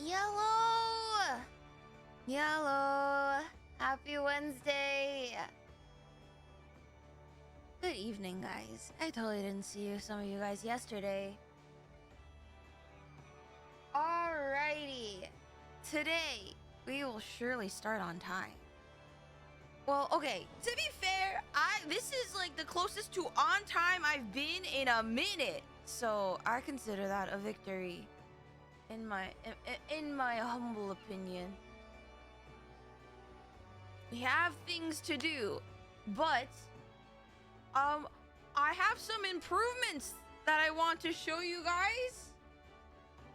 Yellow! Yellow! Happy Wednesday! Good evening, guys. I totally didn't see some of you guys yesterday. Alrighty. Today, we will surely start on time. Well, okay, to be fair, this is like the closest to on time I've been in a minute. So I consider that a victory. In my humble opinion. We have things to do, but I have some improvements that I want to show you guys.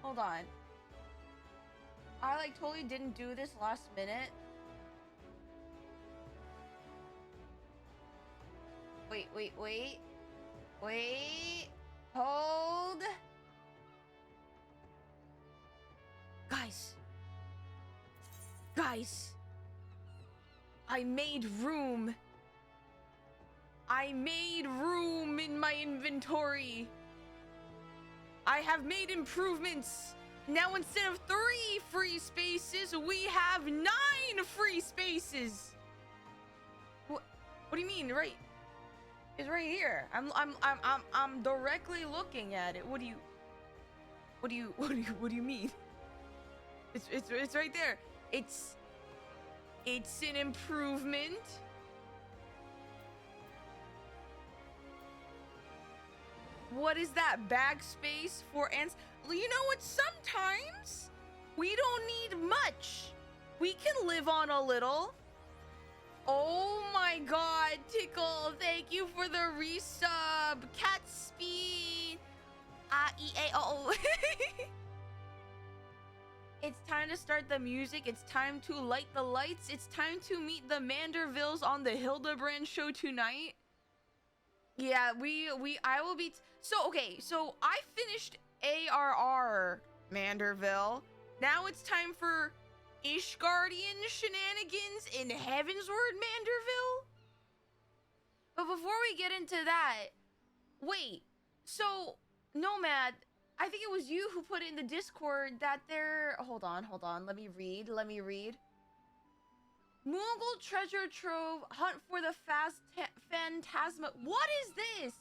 Hold on. I like totally didn't do this last minute. Wait. Hold. Guys, I made room. I made room in my inventory. I have made improvements. Now instead of 3 free spaces, we have 9 free spaces. What do you mean? Right? It's right here. I'm directly looking at it. What do you mean? It's right there. It's an improvement. What is that? Bag space for ants? You know what? Sometimes we don't need much. We can live on a little. Oh my god, Tickle, thank you for the resub. Cat speed. E-A-O. It's time to start the music. It's time to light the lights. It's time to meet the Mandervilles on the Hildebrand show tonight. Yeah, I will be... So I finished ARR Manderville. Now it's time for Ishgardian shenanigans in Heavensward Manderville. But before we get into that, wait. So, Nomad, I think it was you who put in the Discord that there... Hold on. Let me read. Moogle treasure trove, hunt for the phantasma. What is this?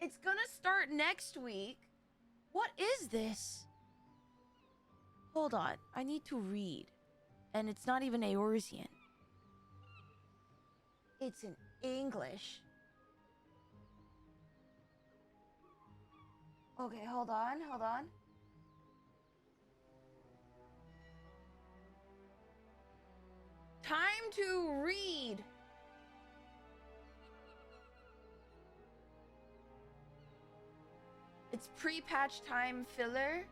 It's gonna start next week. What is this? Hold on, I need to read. And it's not even Eorzean. It's in English. Okay, hold on. Time to read. It's pre-patch time filler.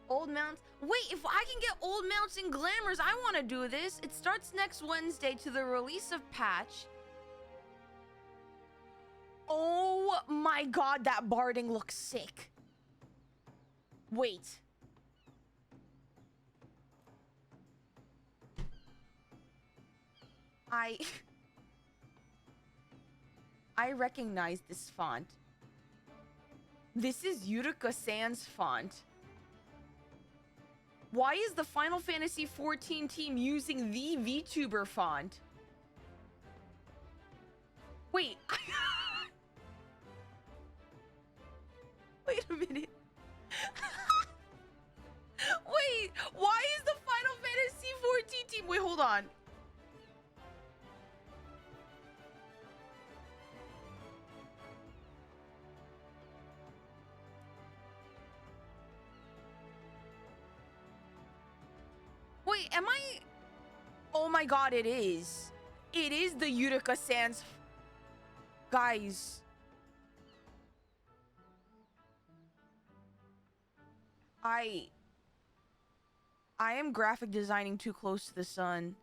Old mounts. Wait, if I can get old mounts and glamours, I want to do this. It starts next Wednesday to the release of patch. Oh my god, that barding looks sick. Wait. I recognize this font. This is Eureka Sans font. Why is the Final Fantasy XIV team using the VTuber font? Wait. Wait a minute. Wait, why is the Final Fantasy XIV team... Wait, hold on. Wait, am I... Oh my god, it is. It is the Eureka Sans... Guys. I am graphic designing too close to the sun.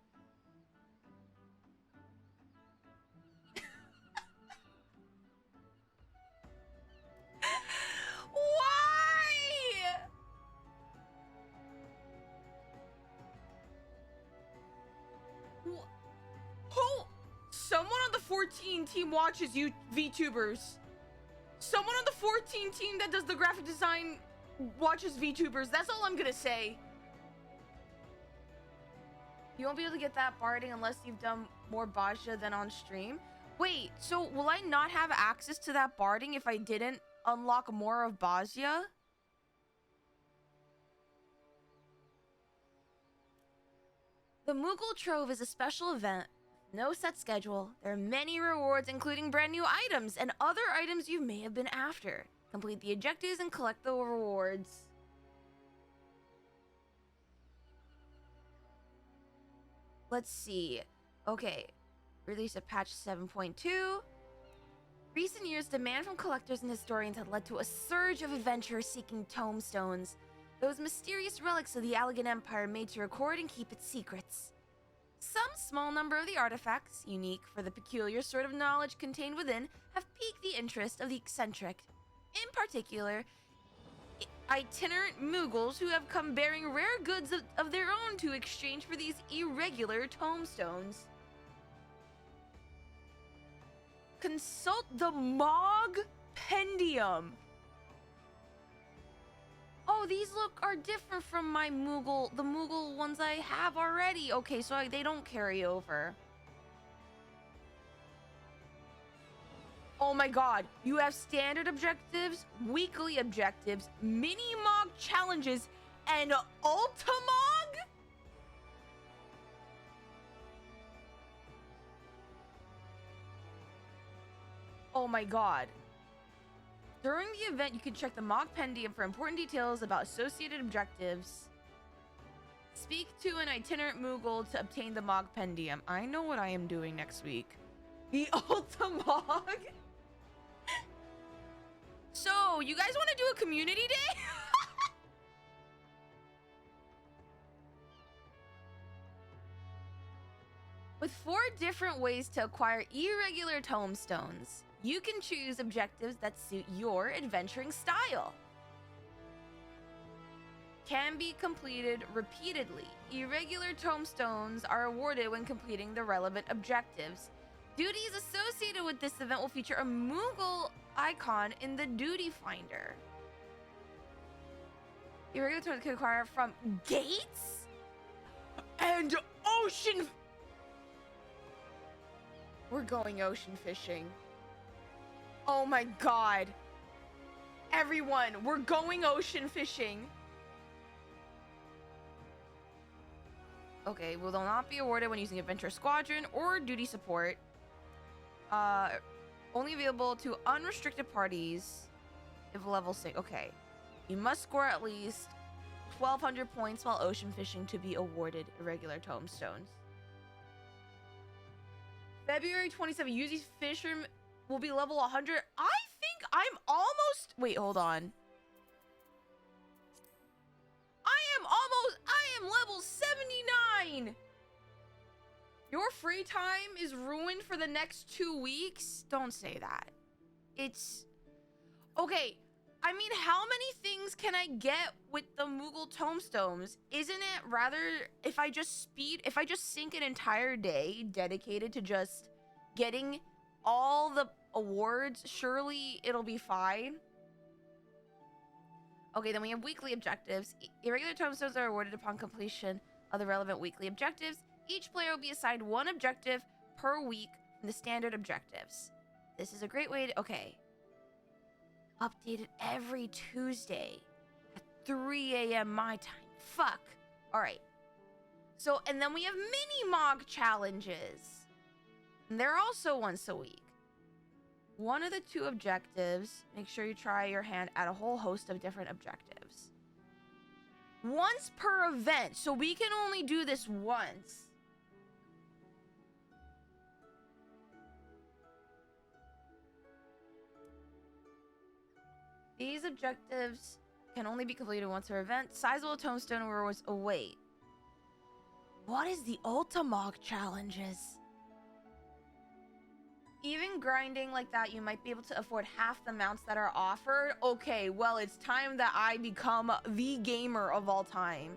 Why? Who? Someone on the 14 team watches you VTubers. Someone on the 14 team that does the graphic design watches VTubers. That's all I'm gonna say. You won't be able to get that barding unless you've done more Bajia than on stream. Wait, so will I not have access to that barding if I didn't unlock more of Bajia? The Moogle Trove is a special event. No set schedule. There are many rewards, including brand new items and other items you may have been after. Complete the objectives and collect the rewards. Let's see. Okay. Release of patch 7.2. Recent years, demand from collectors and historians had led to a surge of adventurers seeking tomestones. Those mysterious relics of the Allegan Empire made to record and keep its secrets. Some small number of the artifacts, unique for the peculiar sort of knowledge contained within, have piqued the interest of the eccentric. In particular, itinerant Moogles who have come bearing rare goods of their own to exchange for these irregular tomestones. Consult the Mog Pendium. Oh, these are different from my the Moogle ones I have already. Okay, so they don't carry over. Oh my god, you have standard objectives, weekly objectives, mini Mog challenges, and Ultimog? Oh my god. During the event, you can check the Mog Pendium for important details about associated objectives. Speak to an itinerant Moogle to obtain the Mog Pendium. I know what I am doing next week. The Ultimog? So, you guys want to do a community day? With 4 different ways to acquire irregular tomestones, you can choose objectives that suit your adventuring style. Can be completed repeatedly. Irregular tomestones are awarded when completing the relevant objectives. Duties associated with this event will feature a Moogle icon in the duty finder. Irregular tomestones can acquire from gates and ocean. We're going ocean fishing. Oh my god. Everyone, we're going ocean fishing. Okay, will not be awarded when using Adventure Squadron or Duty Support. Only available to unrestricted parties if level 6. Okay. You must score at least 1,200 points while ocean fishing to be awarded irregular tomestones. February 27th, UZ Fisherman will be level 100. I think I'm almost... Wait, hold on. I am level 79! Your free time is ruined for the next 2 weeks? Don't say that. It's... Okay, I mean, how many things can I get with the Moogle tomestones? Isn't it rather... If I just sink an entire day dedicated to just getting all the awards, surely it'll be fine. Okay, then we have weekly objectives. Irregular tomestones are awarded upon completion of the relevant weekly objectives. Each player will be assigned 1 objective per week from the standard objectives. This is a great way to... Okay. Updated every Tuesday at 3 a.m. my time. Fuck. Alright. So, and then we have mini Mog challenges. And they're also once a week. One of the 2 objectives, make sure you try your hand at a whole host of different objectives. Once per event, so we can only do this once. These objectives can only be completed once per event. Sizable tombstone rewards await. What is the Ultimog challenges? Even grinding like that, you might be able to afford half the amounts that are offered. Okay, well, it's time that I become the gamer of all time.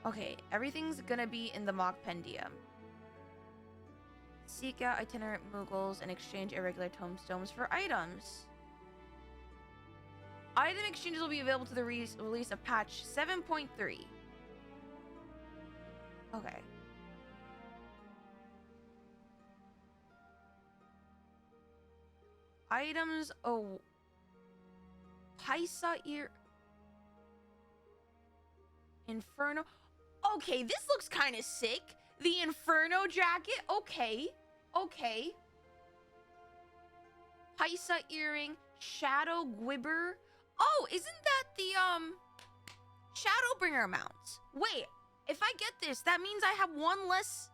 Okay, everything's gonna be in the Mog Pendium. Seek out itinerant Mughals and exchange irregular tombstones for items. Item exchanges will be available to the release of patch 7.3. Okay. Items. Oh. Paisa ear. Inferno. Okay, this looks kind of sick. The Inferno jacket. Okay. Okay. Paisa earring. Shadow Gwibber. Oh, isn't that the Shadowbringer mount? Wait, if I get this, that means I have one less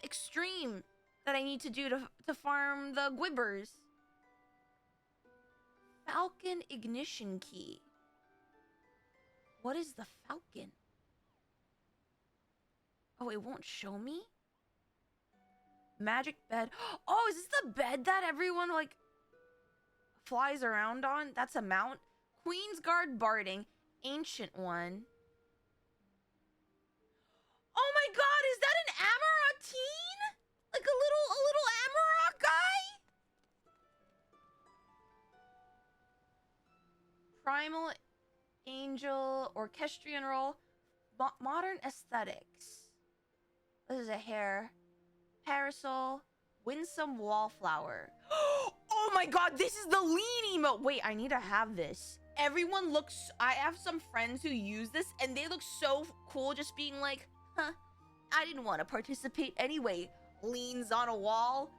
extreme that I need to do to farm the Gwibbers. Falcon ignition key. What is the Falcon? Oh, it won't show me? Magic bed. Oh, is this the bed that everyone, like, flies around on? That's a mount. Queensguard barding. Ancient one. Oh my god, is that an Amaranthine? Like a little Amarok guy? Primal Angel Orchestrion roll. Modern aesthetics. This is a hair. Parasol. Winsome Wallflower. Oh my god, this is the lean emote. Wait, I need to have this. Everyone looks... I have some friends who use this, and they look so cool just being like, huh, I didn't want to participate anyway. Leans on a wall.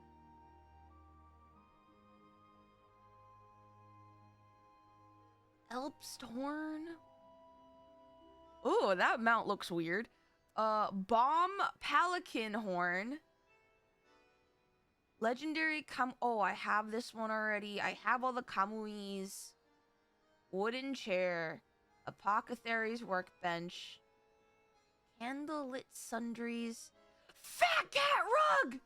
Elpsthorn. Oh, that mount looks weird. Bomb Pelican Horn. Legendary Oh, I have this one already. I have all the Kamuis. Wooden chair. Apothecary's workbench. Candlelit sundries. Fat cat rug!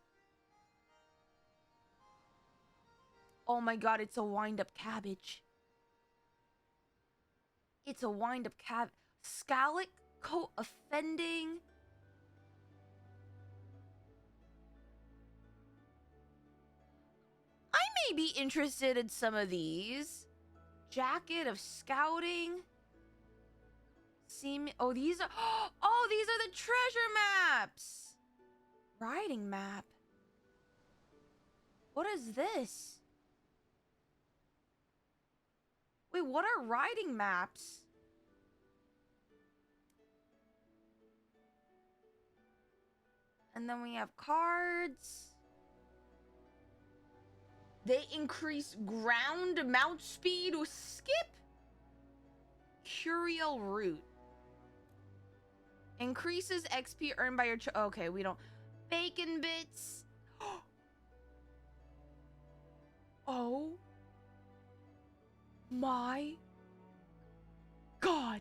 Oh my god, it's a wind-up cabbage. It's a wind-up cabbage. Scalic coat offending. I may be interested in some of these. Jacket of scouting. Oh, these are... Oh, these are the treasure maps. Riding map. What is this? Wait, what are riding maps? And then we have cards. They increase ground mount speed with skip. Curial route. Increases XP earned by your... Okay, we don't... Bacon bits. Oh. My. God.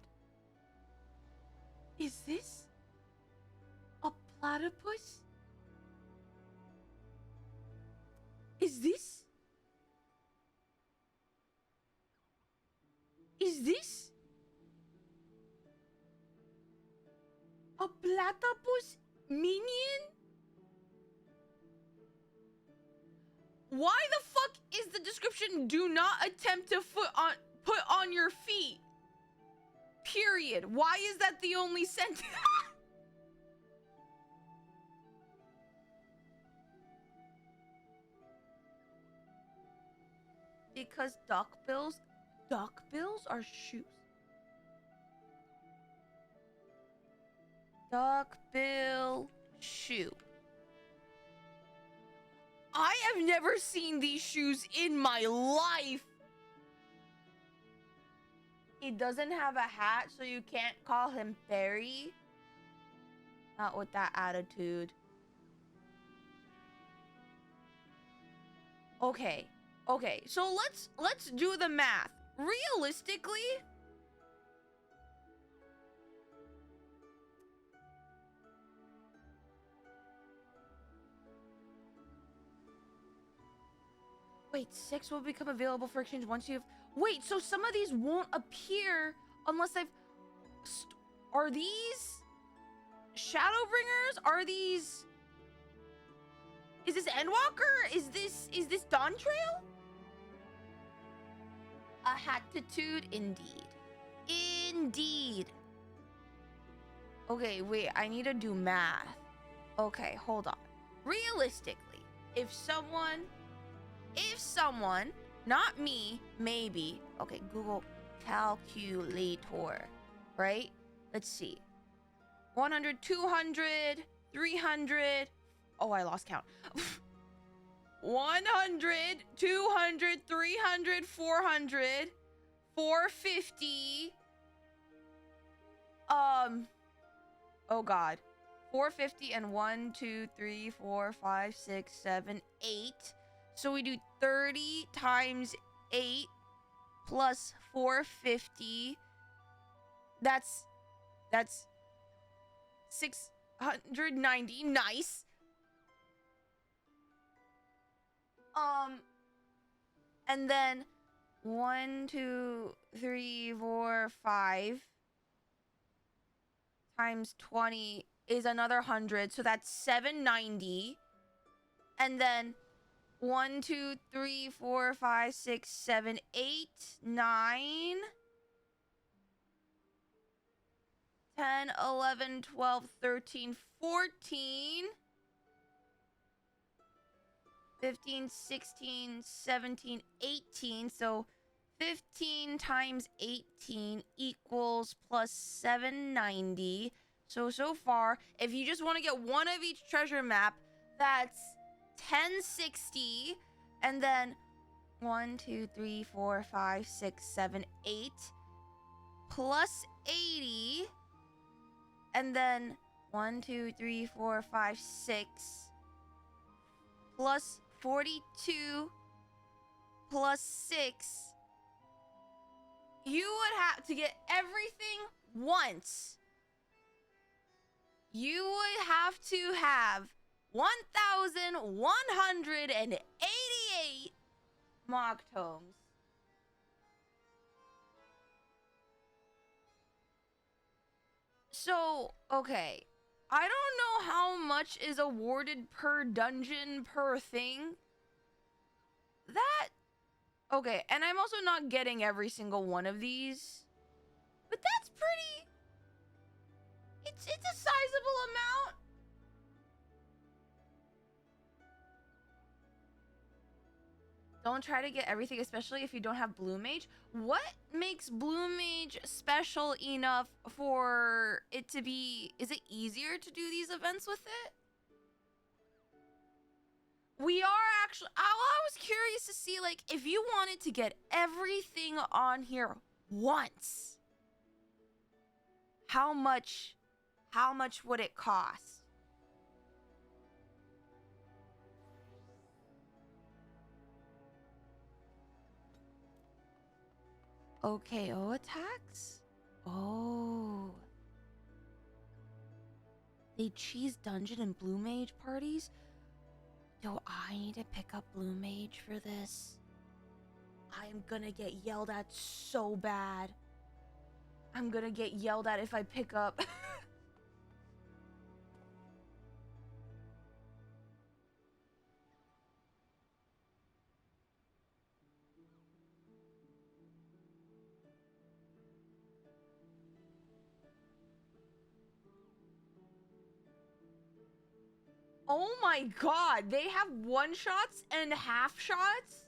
Is this a platypus? Is this? Is this a platypus minion? Why the fuck is the description do not attempt to put on your feet? Period. Why is that the only sentence? Because duckbills are shoes. Duckbill shoe. I have never seen these shoes in my life. He doesn't have a hat, so you can't call him Barry. Not with that attitude. Okay. Okay, so let's do the math. Realistically, wait, 6 will become available for exchange once you've... Wait, so some of these won't appear unless I've... Are these Shadowbringers? Are these... Is this Endwalker? Is this Dawn Trail? A hatitude, indeed. Indeed. Okay, wait, I need to do math. Okay, hold on. Realistically, if someone, not me, maybe. Okay, Google calculator, right? Let's see. 100, 200, 300. Oh, I lost count. 100, 200, 300, 400, 450. Oh God. 450 and 1, 2, 3, 4, 5, 6, 7, 8. So we do 30 times 8 plus 450. That's 690. Nice. And then 1, 2, 3, 4, 5 times 20 is another 100, so that's 790. And then 1, 2, 3, 4, 5, 6, 7, 8, 9, 10, 11, 12, 13, 14, 15, 16, 17, 18. So 15 times 18 equals plus 790. So far, if you just want to get one of each treasure map, that's 1060. And then 1, 2, 3, 4, 5, 6, 7, 8 plus 80. And then 1, 2, 3, 4, 5, 6 plus 42 plus 6. You would have to get everything once. You would have to have 1,188 mock tomes. So, okay. I don't know how much is awarded per dungeon per thing. That... Okay, and I'm also not getting every single one of these. But that's pretty... It's a sizable amount. Don't try to get everything, especially if you don't have Blue Mage. What makes Blue Mage special enough for it to be... Is it easier to do these events with it? We are actually... I was curious to see, like, if you wanted to get everything on here once, how much would it cost? OKO attacks? Oh. They cheese dungeon and Blue Mage parties? Do I need to pick up Blue Mage for this? I'm gonna get yelled at so bad. I'm gonna get yelled at if I pick up. Oh my god, they have one shots and half shots?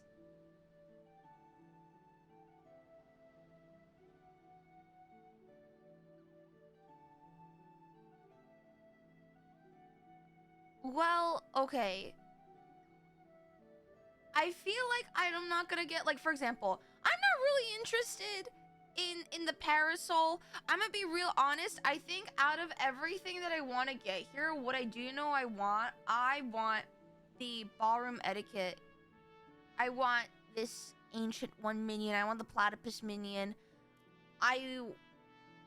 Well, okay. I feel like I'm not gonna get, like, for example, I'm not really interested in the parasol. I'm gonna be real honest. I think out of everything that I want to get here, what I do know I want the ballroom etiquette. I want this ancient one minion. I want the platypus minion. I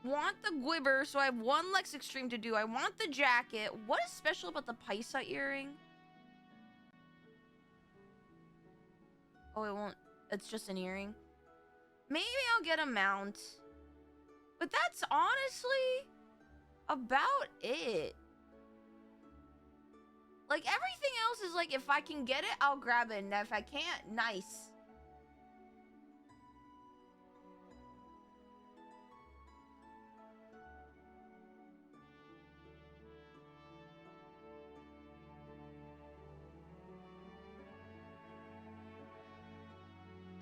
want the Gwibber, so I have one Lex Extreme to do. I want the jacket. What is special about the Paisa earring? Oh, it won't. It's just an earring. Maybe I'll get a mount. But that's honestly... about it. Like, everything else is like, if I can get it, I'll grab it. And if I can't, nice.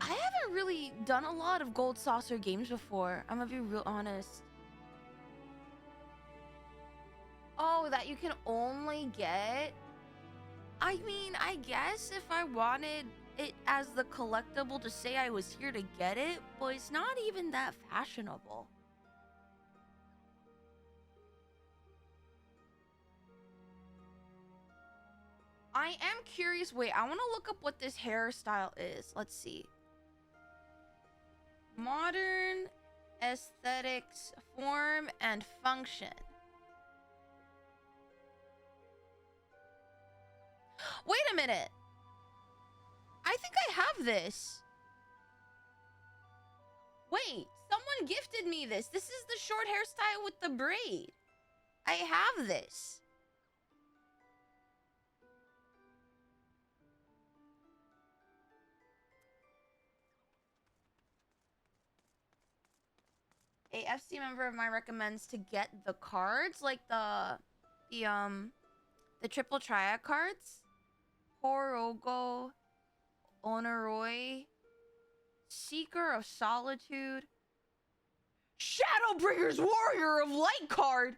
I haven't really done a lot of Gold Saucer games before. I'm gonna be real honest. Oh, that you can only get? I mean, I guess if I wanted it as the collectible to say I was here to get it, but it's not even that fashionable. I am curious. Wait, I want to look up what this hairstyle is. Let's see. Modern aesthetics, form, and function. Wait a minute. I think I have this. Wait, someone gifted me this. This is the short hairstyle with the braid. I have this. A FC member of mine recommends to get the cards, like the triple triad cards. Horogo, Onoroi, Seeker of Solitude, Shadowbringer's Warrior of Light card,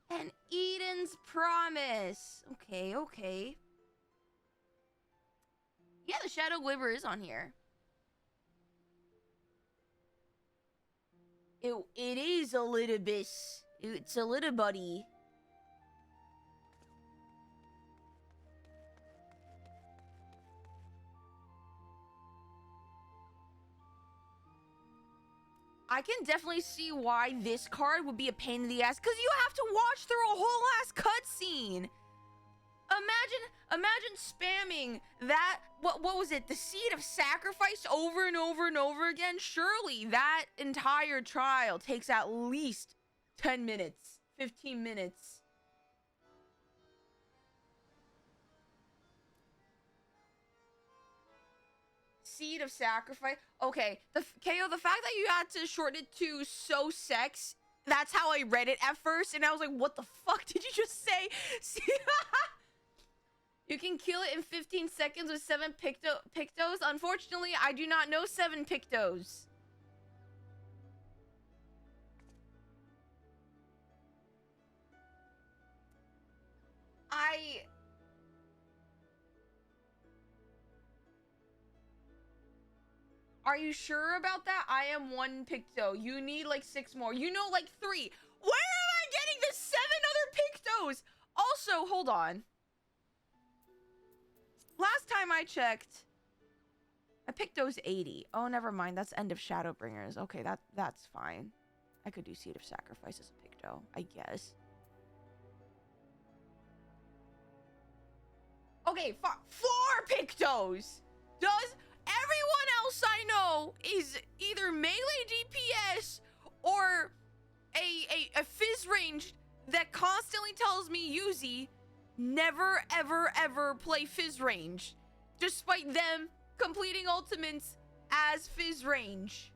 and Eden's Promise. Okay, okay. Yeah, the Shadow Glimmer is on here. It is a little bit. It's a little buddy. I can definitely see why this card would be a pain in the ass, because you have to watch through a whole ass cutscene. Imagine spamming that. What was it? The Seed of Sacrifice over and over and over again. Surely that entire trial takes at least 10 minutes, 15 minutes. Seed of Sacrifice. Okay, KO, the fact that you had to shorten it to so sex, that's how I read it at first, and I was like, what the fuck did you just say? You can kill it in 15 seconds with 7 pictos. Unfortunately, I do not know 7 pictos. Are you sure about that? I am 1 picto. You need like 6 more. You know, like 3. Where am I getting the 7 other pictos? Also, hold on. Last time I checked, my picto's 80. Oh, never mind. That's End of Shadowbringers. Okay, that's fine. I could do Seed of Sacrifice as a picto, I guess. Okay, 4 pictos. Does everyone else I know is either melee DPS or a fizz range that constantly tells me Yuzi never ever ever play fizz range, despite them completing ultimates as fizz range.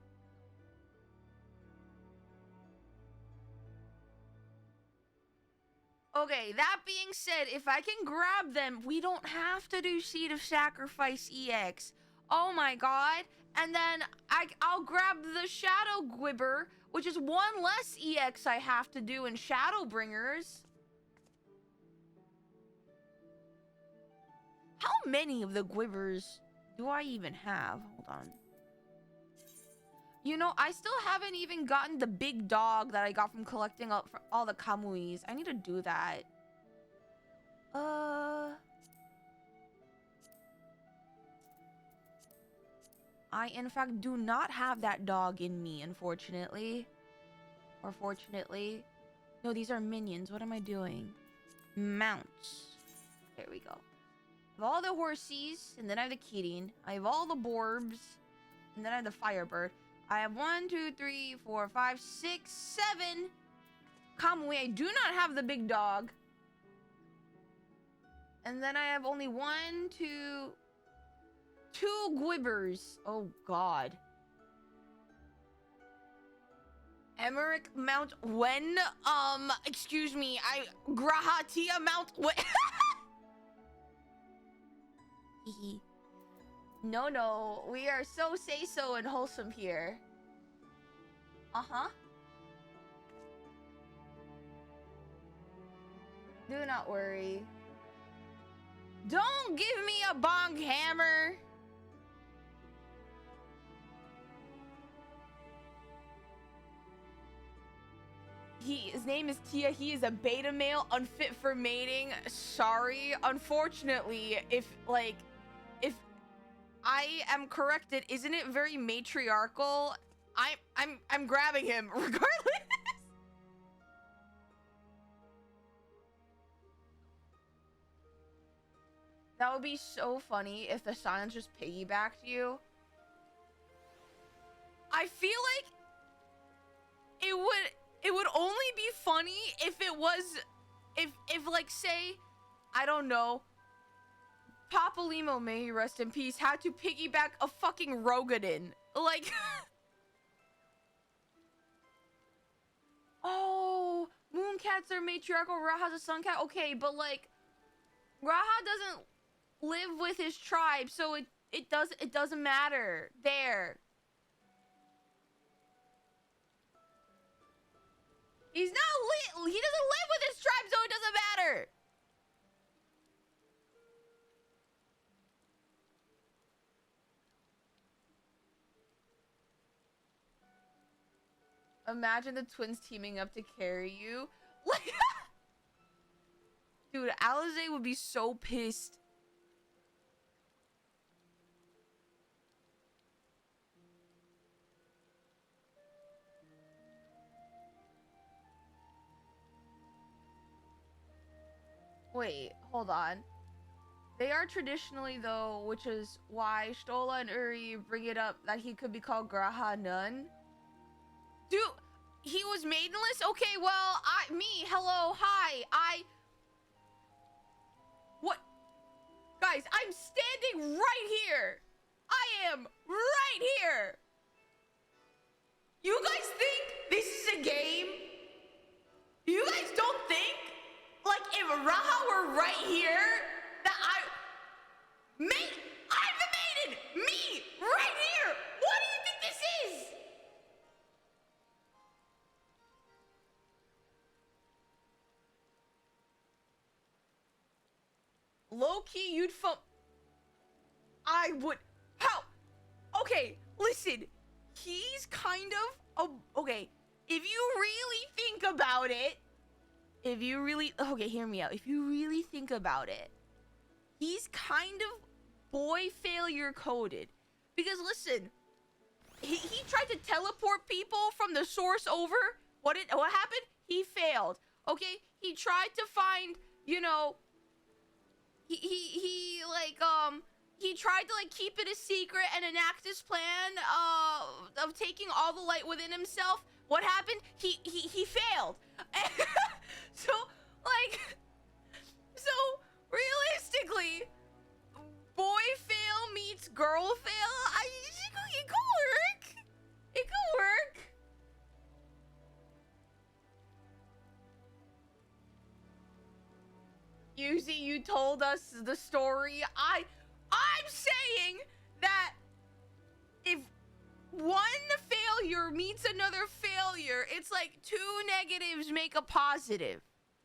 Okay, that being said, if I can grab them, we don't have to do Seed of Sacrifice EX. Oh my god. And then I'll grab the Shadow Gwibber, which is 1 less EX I have to do in Shadowbringers. How many of the Gwibbers do I even have? Hold on. You know, I still haven't even gotten the big dog that I got from collecting all the Kamuis. I need to do that. I, in fact, do not have that dog in me, unfortunately. Or fortunately. No, these are minions. What am I doing? Mounts. There we go. I have all the horsies, and then I have the Kirin. I have all the Borbs, and then I have the Firebird. I have 1, 2, 3, 4, 5, 6, 7. Kamui, I do not have the big dog. And then I have only 1, 2, 2 Gwibbers. Oh, God. Emmerich Mount when? Excuse me. Grahatia Mount when? No. We are so say-so and wholesome here. Uh-huh. Do not worry. Don't give me a bong hammer. His name is Tia. He is a beta male, unfit for mating. Sorry. Unfortunately, if I am corrected, isn't it very matriarchal? I'm grabbing him regardless. That would be so funny if the silence just piggybacked you. I feel like it would only be funny if it was if like, say, I don't know, Papa Limo, may he rest in peace, had to piggyback a fucking Rogadin. Like oh, Mooncats are matriarchal, Raha's a sun cat. Okay, but like Raha doesn't live with his tribe, so it doesn't matter. There. He doesn't live with his tribe, so it doesn't matter. Imagine the twins teaming up to carry you. Like, dude, Alize would be so pissed. Wait, hold on. They are traditionally, though, which is why Stola and Uri bring it up that he could be called Graha Nun. Dude, he was maidenless? Okay, well, hello, hi, what? Guys, I'm standing right here. I am right here. You guys think this is a game? You guys don't think, like, if Raha were right here, that I'm the maiden! Me! Right here! What do you think this is? Low-key, you'd I would... How? Okay, listen. He's kind of... okay, if you really think about it... Okay, hear me out. If you really think about it, he's kind of boy failure coded. Because listen, he tried to teleport people from the source over. What happened? He failed. Okay? He tried to find, you know, he tried to like keep it a secret and enact his plan of taking all the light within himself. What happened? He failed. So realistically, boy fail meets girl fail. It could work. It could work. Yuzi, you told us the story. I'm saying that if one failure meets another failure, it's like 2 negatives make a positive,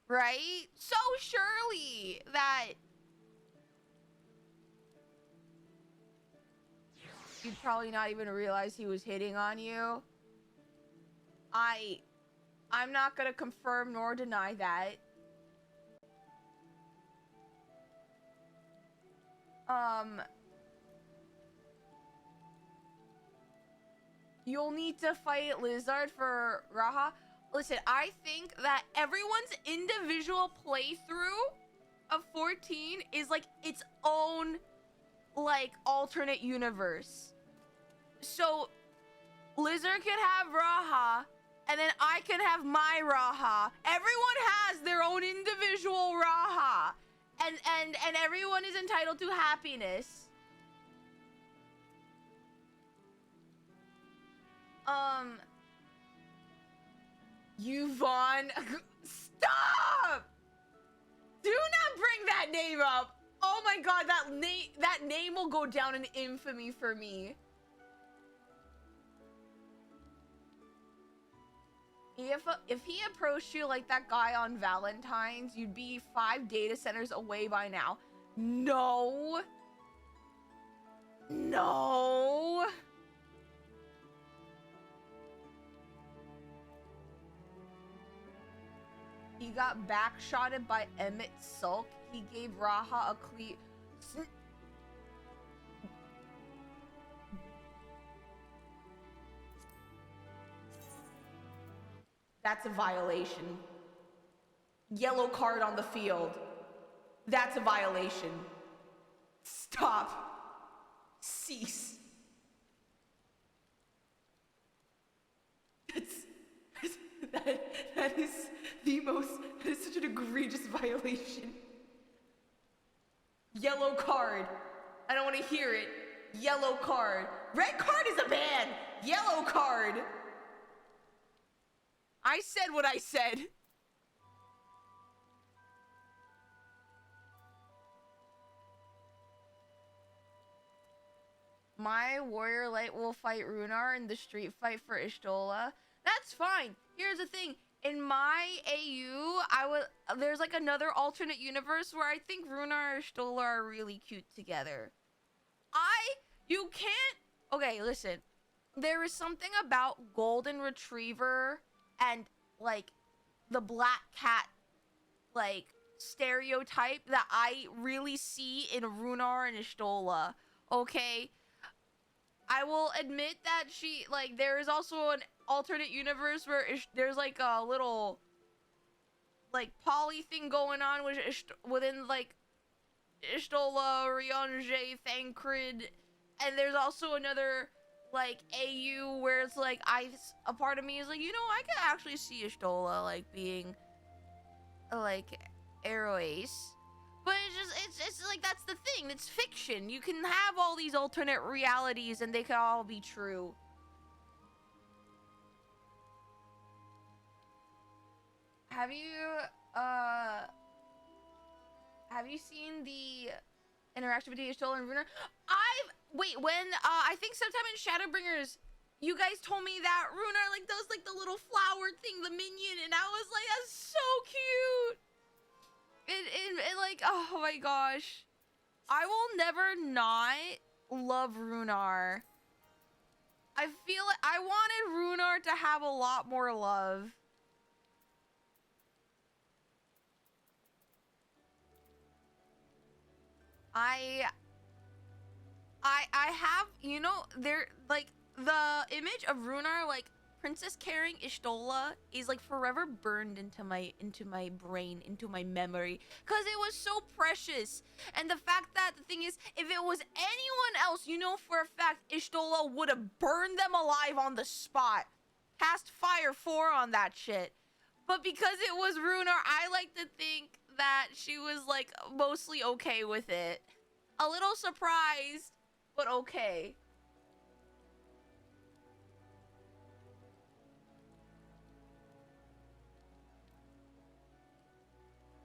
right? So surely that you'd probably not even realize he was hitting on you. I'm not gonna confirm nor deny that. You'll need to fight Lizard for Raha. Listen, I think that everyone's individual playthrough of 14 is like its own like alternate universe. So Blizzard can have Raha, and then I can have my Raha. Everyone has their own individual Raha, and everyone is entitled to happiness. Yvonne, stop! Do not bring that name up. Oh my god, that name will go down in infamy for me. If he approached you like that guy on Valentine's, you'd be 5 data centers away by now. No. No. He got backshotted by Emmett Sulk. He gave Raha a cleat. That's a violation. Yellow card on the field. That's a violation. Stop. Cease. That is the most, that is such an egregious violation. Yellow card. I don't want to hear it. Yellow card. Red card is a ban. Yellow card. I said what I said. My warrior light will fight Runar in the street fight for Ishtola. That's fine. Here's the thing. In my AU, there's like another alternate universe where I think Runar and Ishtola are really cute together. You can't. Okay, listen. There is something about Golden Retriever and like the black cat like stereotype that I really see in Runar and Ishtola. Okay, I will admit that there is also an alternate universe where there's like a little like poly thing going on within like Ishtola, Riange, Thancred, and there's also another like AU where it's like a part of me is like, you know, I could actually see Ishtola like being like Ace. But it's like, that's the thing, it's fiction. You can have all these alternate realities and they can all be true. Have you seen the interaction between Ishtola and Runar? I think sometime in Shadowbringers, you guys told me that Runar like does like the little flower thing, the minion, and I was like, that's so cute. It like, oh my gosh. I will never not love Runar. I feel like I wanted Runar to have a lot more love. I have, you know, there, like, the image of Runar, like, Princess carrying Ishtola is, like, forever burned into my brain, into my memory, because it was so precious. And the fact that, the thing is, if it was anyone else, you know for a fact, Ishtola would have burned them alive on the spot. Cast Fire 4 on that shit. But because it was Runar, I like to think that she was, like, mostly okay with it. A little surprised, but okay.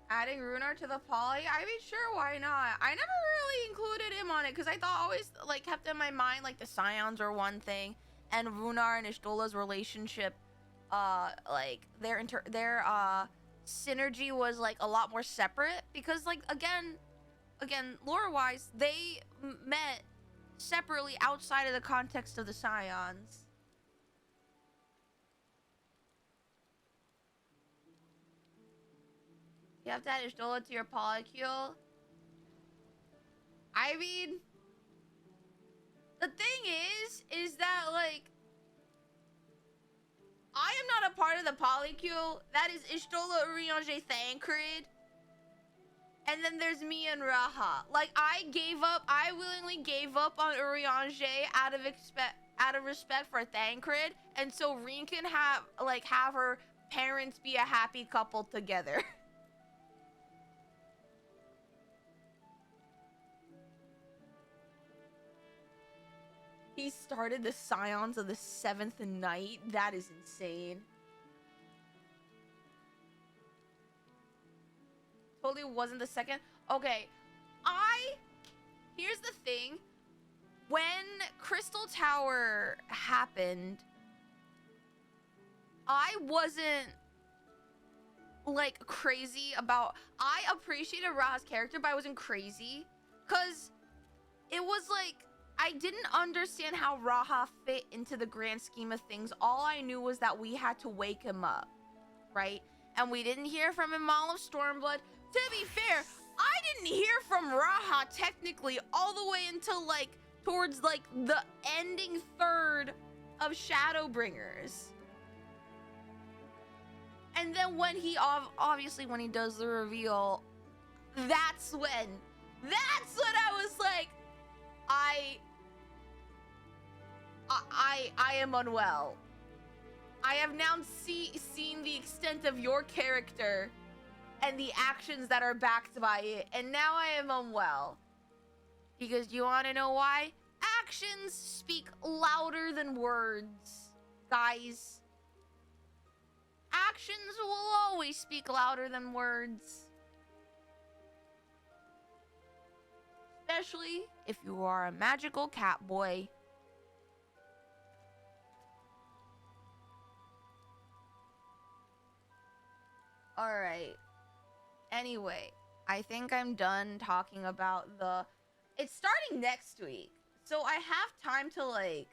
Adding Runar to the poly? I mean, sure, why not? I never really included him on it, because I thought always, like, kept in my mind, like, the Scions are one thing, and Runar and Ishtola's relationship, like, their synergy was, like, a lot more separate, because, like, again, lore-wise, they met separately outside of the context of the Scions. You have to add Ishtola to your polycule. I mean, the thing is that, like, I am not a part of the polycule. That is Ishtola, Urianger, Thancred. And then there's me and Raha. Like, I willingly gave up on Urianger out of out of respect for Thancred, and so Reen can have her parents be a happy couple together. He started the Scions of the Seventh Night. That is insane. Totally wasn't the second. Okay, here's the thing. When Crystal Tower happened, I wasn't like crazy about. I appreciated Raha's character, but I wasn't crazy because it was like I didn't understand how Raha fit into the grand scheme of things. All I knew was that we had to wake him up, right? And we didn't hear from him all of Stormblood. To be fair, I didn't hear from Raha technically all the way until like towards like the ending third of Shadowbringers. And then when he obviously when he does the reveal, that's when I was like, I am unwell. I have now seen the extent of your character and the actions that are backed by it, and now I am unwell. Because you want to know why? Actions speak louder than words, guys. Actions will always speak louder than words. Especially if you are a magical cat boy. Alright. Anyway, I think I'm done talking about the... It's starting next week, so I have time to, like,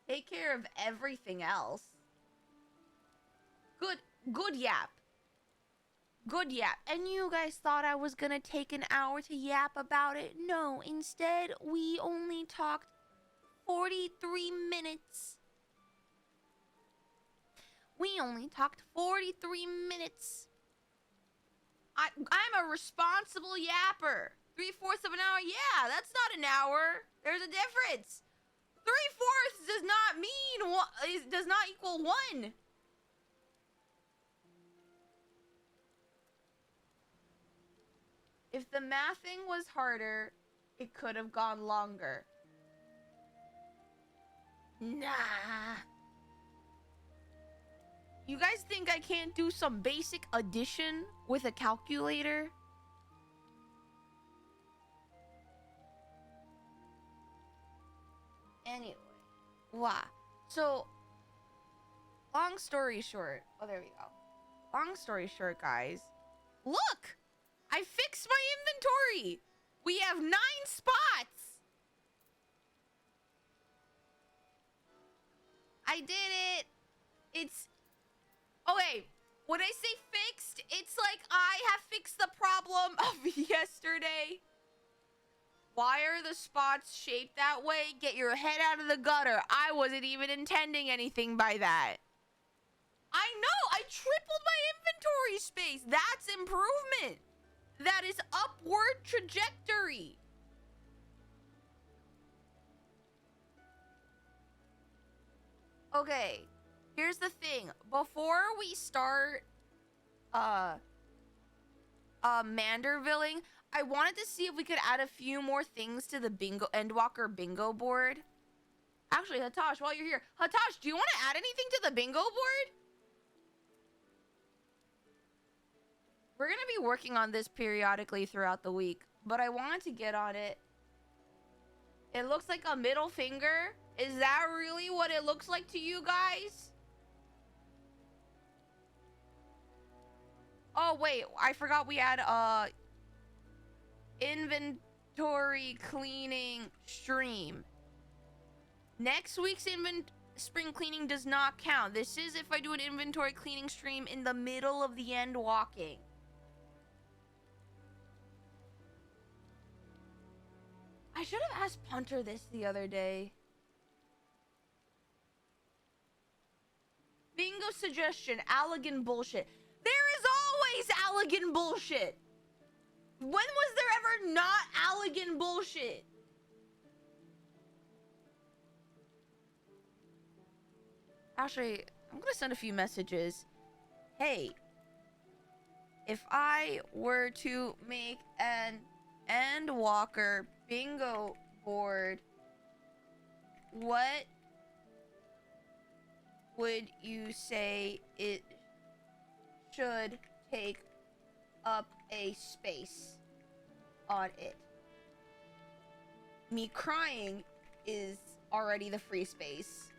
take care of everything else. Good yap. Good yap. And you guys thought I was gonna take an hour to yap about it? No, instead, we only talked 43 minutes. We only talked 43 minutes. I'm a responsible yapper. 3/4 of an hour? Yeah, that's not an hour. There's a difference. 3/4 does not mean does not equal 1. If the mathing was harder, it could have gone longer. Nah. You guys think I can't do some basic addition with a calculator? Anyway, wow. So, long story short. Oh, there we go. Long story short, guys. Look! I fixed my inventory! We have 9 spots! I did it! It's... Okay, when I say fixed, it's like I have fixed the problem of yesterday. Why are the spots shaped that way? Get your head out of the gutter. I wasn't even intending anything by that. I know, I tripled my inventory space. That's improvement. That is upward trajectory. Okay, here's the thing. Before we start Mandervilling, I wanted to see if we could add a few more things to the Endwalker bingo board. Actually, Hatash, while you're here, Hatash, do you want to add anything to the bingo board? We're going to be working on this periodically throughout the week, but I wanted to get on it. It looks like a middle finger. Is that really what it looks like to you guys? Oh, wait. I forgot we had inventory cleaning stream. Next week's spring cleaning does not count. This is if I do an inventory cleaning stream in the middle of the end walking. I should have asked Punter this the other day. Bingo suggestion, Allegan bullshit. There is always Allegan bullshit. When was there ever not Allegan bullshit? Actually, I'm gonna send a few messages. Hey, if I were to make an Endwalker bingo board, what would you say it should take up a space on it? Me crying is already the free space.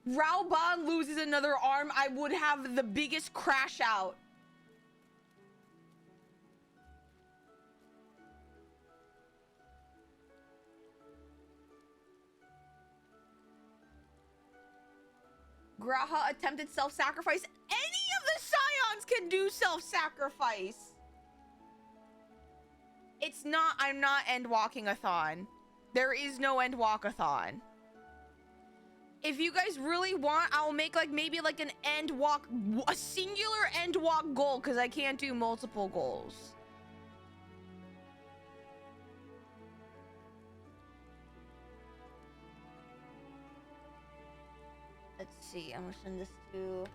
Raoban loses another arm, I would have the biggest crash out. Graha attempted self-sacrifice. Any of the scions can do self-sacrifice. It's not, I'm not end-walking-a-thon. There is no end-walk-a-thon. If you guys really want, I'll make like maybe like an end-walk, a singular end-walk goal, because I can't do multiple goals. Let's see, I'm gonna send this to...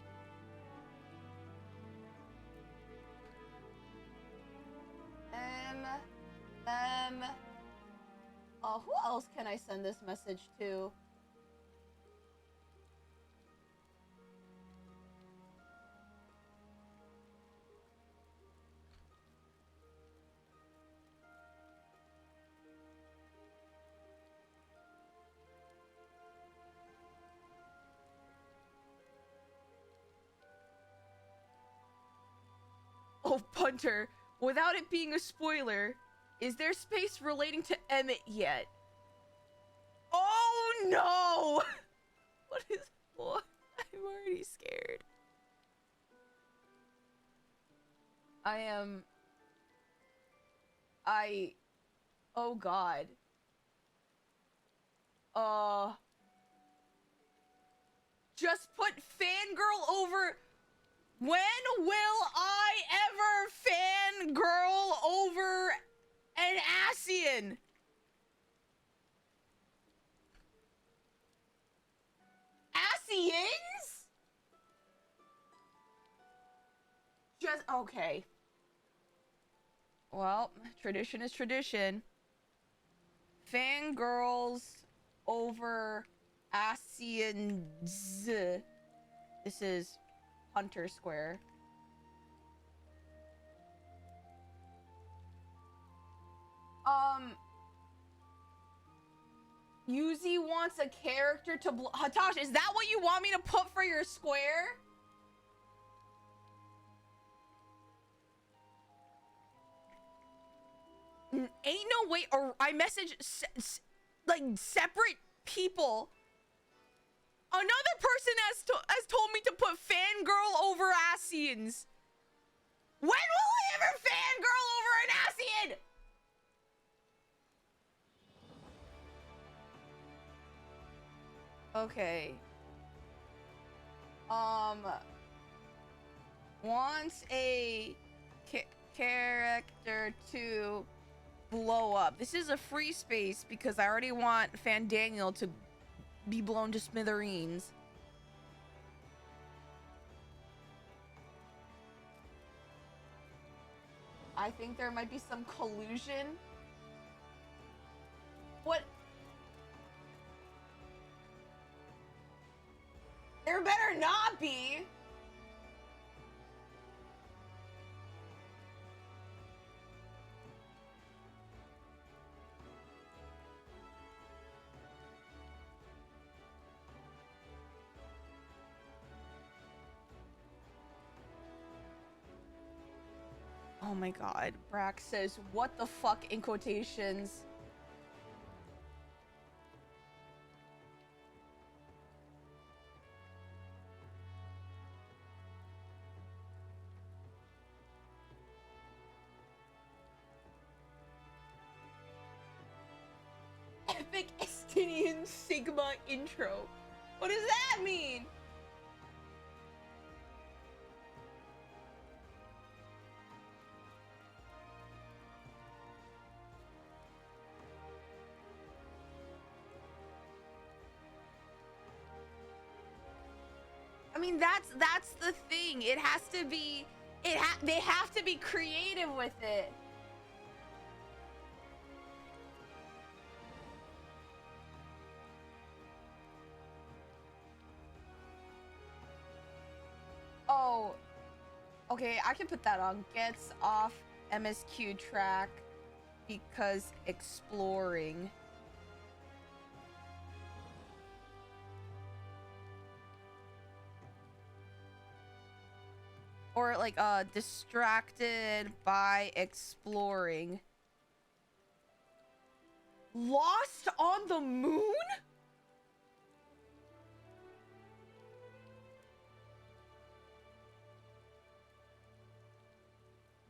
who else can I send this message to? Oh, Punter, without it being a spoiler, is there space relating to Emmett yet? Oh no! What is... What? I'm already scared. Oh god. Just put fangirl over... When will I ever fangirl over an Ascian? Ascians? Just, okay. Well, tradition is tradition. Fangirls over Ascians. This is Hunter Square. Yuzi wants a character to Hatash, is that what you want me to put for your square? Ain't no way, or I message like separate people. Another person has told me to put fangirl over Ascians. When will I ever fangirl over an Ascian? Okay. Wants a character to blow up. This is a free space because I already want Fandaniel to be blown to smithereens. I think there might be some collusion. What? There better not be. Oh my god. Brack says, what the fuck in quotations. Epic Estinian Sigma intro. What does that mean? mean, that's the thing. It has to be, they have to be creative with it. Oh, okay, I can put that on. Gets off MSQ track because exploring. Or like distracted by exploring. Lost on the moon?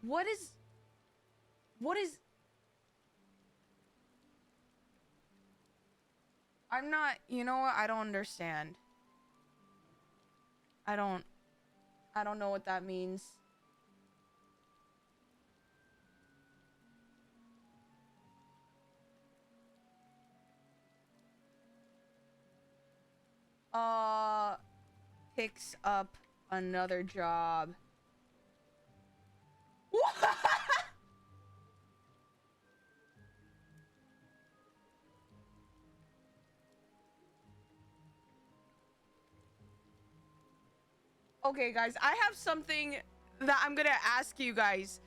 What is I'm not, you know what? I don't understand. I don't know what that means. Picks up another job. What? Okay, guys, I have something that I'm gonna ask you guys.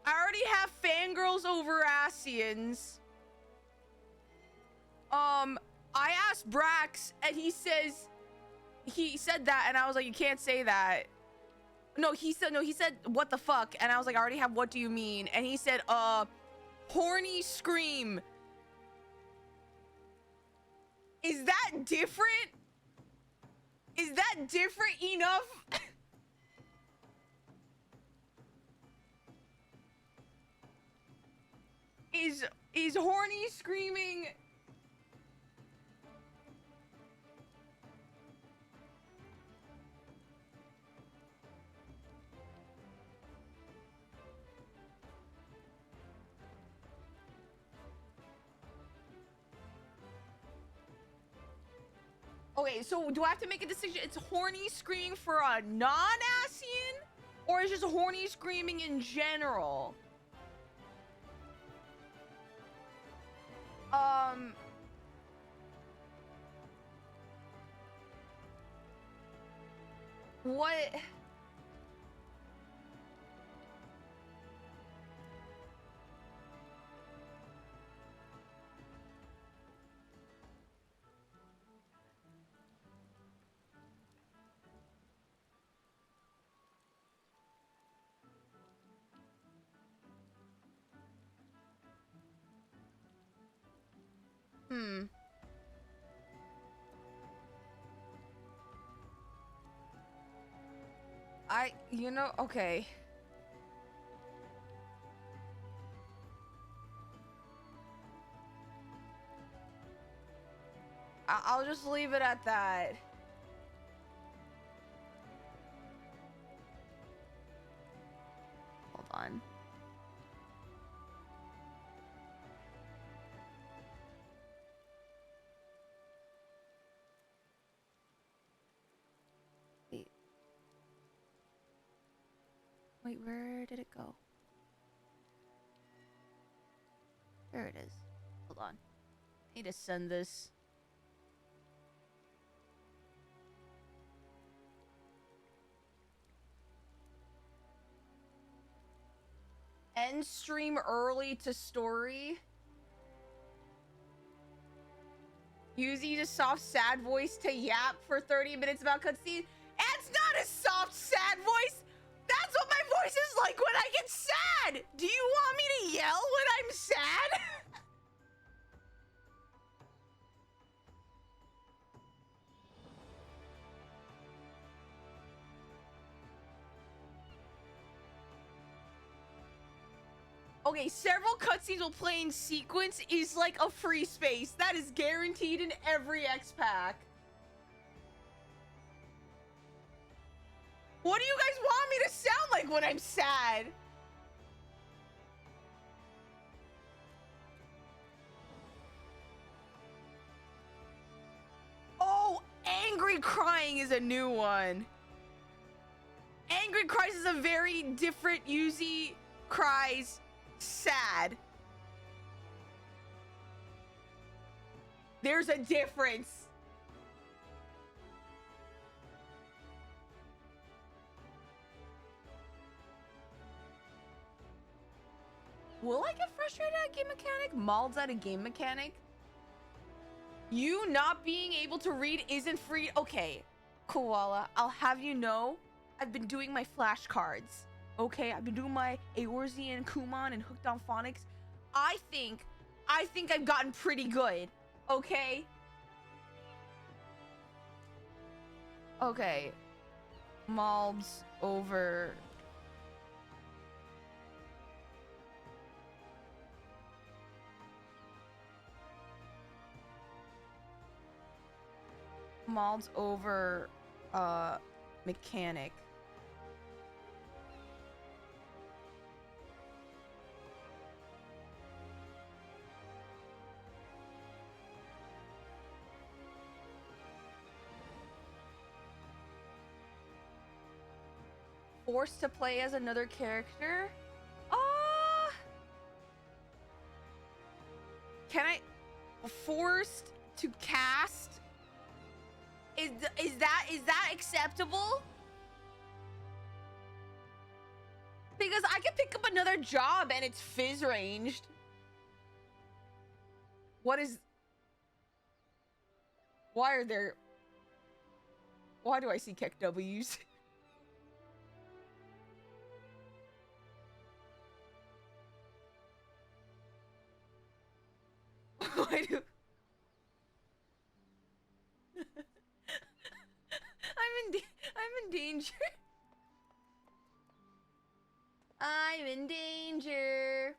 I already have fangirls over Asians. I asked Brax, and he said that, and I was like, you can't say that. No, he said, what the fuck? And I was like, I already have what do you mean? And he said, horny scream. Is that different? Is that different enough? Is horny screaming? Okay, so do I have to make a decision? It's horny screaming for a non-Asian? Or is just horny screaming in general? What? You know, okay. I'll just leave it at that. Hold on. Wait, where did it go? There it is. Hold on. I need to send this. End stream early to story. Using a soft sad voice to yap for 30 minutes about cutscene. That's not a soft sad voice. That's what my voice is like when I get sad. Do you want me to yell when I'm sad? Okay, several cutscenes will play in sequence is like a free space. That is guaranteed in every X-Pack. What do you guys want me to sound like when I'm sad? Oh, angry Angry crying is a new one. Angry cries is a very different. Yuzi cries sad. There's a difference. Will I get frustrated at a game mechanic? Mauled at a game mechanic? You not being able to read isn't free. Okay, Koala, I'll have you know, I've been doing my flashcards. Okay, I've been doing my Eorzean Kumon and Hooked on Phonics. I think I've gotten pretty good. Okay. Okay. Malbs over. Malbs over mechanic. Forced to play as another character? Can I forced to cast? Is that acceptable? Because I can pick up another job and it's fizz ranged. Why do I see Keck W's? Why do I'm in danger. I'm in danger.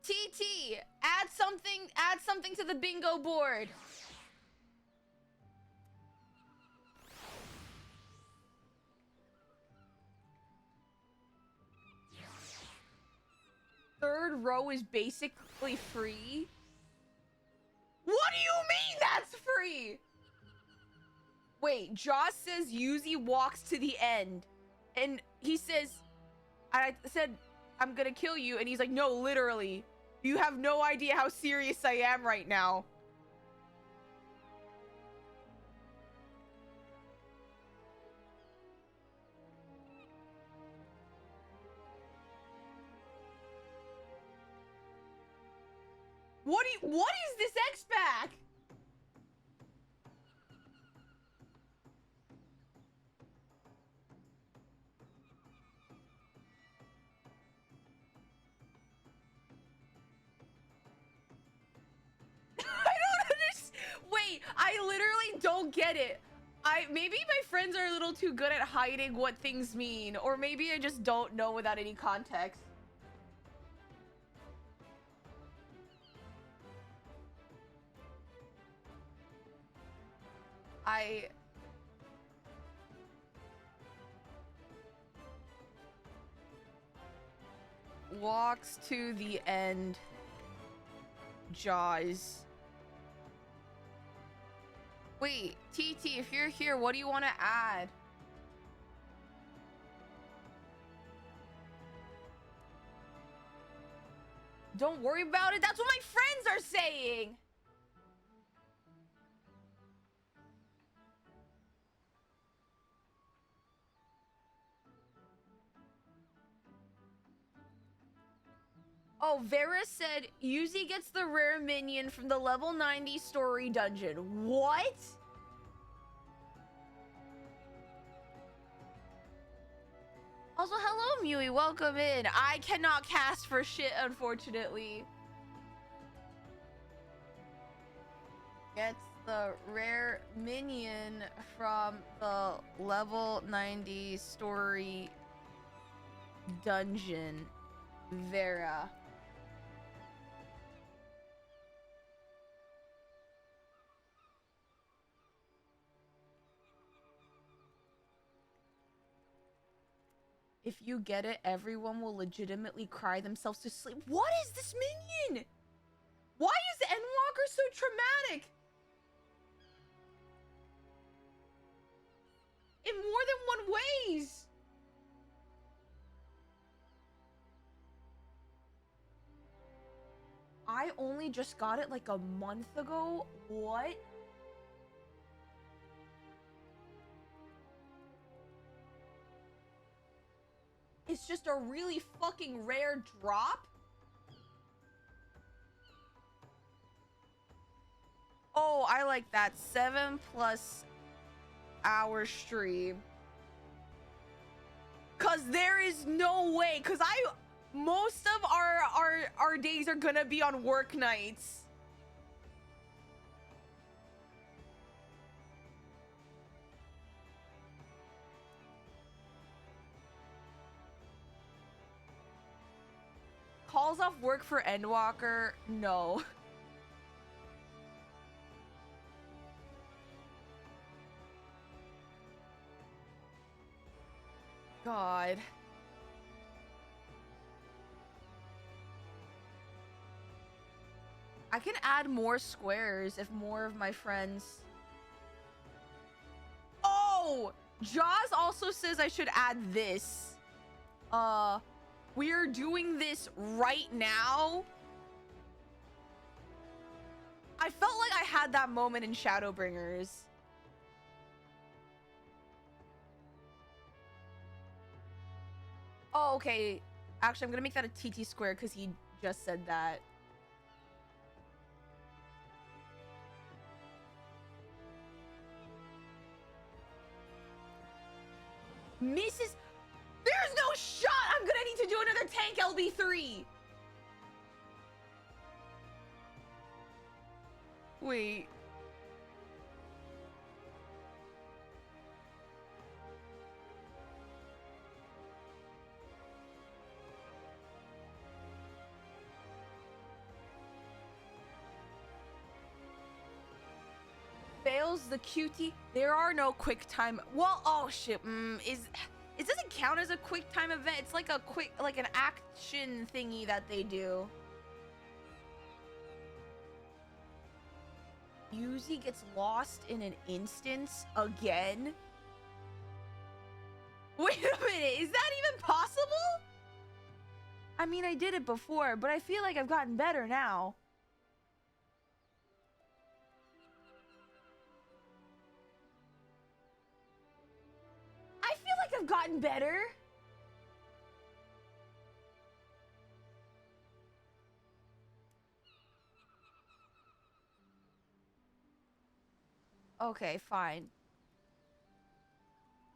TT, add something to the bingo board. Third row is basically free. What do you mean that's free? Wait, Joss says Yuzi walks to the end. And he says, I said, I'm gonna kill you. And he's like, no, literally. You have no idea how serious I am right now. What is this X-Pack? I don't understand. Wait, I literally don't get it. Maybe my friends are a little too good at hiding what things mean, or maybe I just don't know without any context. Walks to the end. Jaws. Wait, TT, if you're here, what do you want to add? Don't worry about it. That's what my friends are saying. Oh, Vera said Yuzi gets the rare minion from the level 90 story dungeon. What? Also, hello, Mui. Welcome in. I cannot cast for shit, unfortunately. Gets the rare minion from the level 90 story dungeon. Vera. If you get it, everyone will legitimately cry themselves to sleep. What is this minion? traumatic. In more than one ways. I only just got it like a month ago. What? It's just a really fucking rare drop? Oh, I like that. 7+ hour stream. Cause there is no way, cause most of our days are gonna be on work nights. Calls off work for Endwalker? No. God. I can add more squares if more of my friends... Oh! Jaws also says I should add this. We're doing this right now. I felt like I had that moment in Shadowbringers. Oh, okay. Actually, I'm gonna make that a TT square because he just said that. Mrs. There's no shot I'm gonna need to do another tank LB3. Wait. Fails the QT. There are no quick time. Well, oh shit. It doesn't count as a quick time event. It's like an action thingy that they do. Yuzi gets lost in an instance again. Wait a minute, is that even possible? I mean, I did it before, but I feel like I've gotten better now. I feel like I've gotten better. Okay, fine.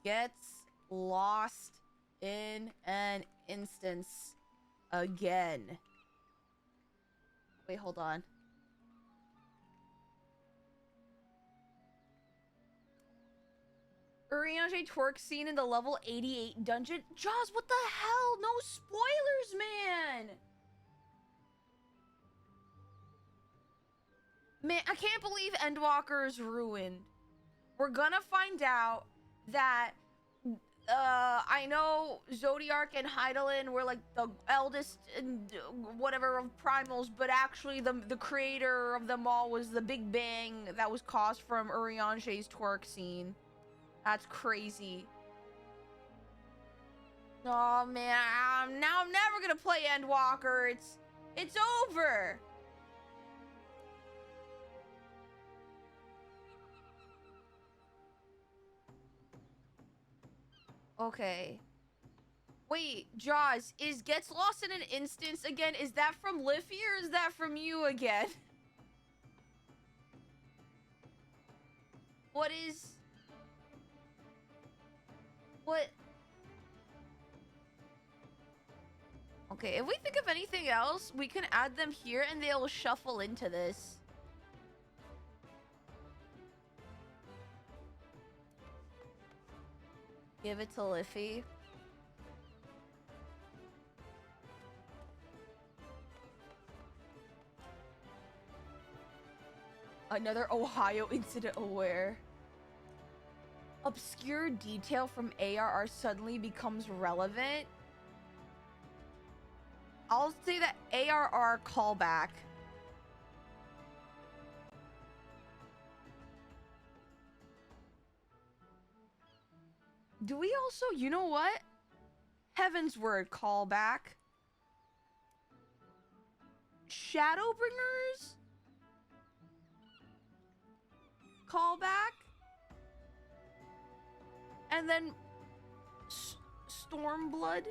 Gets lost in an instance again. Wait, hold on. Urianger twerk scene in the level 88 dungeon. Jaws, what the hell? No spoilers, man! Man, I can't believe Endwalker is ruined. We're gonna find out that I know Zodiark and Heidelin were like the eldest and whatever of primals, but actually the creator of them all was the Big Bang that was caused from Urianger's twerk scene. That's crazy. Oh man, now I'm never gonna play Endwalker. It's over. Okay. Wait, Jaws, is gets lost in an instance again? Is that from Liffy or is that from you again? What? Okay, if we think of anything else, we can add them here and they'll shuffle into this. Give it to Liffy. Another Ohio incident aware. Obscure detail from ARR suddenly becomes relevant. I'll say that ARR callback. Do we also, you know what? Heaven's Word callback. Shadowbringers callback. And then Stormblood.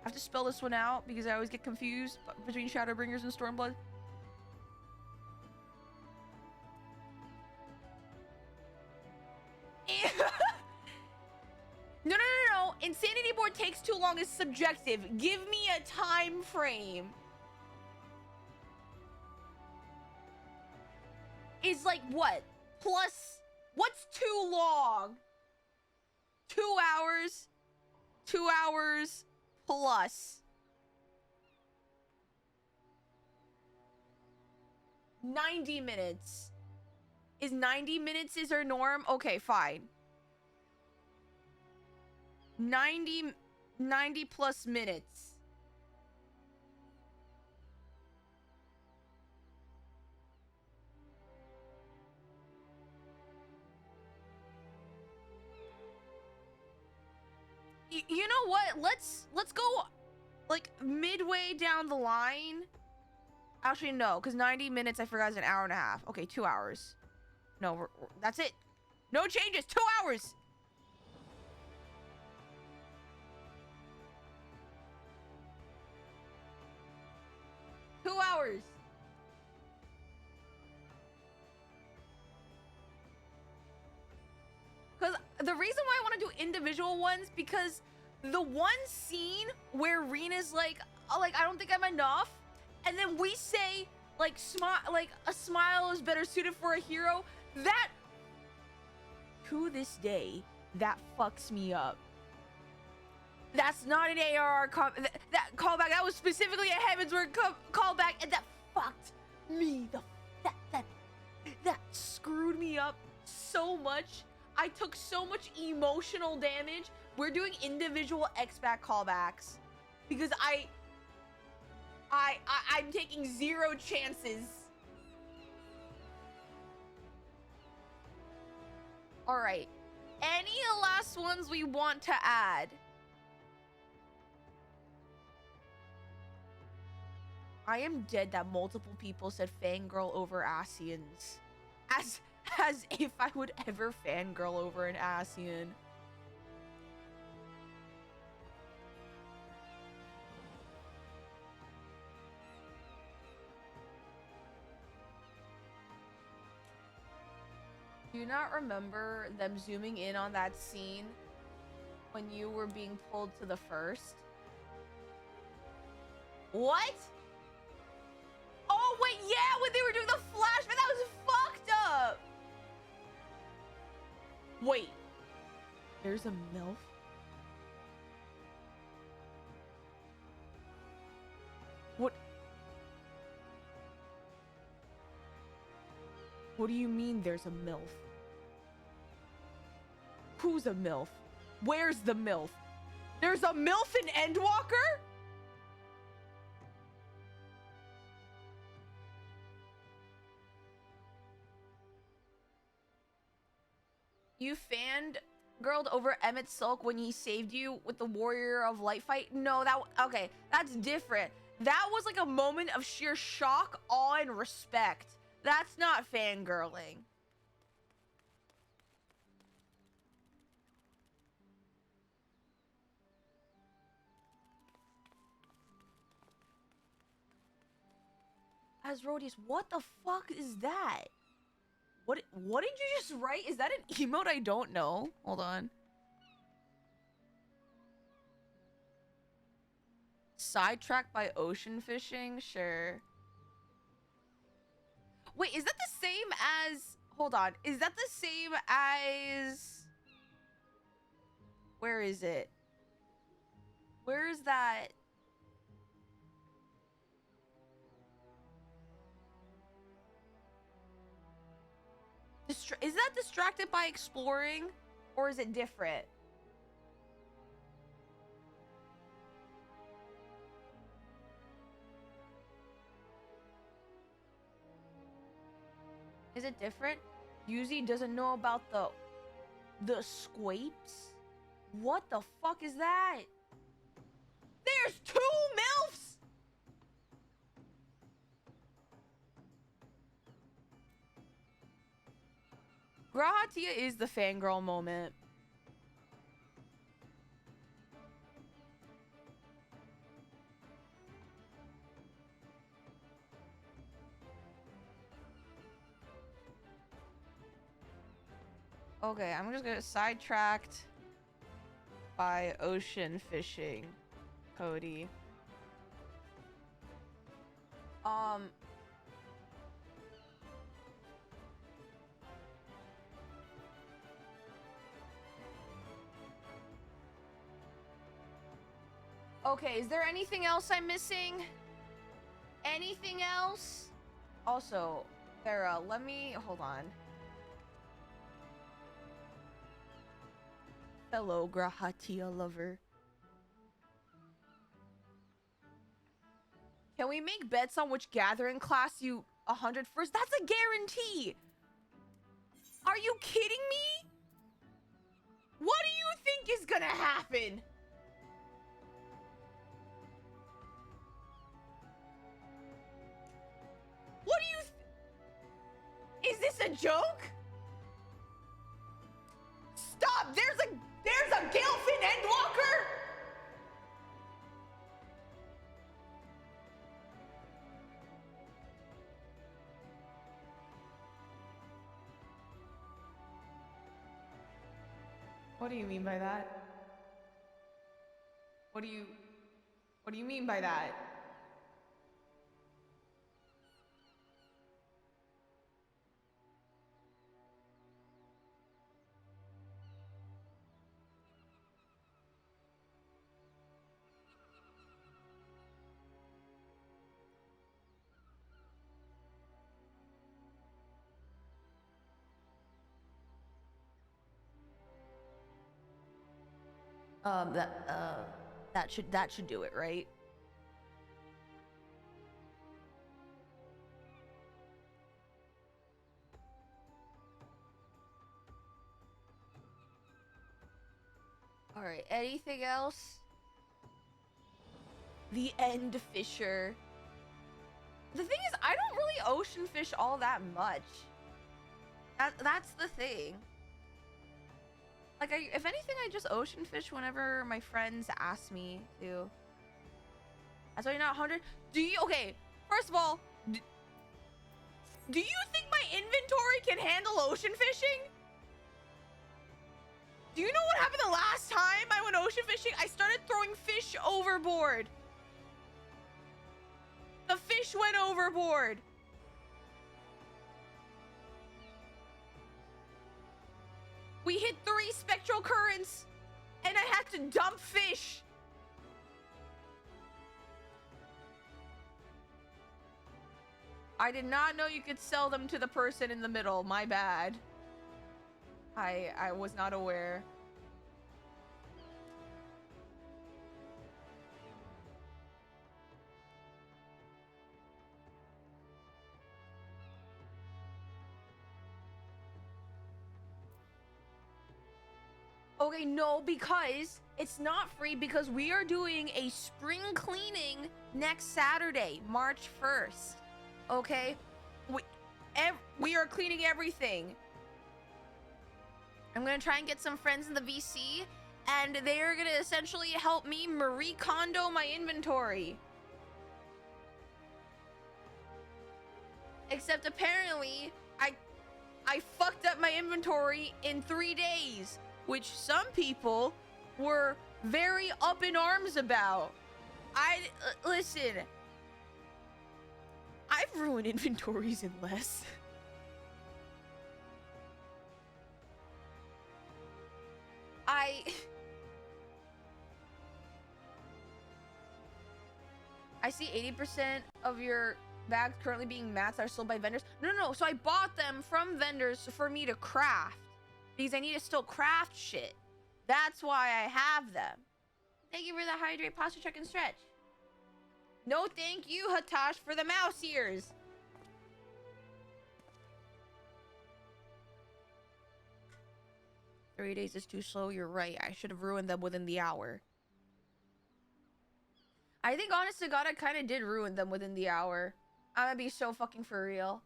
I have to spell this one out because I always get confused between Shadowbringers and Stormblood. No. Insanity board takes too long. It's subjective. Give me a time frame. Is like what? Plus, what's too long? 2 hours. 2 hours plus 90 minutes. Is 90 minutes is our norm? Okay, fine. 90 plus minutes. You know what? Let's go like midway down the line. Actually, no, because 90 minutes I forgot is an hour and a half. Okay, 2 hours. No, that's it. No changes. 2 hours. $2. Because the reason why I want to do individual ones, because the one scene where Rena's like I don't think I'm enough, and then we say like a smile is better suited for a hero. That to this day that fucks me up. That's not an ARR that callback. That was specifically a Heaven's Word callback, and that fucked me. That screwed me up so much. I took so much emotional damage. We're doing individual X-Back callbacks because I'm taking 0 chances. All right. Any last ones we want to add? I am dead that multiple people said fangirl over Asians. As if I would ever fangirl over an Asian. Do you not remember them zooming in on that scene when you were being pulled to the first? What? Oh, wait, yeah, when they were doing the flashback, that was fucked up. Wait, there's a MILF? What? What do you mean there's a MILF? Who's a MILF? Where's the MILF? There's a MILF in Endwalker? You fangirled over Emmett Sulk when he saved you with the Warrior of Light fight? No, okay, that's different. That was like a moment of sheer shock, awe, and respect. That's not fangirling. As Rodius, what the fuck is that? What did you just write? Is that an emote I don't know? Hold on. Sidetracked by ocean fishing? Sure. Wait, is that the same as... Hold on. Is that the same as... Where is it? Where is that? Is that distracted by exploring? Or is it different? Is it different? Yuzi doesn't know about the squapes? What the fuck is that? There's 2 MILFs? Grahatia is the fangirl moment. Okay, I'm just gonna sidetracked by ocean fishing, Cody. Okay, is there anything else I'm missing? Anything else? Also, Farah, let me hold on. Fellow Grahatia lover. Can we make bets on which gathering class you 100 first? That's a guarantee! Are you kidding me? What do you think is gonna happen? What do you... Is this a joke? Stop! There's a Gilfin Endwalker! What do you mean by that? What do you mean by that? That should do it, right? All right, anything else? The End Fisher. The thing is, I don't really ocean fish all that much. That's the thing. Like, if anything, I just ocean fish whenever my friends ask me to. That's why you're not 100. Do you? Okay, first of all, do you think my inventory can handle ocean fishing? Do you know what happened the last time I went ocean fishing? I started throwing fish overboard. The fish went overboard. We hit 3 spectral currents, and I had to dump fish. I did not know you could sell them to the person in the middle. My bad. I was not aware. Okay, no, because it's not free because we are doing a spring cleaning next Saturday, March 1st. Okay? We are cleaning everything. I'm gonna try and get some friends in the VC, and they are gonna essentially help me Marie Kondo my inventory. Except apparently, I fucked up my inventory in 3 days, which some people were very up in arms about. Listen, I've ruined inventories in less. I see 80% of your bags currently being mats are sold by vendors. No. So I bought them from vendors for me to craft because I need to still craft shit. That's why I have them. Thank you for the hydrate, posture check, and stretch. No, thank you, Hatash, for the mouse ears. 30 days is too slow. You're right. I should have ruined them within the hour. I think, honest to God, I kind of did ruin them within the hour. I'm gonna be so fucking for real.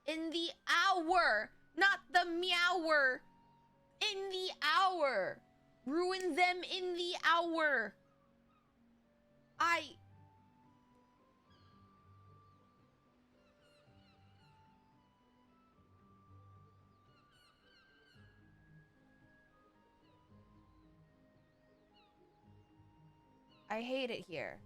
In the hour, not the meower. In the hour. Ruin them in the hour. I hate it here.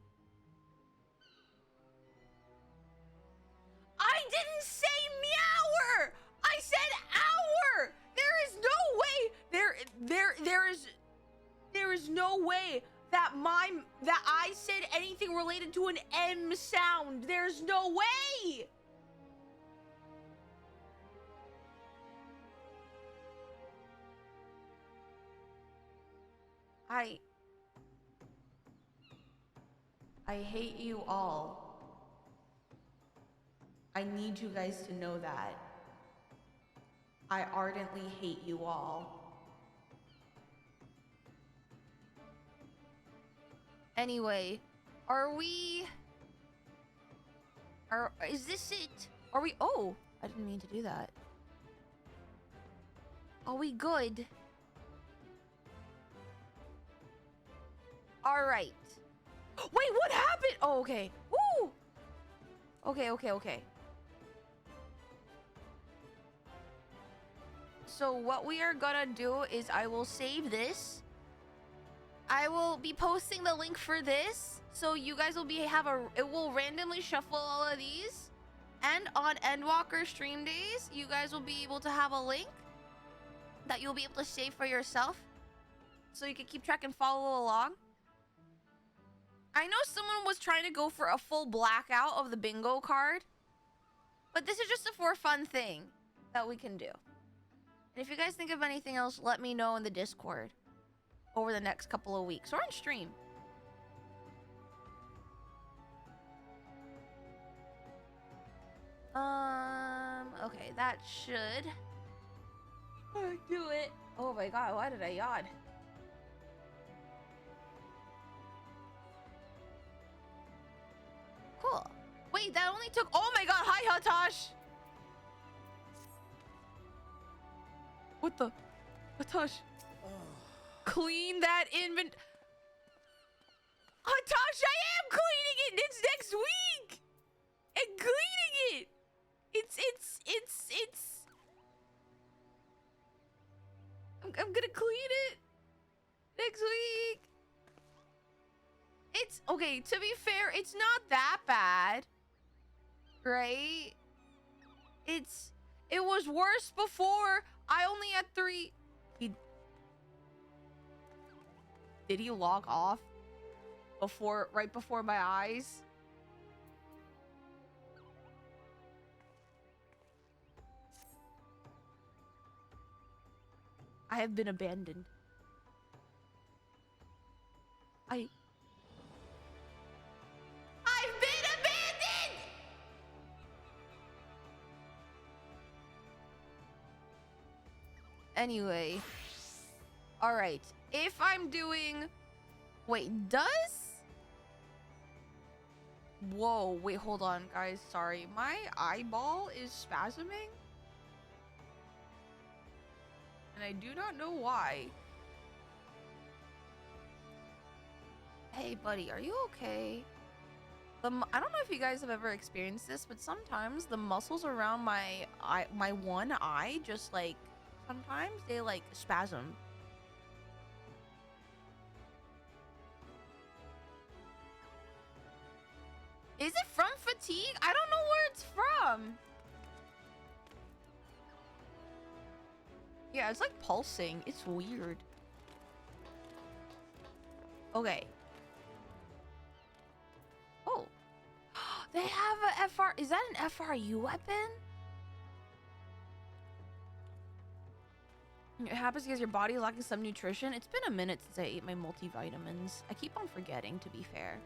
I didn't say meower! I said hour! There is no way there is no way that I said anything related to an M sound. There's no way! I hate you all. I need you guys to know that. I ardently hate you all. Anyway, is this it? Oh, I didn't mean to do that. Are we good? All right. Wait, what happened? Oh, okay. Woo! Okay. So what we are gonna do is I will save this. I will be posting the link for this, so you guys will it will randomly shuffle all of these. And on Endwalker stream days, you guys will be able to have a link that you'll be able to save for yourself, so you can keep track and follow along. I know someone was trying to go for a full blackout of the bingo card, but this is just a for fun thing that we can do. And if you guys think of anything else, let me know in the Discord over the next couple of weeks or on stream. Okay, that should do it. Oh my god, why did I yawn? Cool. Wait, that only took... Oh my god, hi, Hatash! What the... Hatash. Clean that Hatash, I am cleaning it! It's next week! And cleaning it! It's... I'm gonna clean it next week. It's... Okay, to be fair, it's not that bad. Right? It was worse before. I only had 3... Did he log off? Right before my eyes? I have been abandoned. I've been abandoned! Anyway. Alright. If I'm doing... Wait, does... Whoa, wait, hold on, guys. Sorry. My eyeball is spasming. And I do not know why. Hey, buddy, are you okay? I don't know if you guys have ever experienced this, but sometimes the muscles around my one eye just, like, sometimes they, like, spasm. Is it from fatigue? I don't know where it's from. Yeah, it's like pulsing. It's weird. Okay. Oh. They have a FR... Is that an FRU weapon? It happens because your body is lacking some nutrition. It's been a minute since I ate my multivitamins. I keep on forgetting, to be fair.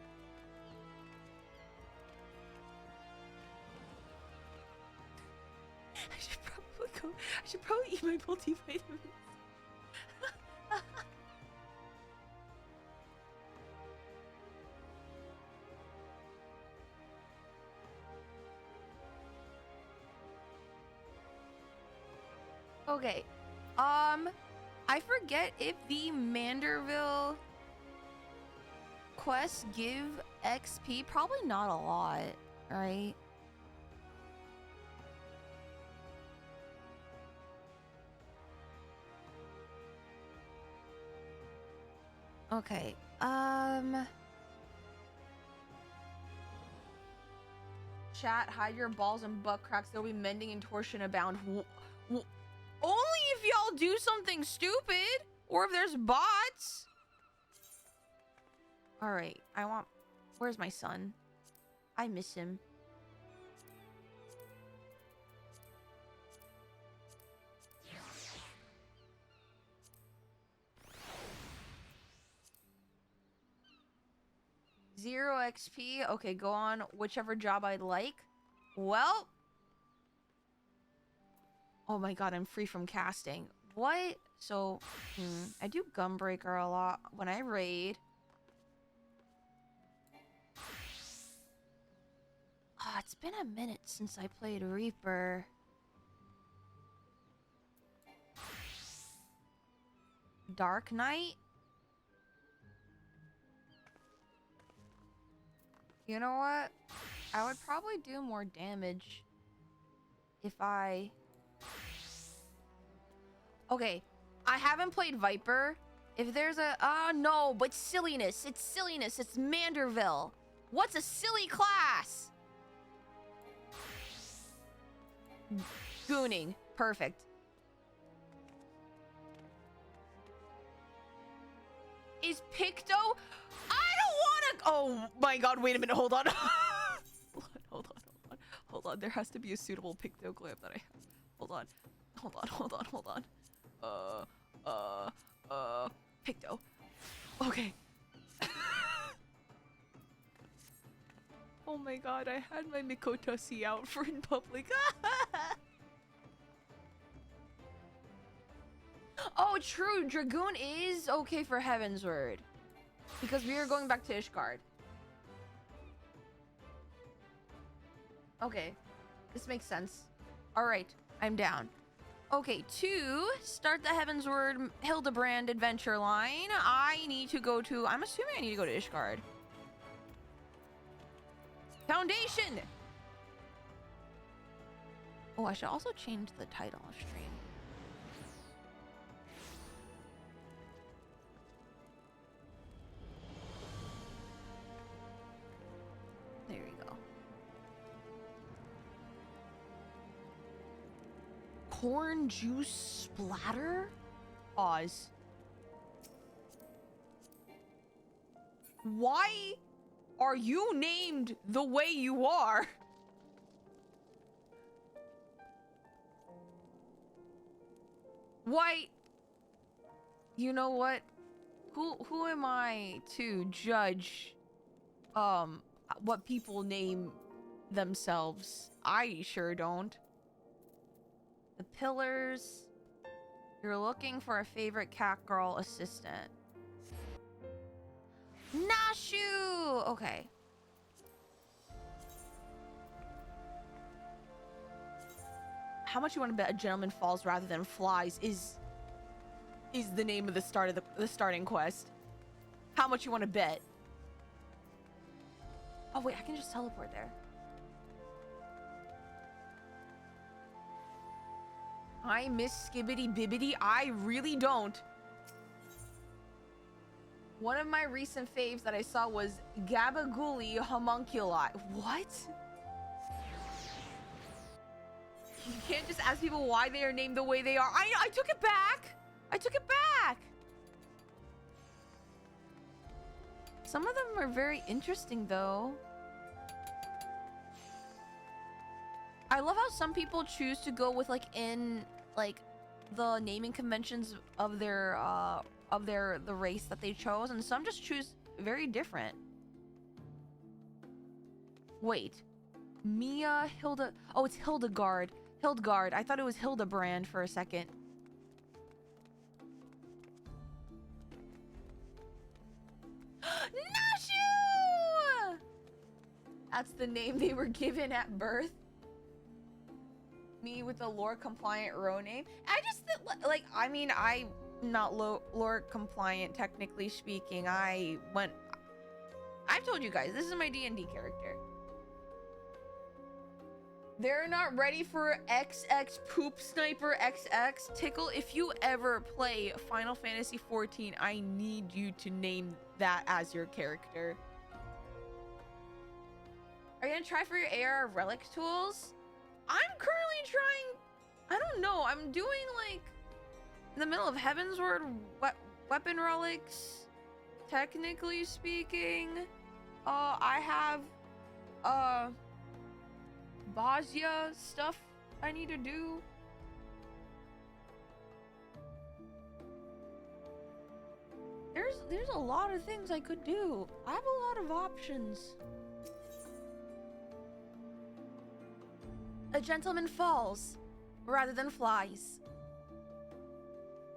I should probably eat my multivitamins. Okay. I forget if the Manderville quests give XP. Probably not a lot, right? Okay. Chat, hide your balls and butt cracks. They'll be mending and torsion abound. Only if y'all do something stupid, or if there's bots. All right, where's my son? I miss him. Zero XP. Okay, go on whichever job I'd like. Well. Oh my god, I'm free from casting. What? So, I do Gunbreaker a lot when I raid. Ah, it's been a minute since I played Reaper. Dark Knight? You know what? I would probably do more damage if I... Okay, I haven't played Viper. If there's a... no, but silliness. It's silliness. It's Manderville. What's a silly class? Gooning. Perfect. Is Picto... I don't want to... Oh my god, wait a minute. Hold on. Hold on. There has to be a suitable Picto clip that I have. Hold on. Picto. Okay. Oh my god, I had my Mikotosi out for in public. Oh, true. Dragoon is okay for Heaven's Word. Because we are going back to Ishgard. Okay. This makes sense. Alright, I'm down. Okay, to start the Heaven's Word Hildebrand adventure line, I need to go to... I'm assuming I need to go to Ishgard. Foundation! Oh, I should also change the title of stream. There we go. Corn juice splatter? Pause. Why are you named the way you are? Why? You know what? Who am I to judge what people name themselves? I sure don't. The pillars. You're looking for a favorite cat girl assistant. Nashu! Okay. How much you want to bet a gentleman falls rather than flies is the name of the starting quest. How much you want to bet? Oh wait, I can just teleport there. I miss Skibbity Bibbity. I really don't. One of my recent faves that I saw was Gabagooli Homunculi. What? You can't just ask people why they are named the way they are. I took it back. I took it back. Some of them are very interesting though. I love how some people choose to go with like the naming conventions of their the race that they chose, and some just choose very different. Wait. Mia Hilda... Oh, it's Hildegard. Hildgard. I thought it was Hildebrand for a second. Nashu! That's the name they were given at birth. Me with the lore compliant row name. I just like, I mean, I'm not lore compliant technically speaking. I've told you guys, this is my D&D character. They're not ready for XX Poop Sniper XX. Tickle, if you ever play Final Fantasy XIV, I need you to name that as your character. Are you gonna try for your AR relic tools? I'm currently trying, I don't know, I'm doing like in the middle of Heavensward weapon relics, technically speaking. I have Bosnia stuff I need to do. There's a lot of things I could do. I have a lot of options. A gentleman falls rather than flies.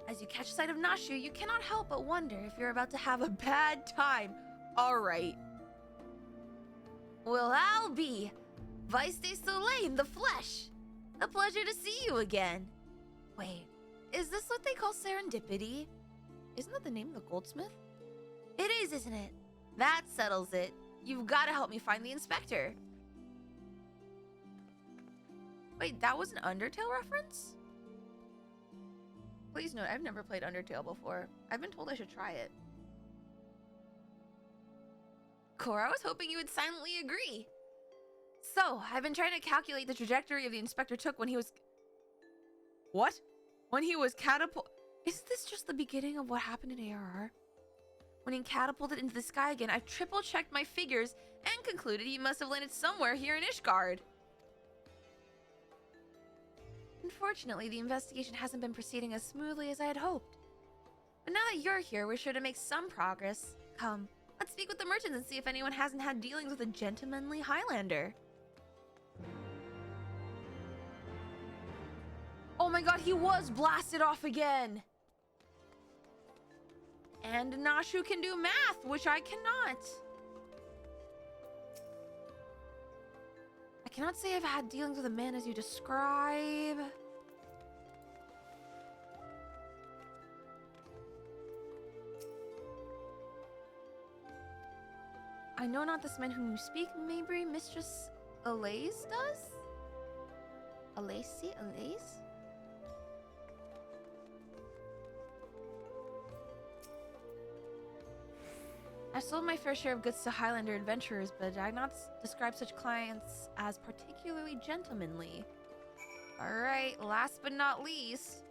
As you catch sight of Nashu, you cannot help but wonder if you're about to have a bad time. All right. Well, I'll be Vice de Soleil in the flesh. A pleasure to see you again. Wait, is this what they call serendipity? Isn't that the name of the goldsmith? It is, isn't it? That settles it. You've got to help me find the inspector. Wait, that was an Undertale reference? Please note, I've never played Undertale before. I've been told I should try it. Cora, I was hoping you would silently agree. So, I've been trying to calculate the trajectory of the inspector took when he was... What? When he was catapult... Is this just the beginning of what happened in ARR? When he catapulted into the sky again, I've triple-checked my figures and concluded he must have landed somewhere here in Ishgard. Unfortunately, the investigation hasn't been proceeding as smoothly as I had hoped. But now that you're here, we're sure to make some progress. Come, let's speak with the merchants and see if anyone hasn't had dealings with a gentlemanly Highlander. Oh my god, he was blasted off again! And Nashu can do math, which I cannot. I cannot say I've had dealings with a man as you describe. I know not this man whom you speak, maybe Mistress Elise does? Elise? I've sold my fair share of goods to Highlander adventurers, but I'd not describe such clients as particularly gentlemanly. Alright, last but not least.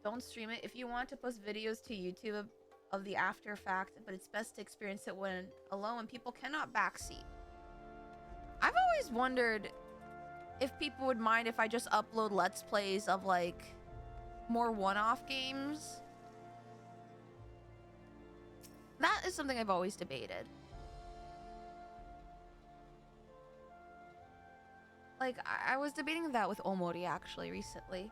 Don't stream it. If you want to post videos to YouTube of the after fact, but it's best to experience it when alone and people cannot backseat. I've always wondered if people would mind if I just upload Let's Plays of like more one-off games. That is something I've always debated. Like, I was debating that with Omori actually recently.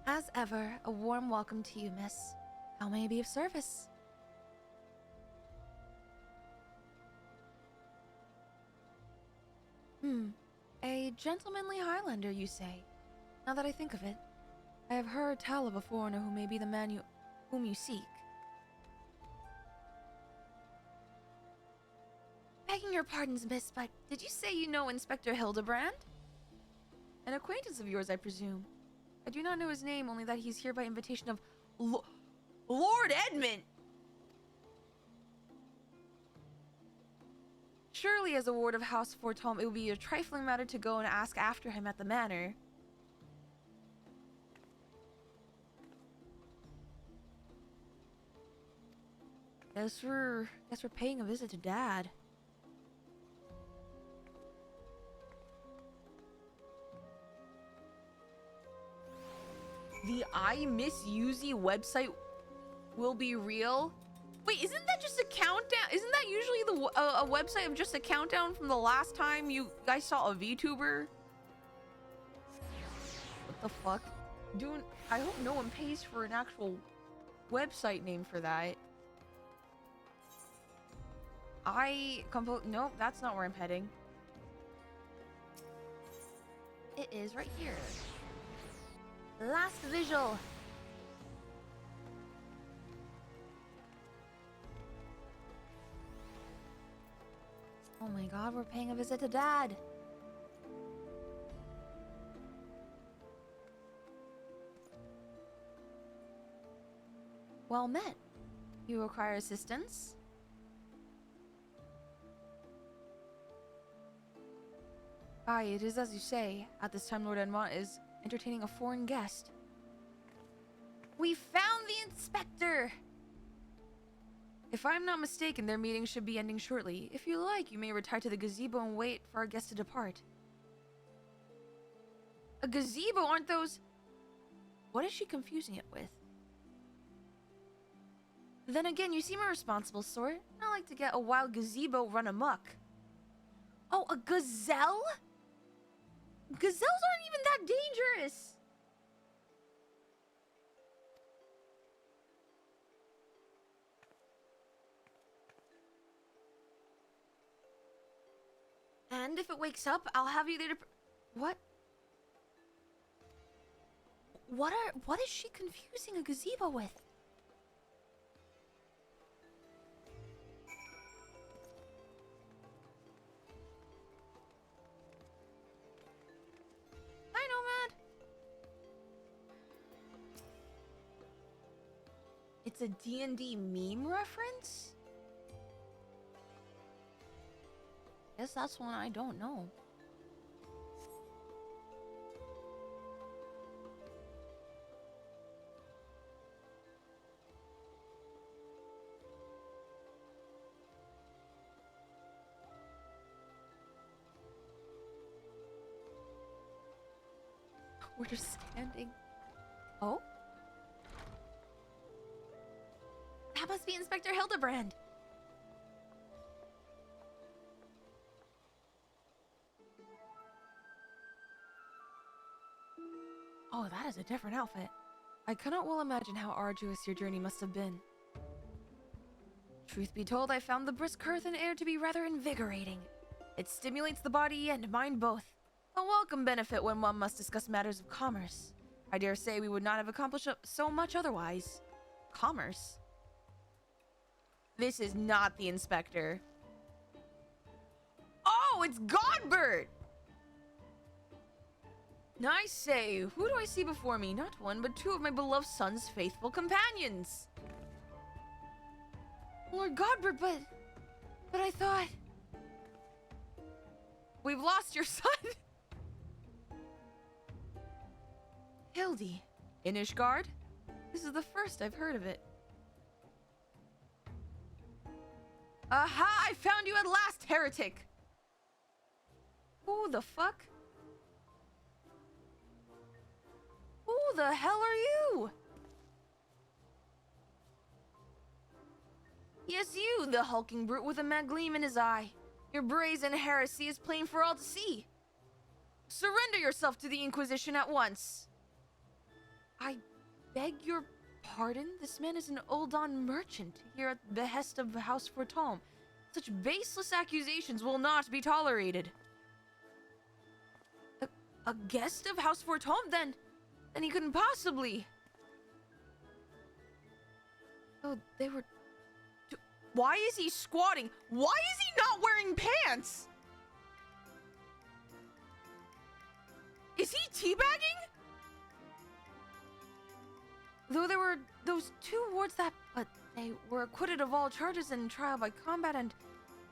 As ever, a warm welcome to you, miss. How may I be of service? A gentlemanly Highlander, you say? Now that I think of it, I have heard tell of a foreigner who may be the man whom you seek. Begging your pardons, miss, but did you say you know Inspector Hildebrand? An acquaintance of yours, I presume. I do not know his name, only that he's here by invitation of Lord Edmund! Surely, as a ward of House Fortom, it would be a trifling matter to go and ask after him at the manor. Guess we're paying a visit to Dad. The I Miss Yuzi website will be real. Wait, isn't that just a countdown? Isn't that usually a website of just a countdown from the last time you guys saw a VTuber? What the fuck? Dude, I hope no one pays for an actual website name for that. Nope, that's not where I'm heading. It is right here. Last visual. Oh my god, we're paying a visit to Dad. Well met. You require assistance? Aye, it is as you say. At this time, Lord Endwalker is entertaining a foreign guest. We found the inspector! If I'm not mistaken, their meeting should be ending shortly. If you like, you may retire to the gazebo and wait for our guest to depart. A gazebo? Aren't those... What is she confusing it with? Then again, you seem a responsible sort. I like to get a wild gazebo run amok. Oh, a gazelle? Gazelles aren't even that dangerous. And if it wakes up, I'll have you there to... What? What is she confusing a gazebo with? Hi, Nomad. It's a D&D meme reference? Guess that's one I don't know. We're just standing. Oh? That must be Inspector Hildebrand. Oh, that is a different outfit. I cannot well imagine how arduous your journey must have been. Truth be told, I found the brisk earth and air to be rather invigorating. It stimulates the body and mind both. A welcome benefit when one must discuss matters of commerce. I dare say we would not have accomplished so much otherwise. Commerce? This is not the inspector. Oh, it's Godbert! I say, who do I see before me? Not one, but two of my beloved son's faithful companions. Lord Godbert, but I thought... We've lost your son? Hildy. In Ishgard? This is the first I've heard of it. Aha! I found you at last, heretic! Who the fuck? Who the hell are you? Yes, you, the hulking brute with a mad gleam in his eye. Your brazen heresy is plain for all to see. Surrender yourself to the Inquisition at once. I beg your pardon? This man is an Uldan merchant here at the behest of House Fortome. Such baseless accusations will not be tolerated. A guest of House Fortome? Then he couldn't possibly. Oh, they were... Why is he squatting? Why is he not wearing pants? Is he teabagging? Though there were those two wards but they were acquitted of all charges in trial by combat, and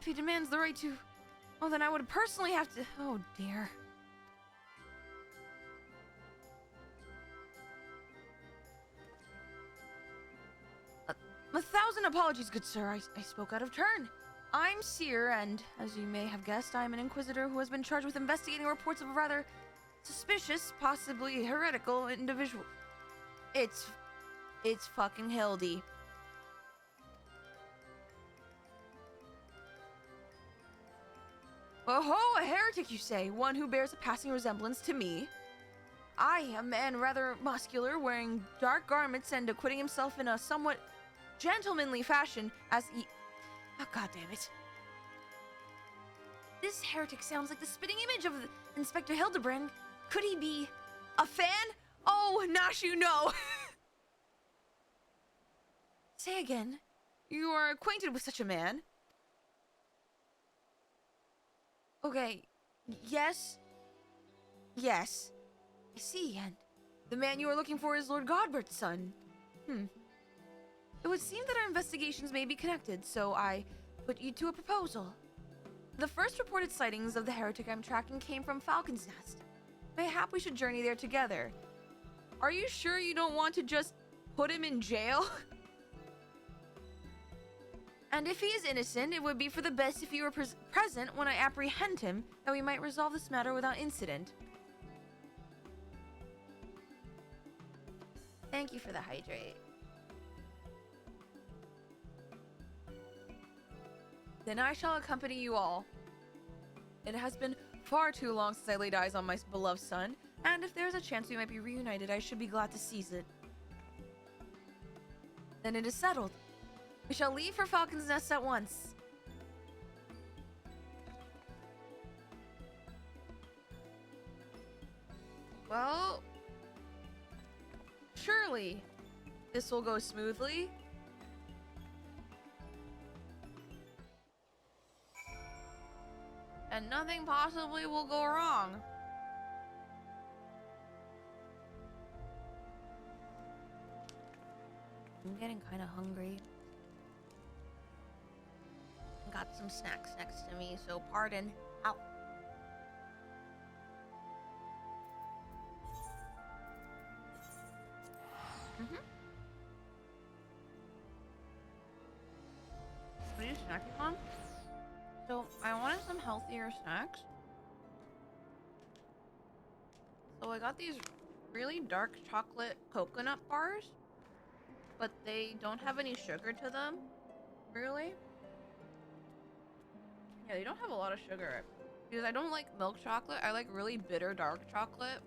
if he demands the right to... Oh, then I would personally have to... Oh, dear. A thousand apologies, good sir. I spoke out of turn. I'm Seer, and as you may have guessed, I'm an inquisitor who has been charged with investigating reports of a rather suspicious, possibly heretical individual. It's fucking Hildy. Oh ho, a heretic, you say? One who bears a passing resemblance to me? I, a man rather muscular, wearing dark garments and acquitting himself in a somewhat gentlemanly fashion as he... Oh, God damn it. This heretic sounds like the spitting image of Inspector Hildebrand. Could he be a fan? Oh, Nash, you know. Say again. You are acquainted with such a man? Okay. Yes. Yes. I see, and the man you are looking for is Lord Godbert's son. It would seem that our investigations may be connected, so I put you to a proposal. The first reported sightings of the heretic I'm tracking came from Falcon's Nest. Mayhap we should journey there together. Are you sure you don't want to just put him in jail? And if he is innocent, it would be for the best if you were present when I apprehend him, that we might resolve this matter without incident. Thank you for the hydrate. Then I shall accompany you all. It has been far too long since I laid eyes on my beloved son, and if there is a chance we might be reunited, I should be glad to seize it. Then it is settled. We shall leave for Falcon's Nest at once. Well, surely this will go smoothly. And nothing possibly will go wrong. I'm getting kind of hungry. Got some snacks next to me, so pardon. Ow. What are you snacking on? So, I wanted some healthier snacks. So I got these really dark chocolate coconut bars, but they don't have any sugar to them. Really? Yeah, they don't have a lot of sugar. Because I don't like milk chocolate, I like really bitter dark chocolate.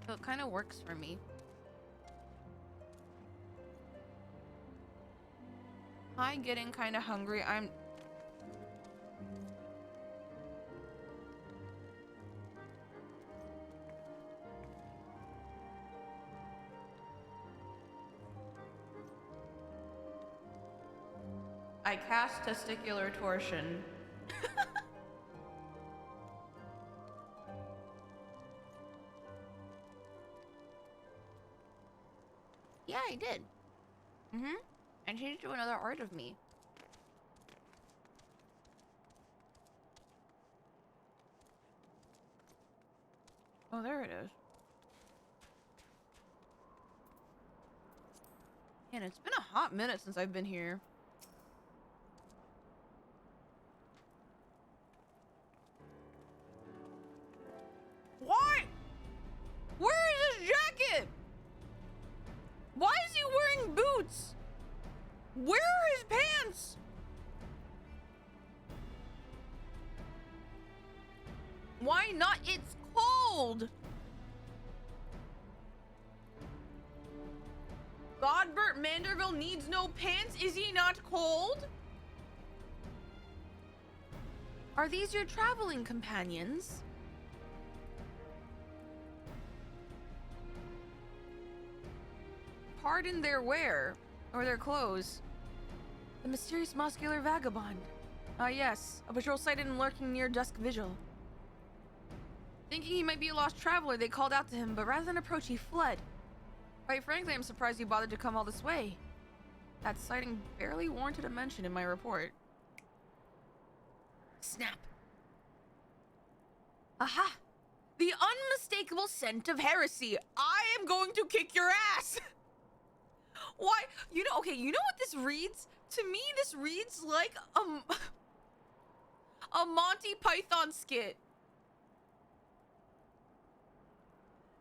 So it kind of works for me. I'm getting kind of hungry. I cast testicular torsion. Yeah, I did. I changed to another art of me. Oh, there it is. Man, it's been a hot minute since I've been here. Why? Where is his jacket? Why is he wearing boots? Where are his pants? Why not? It's cold. Godbert Manderville needs no pants. Is he not cold? Are these your traveling companions? Pardon their wear, or their clothes. The mysterious muscular vagabond. Ah yes, a patrol sighted and lurking near dusk vigil. Thinking he might be a lost traveler, they called out to him, but rather than approach, he fled. Quite frankly, I'm surprised you bothered to come all this way. That sighting barely warranted a mention in my report. Snap. Aha! The unmistakable scent of heresy. I am going to kick your ass! Why? You know, okay, you know what this reads? To me, this reads like a Monty Python skit.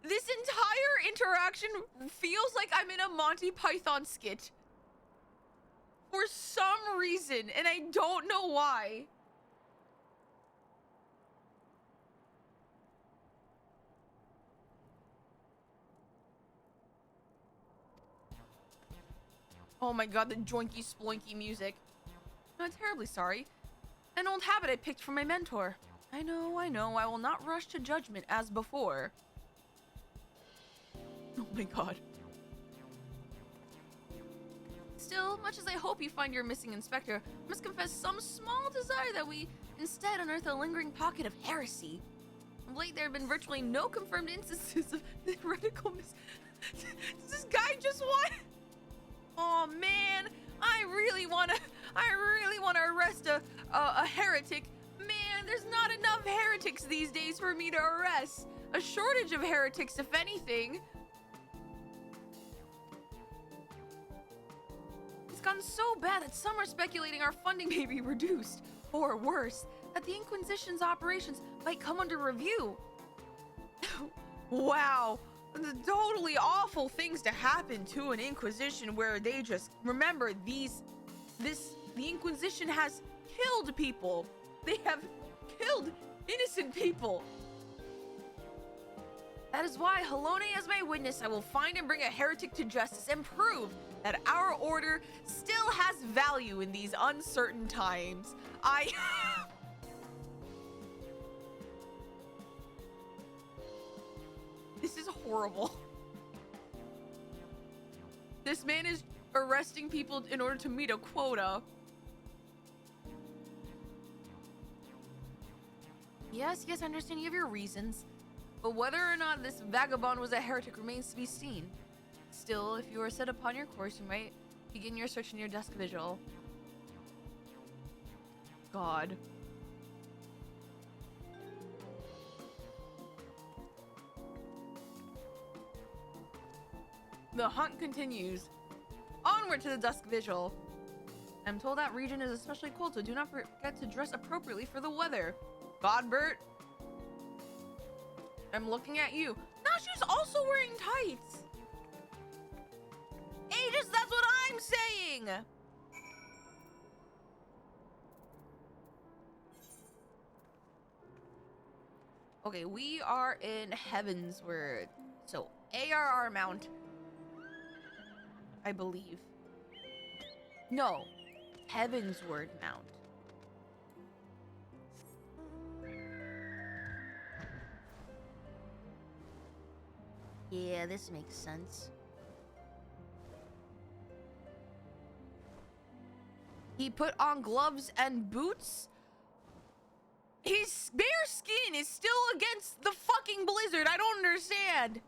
This entire interaction feels like I'm in a Monty Python skit. For some reason, and I don't know why. Oh my god, the joinky sploinky music. I'm terribly sorry. An old habit I picked from my mentor. I know, I will not rush to judgment as before. Oh my god. Still, much as I hope you find your missing inspector, I must confess some small desire that we instead unearth a lingering pocket of heresy. Of late, there have been virtually no confirmed instances of heretical Does this guy just want... Oh man, I really wanna arrest a heretic. Man, there's not enough heretics these days for me to arrest. A shortage of heretics, if anything. It's gotten so bad that some are speculating our funding may be reduced, or worse, that the Inquisition's operations might come under review. Wow. The totally awful things to happen to an Inquisition where they just remember the Inquisition has killed people. They have killed innocent people. That is why, Halone as my witness, I will find and bring a heretic to justice and prove that our order still has value in these uncertain times. This is horrible. This man is arresting people in order to meet a quota. Yes, I understand you have your reasons. But whether or not this vagabond was a heretic remains to be seen. Still, if you are set upon your course, you might begin your search in your desk vigil. God. The hunt continues. Onward to the dusk vigil. I'm told that region is especially cold, so do not forget to dress appropriately for the weather. Godbert. I'm looking at you. Now she's also wearing tights. Aegis, that's what I'm saying. Okay, we are in Heavensward. So, ARR Mount. I believe. No. Heavensward Mount. Yeah, this makes sense. He put on gloves and boots? His bare skin is still against the fucking blizzard. I don't understand.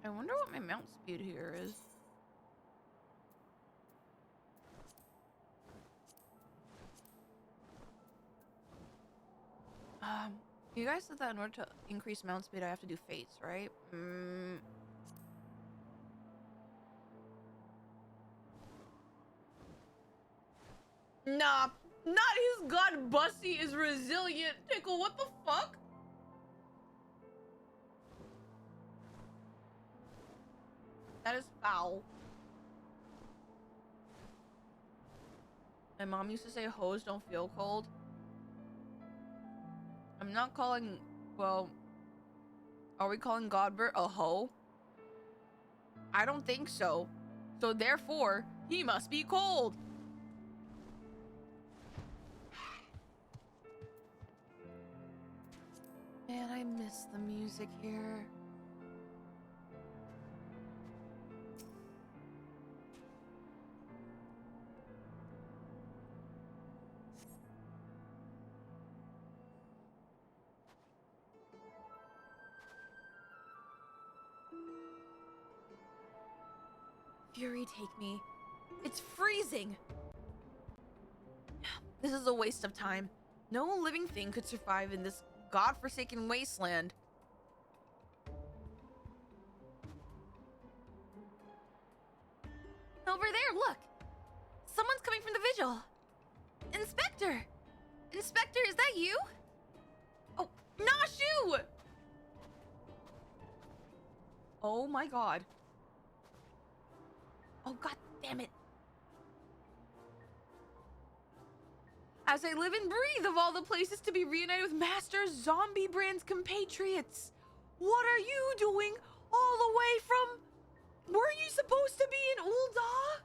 I wonder what my mount speed here is. You guys said that in order to increase mount speed, I have to do fates, right? Nah, not his god Bussy is resilient. Tickle, what the fuck? That is foul. My mom used to say hoes don't feel cold. I'm not calling, well, are we calling Godbert a hoe? I don't think so. So therefore, he must be cold. Man, I miss the music here. Fury take me. It's freezing. This is a waste of time. No living thing could survive in this godforsaken wasteland. Over there, look. Someone's coming from the vigil. Inspector! Inspector, is that you? Oh, Nashu! Oh my god. Oh god damn it. As I live and breathe of all the places to be reunited with Master Zombie Brand's compatriots. What are you doing all the way from... Weren't you supposed to be in Ul'dah?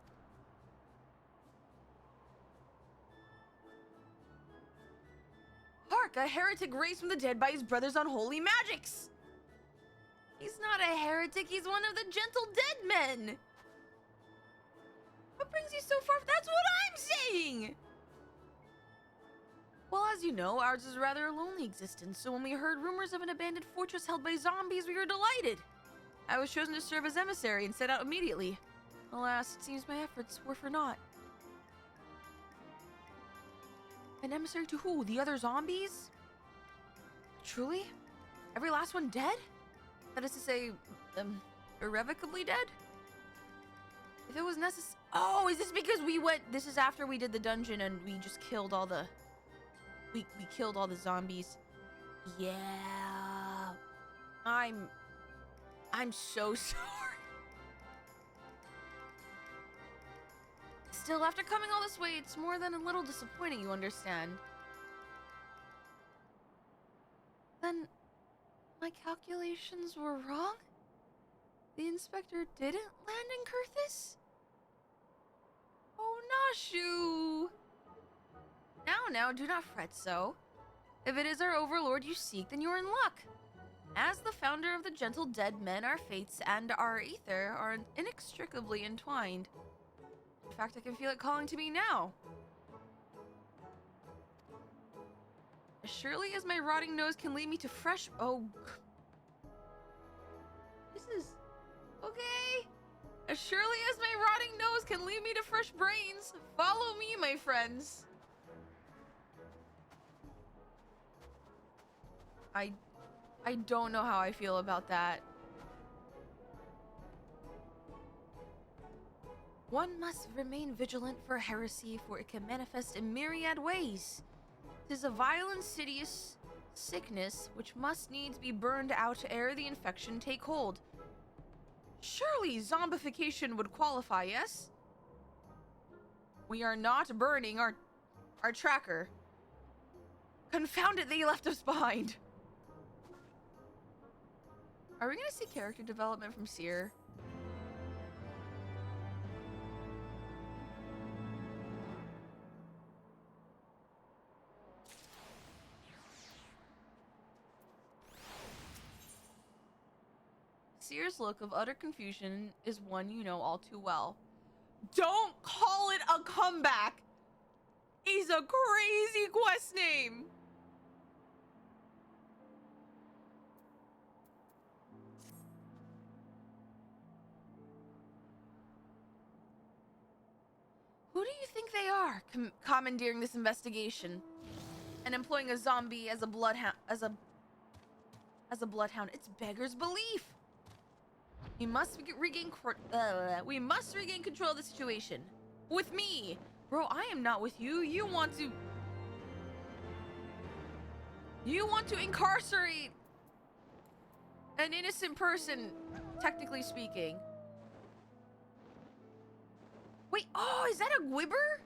Hark, a heretic raised from the dead by his brother's unholy magics. He's not a heretic, he's one of the gentle dead men. What brings you so far? That's what I'm saying! Well, as you know, ours is rather a lonely existence, so when we heard rumors of an abandoned fortress held by zombies, we were delighted. I was chosen to serve as emissary and set out immediately. Alas, it seems my efforts were for naught. An emissary to who? The other zombies? Truly? Every last one dead? That is to say, irrevocably dead? If it was necessary... Oh, is this because we went... This is after we did the dungeon and we just killed all the... We killed all the zombies. Yeah. I'm so sorry. Still, after coming all this way, it's more than a little disappointing, you understand. Then, my calculations were wrong? The inspector didn't land in Kurthis? Oh, Nashu! Now, do not fret so. If it is our overlord you seek, then you're in luck. As the founder of the gentle dead men, our fates and our ether are inextricably entwined. In fact, I can feel it calling to me now. As surely as my rotting nose can lead me to fresh... Oh... This is... Okay. As surely as my rotting nose can lead me to fresh brains, follow me, my friends. I don't know how I feel about that. One must remain vigilant for heresy, for it can manifest in myriad ways. 'Tis a vile insidious sickness which must needs be burned out ere the infection take hold. Surely zombification would qualify, yes? We are not burning our tracker. Confound it, they left us behind. Are we gonna see character development from Seer? Seer's look of utter confusion is one you know all too well. Don't call it a comeback! It's a crazy quest name! Who do you think they are, commandeering this investigation and employing a zombie as a bloodhound? As a bloodhound, it's beggar's belief. We must regain control of the situation. With me, bro. I am not with you. You want to incarcerate an innocent person, technically speaking. Wait, oh, is that a Gwibber?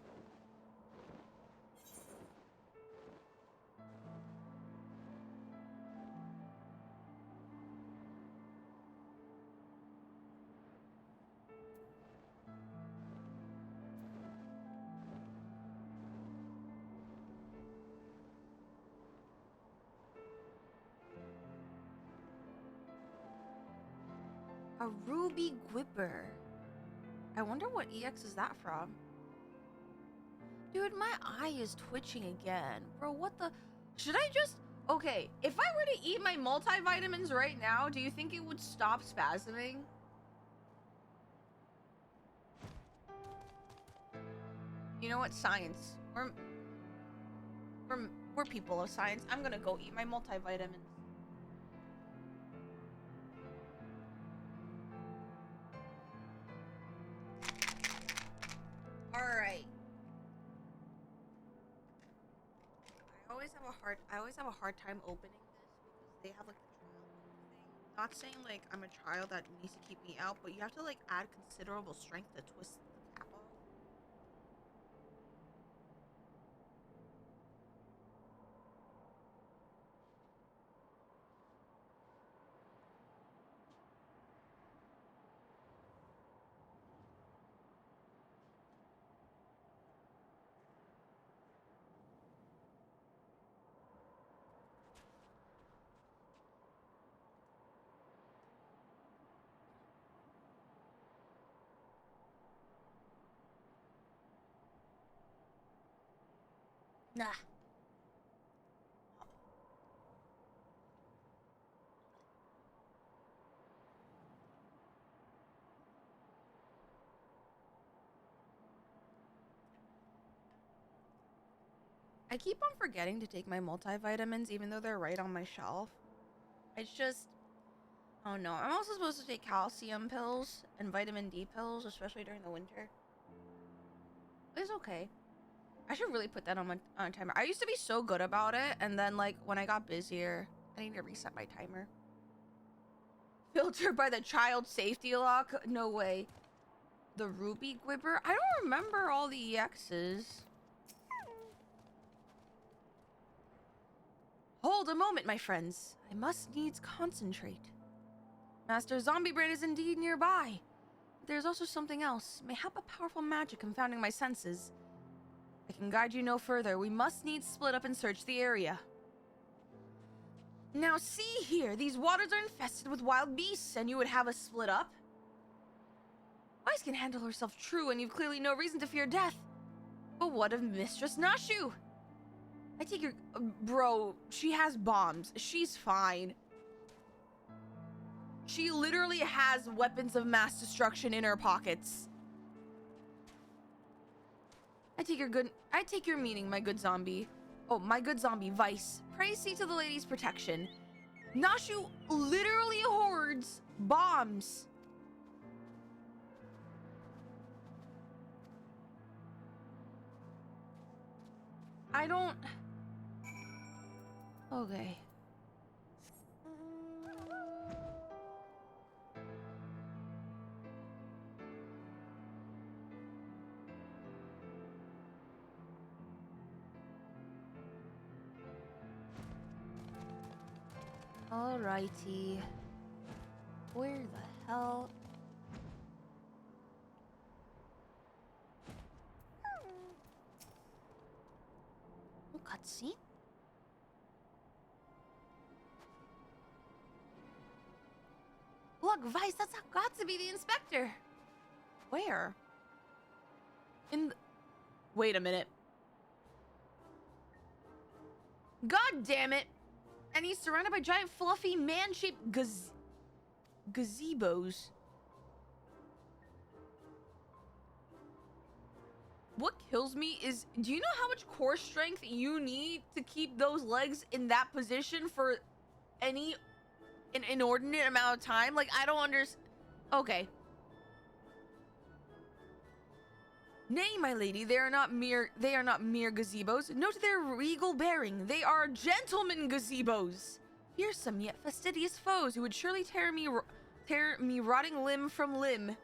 A ruby Gwibber. I wonder what EX is that from? Dude, my eye is twitching again. Bro, what the... Should I just... Okay, if I were to eat my multivitamins right now, do you think it would stop spasming? You know what? Science. We're people of science. I'm gonna go eat my multivitamins. Alright. hard time opening this because they have like the child thing. Not saying like I'm a child that needs to keep me out, but you have to like add considerable strength to twist the cap off. Nah. I keep on forgetting to take my multivitamins even though they're right on my shelf. It's just, oh no. I'm also supposed to take calcium pills and vitamin D pills, especially during the winter. It's okay. I should really put that on my timer. I used to be so good about it, and then like when I got busier, I need to reset my timer. Filtered by the child safety lock? No way. The ruby gwibber? I don't remember all the EXs. Hold a moment, my friends. I must needs concentrate. Master Zombie Brain is indeed nearby. There's also something else. Mayhap a powerful magic confounding my senses. I can guide you no further. We must needs split up and search the area. Now see here, these waters are infested with wild beasts, and you would have us split up? Weiss can handle herself true, and you've clearly no reason to fear death. But what of Mistress Nashu? I take your... bro, she has bombs. She's fine. She literally has weapons of mass destruction in her pockets. I take your meaning, my good zombie. Oh, my good zombie, Weiss. Pray see to the lady's protection. Nashu literally hoards bombs. I don't... Okay. Alrighty. Where the hell? Cutscene? Look, Weiss, that's got to be the inspector. Where? Wait a minute. God damn it! And he's surrounded by giant, fluffy, man-shaped gazebos. What kills me is, do you know how much core strength you need to keep those legs in that position for an inordinate amount of time? Like, I don't understand. Okay. Nay, my lady, they are not mere gazebos. Note their regal bearing. They are gentlemen gazebos. Fearsome yet fastidious foes who would surely tear me rotting limb from limb.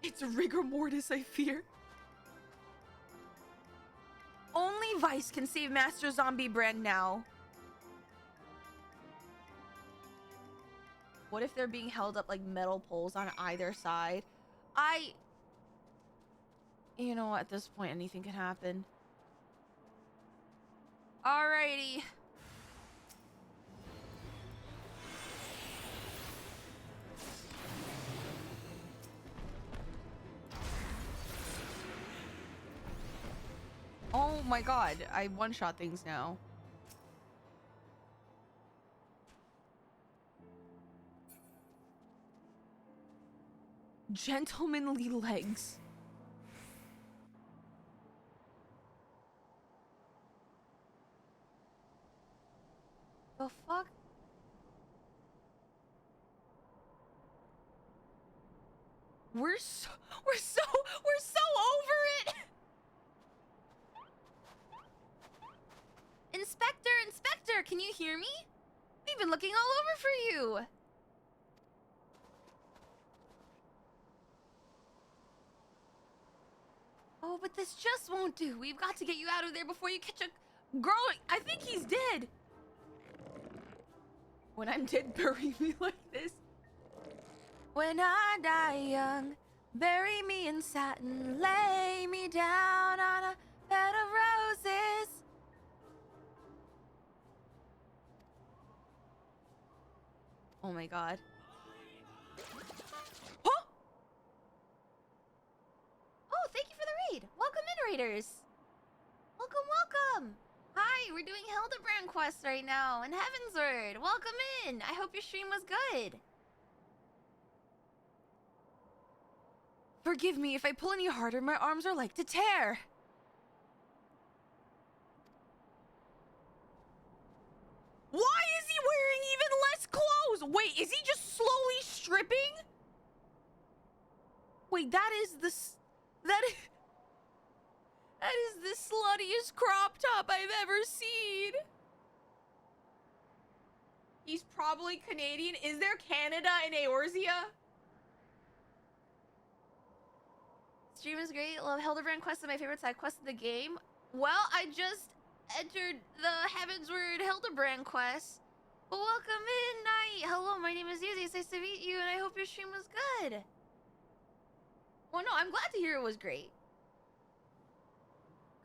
It's rigor mortis, I fear. Only Weiss can save Master Zombie Brand now. What if they're being held up like metal poles on either side? You know, at this point, anything can happen. Alrighty. Oh my god, I one-shot things now. Gentlemanly legs. The fuck? We're so over it. Inspector, Can you hear me? We've been looking all over for you. Oh, but this just won't do. We've got to get you out of there before you catch a... Girl, I think he's dead. When I'm dead, bury me like this. When I die young, bury me in satin, lay me down on a bed of roses. Oh my god. Huh? Oh, thank you for the raid. Welcome in, raiders. Welcome, welcome. Hi, we're doing Hildebrand quests right now in Heavensward. Welcome in. I hope your stream was good. Forgive me if I pull any harder. My arms are like to tear. Why is he wearing even less clothes? Wait, is he just slowly stripping? Wait, that is the sluttiest crop top I've ever seen. He's probably Canadian. Is there Canada in Eorzea? Stream is great. Love Hildebrand quest is my favorite side quest in the game. Well, I just entered the Heavensward Hildebrand quest. Well, welcome in, Night. Hello, my name is Yuzi. It's nice to meet you, and I hope your stream was good. Well, no, I'm glad to hear it was great.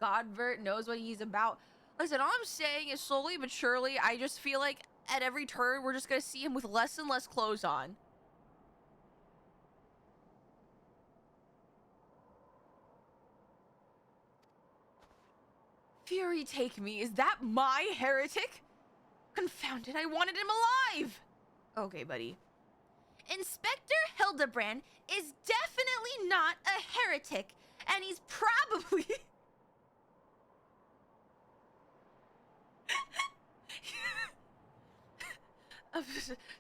Godvert knows what he's about. Listen, all I'm saying is slowly but surely, I just feel like at every turn, we're just gonna see him with less and less clothes on. Fury take me. Is that my heretic? Confound it, I wanted him alive! Okay, buddy. Inspector Hildebrand is definitely not a heretic, and he's probably...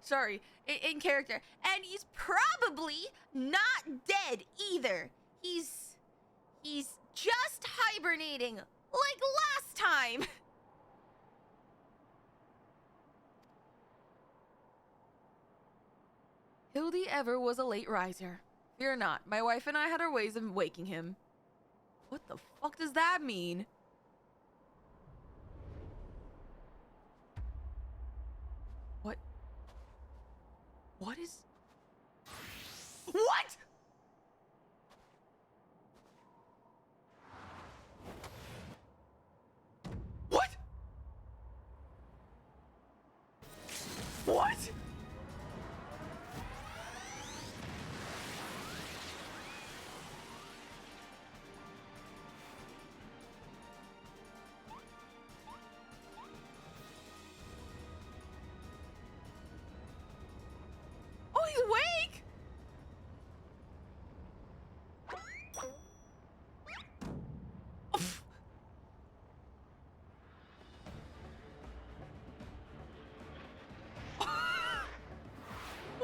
Sorry, in character. And he's probably not dead either. He's just hibernating, like last time. Hildy ever was a late riser. Fear not, my wife and I had our ways of waking him. What the fuck does that mean? What is... What?! What?! What?! Oh, he's awake!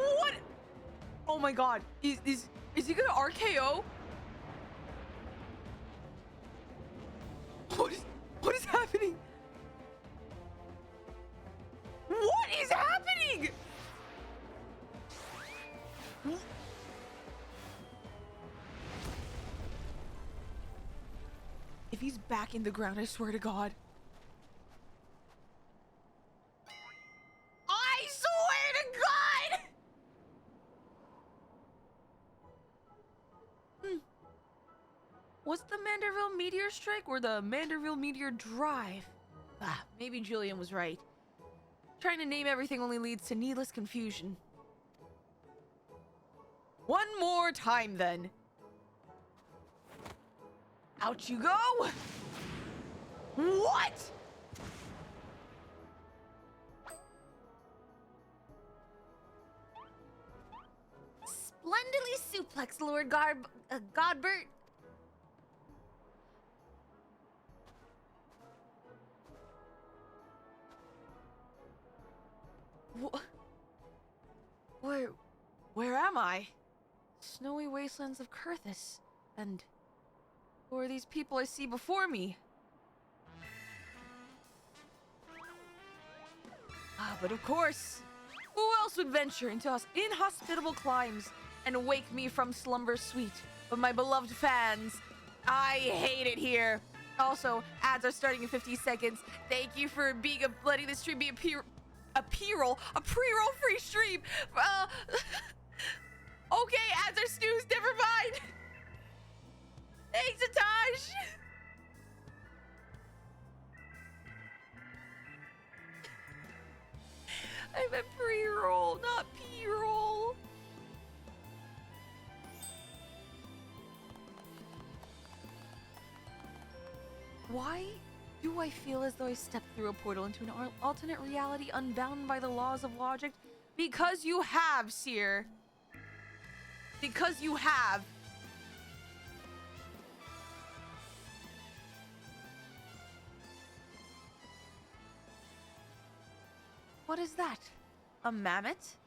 What? Oh my god. Is he gonna RKO? What is happening? What is happening? If he's back in the ground, I swear to God. I swear to God! Was the Manderville meteor strike or the Manderville meteor drive? Ah, maybe Julian was right. Trying to name everything only leads to needless confusion. One more time, then. Out you go! What?! Splendidly suplex, Lord Godbert. Where am I? Snowy wastelands of Kurthus, and who are these people I see before me? Ah, but of course, who else would venture into inhospitable climes and wake me from slumber sweet but my beloved fans? I hate it here. Also, ads are starting in 50 seconds. Thank you for letting this stream be a pre-roll free stream. Okay, ads are snooze. Never mind. Thanks, Atash. I meant pre-roll, not P-roll. Why do I feel as though I stepped through a portal into an alternate reality unbound by the laws of logic? Because you have, Seer. Because you have. What is that? A mammoth?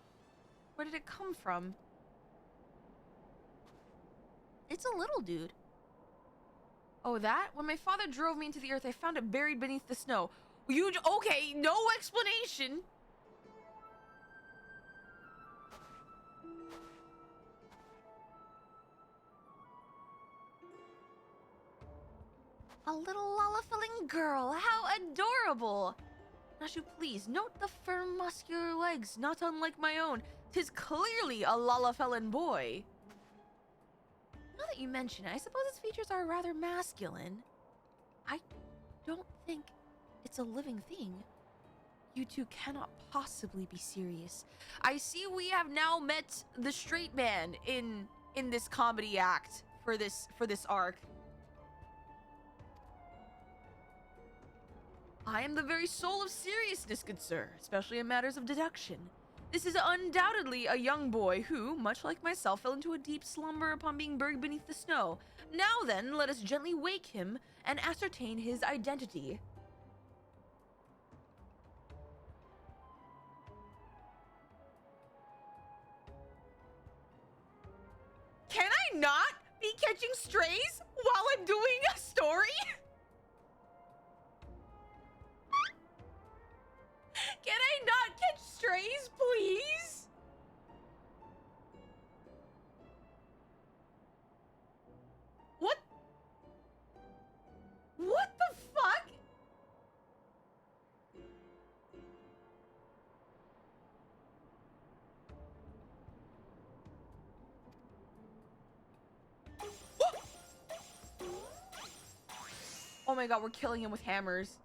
Where did it come from? It's a little dude. Oh, that? When my father drove me into the earth, I found it buried beneath the snow. Okay, no explanation. A little lollifilling girl. How adorable. Nashu, please, note the firm, muscular legs, not unlike my own. 'Tis clearly a lollifellin boy. Now that you mention it, I suppose its features are rather masculine. I don't think it's a living thing. You two cannot possibly be serious. I see we have now met the straight man in this comedy act for this arc. I am the very soul of seriousness, good sir, especially in matters of deduction. This is undoubtedly a young boy who, much like myself, fell into a deep slumber upon being buried beneath the snow. Now then, let us gently wake him and ascertain his identity. Can I not be catching strays while I'm doing a story? Can I not catch strays, please? What? What the fuck? Oh my god, we're killing him with hammers.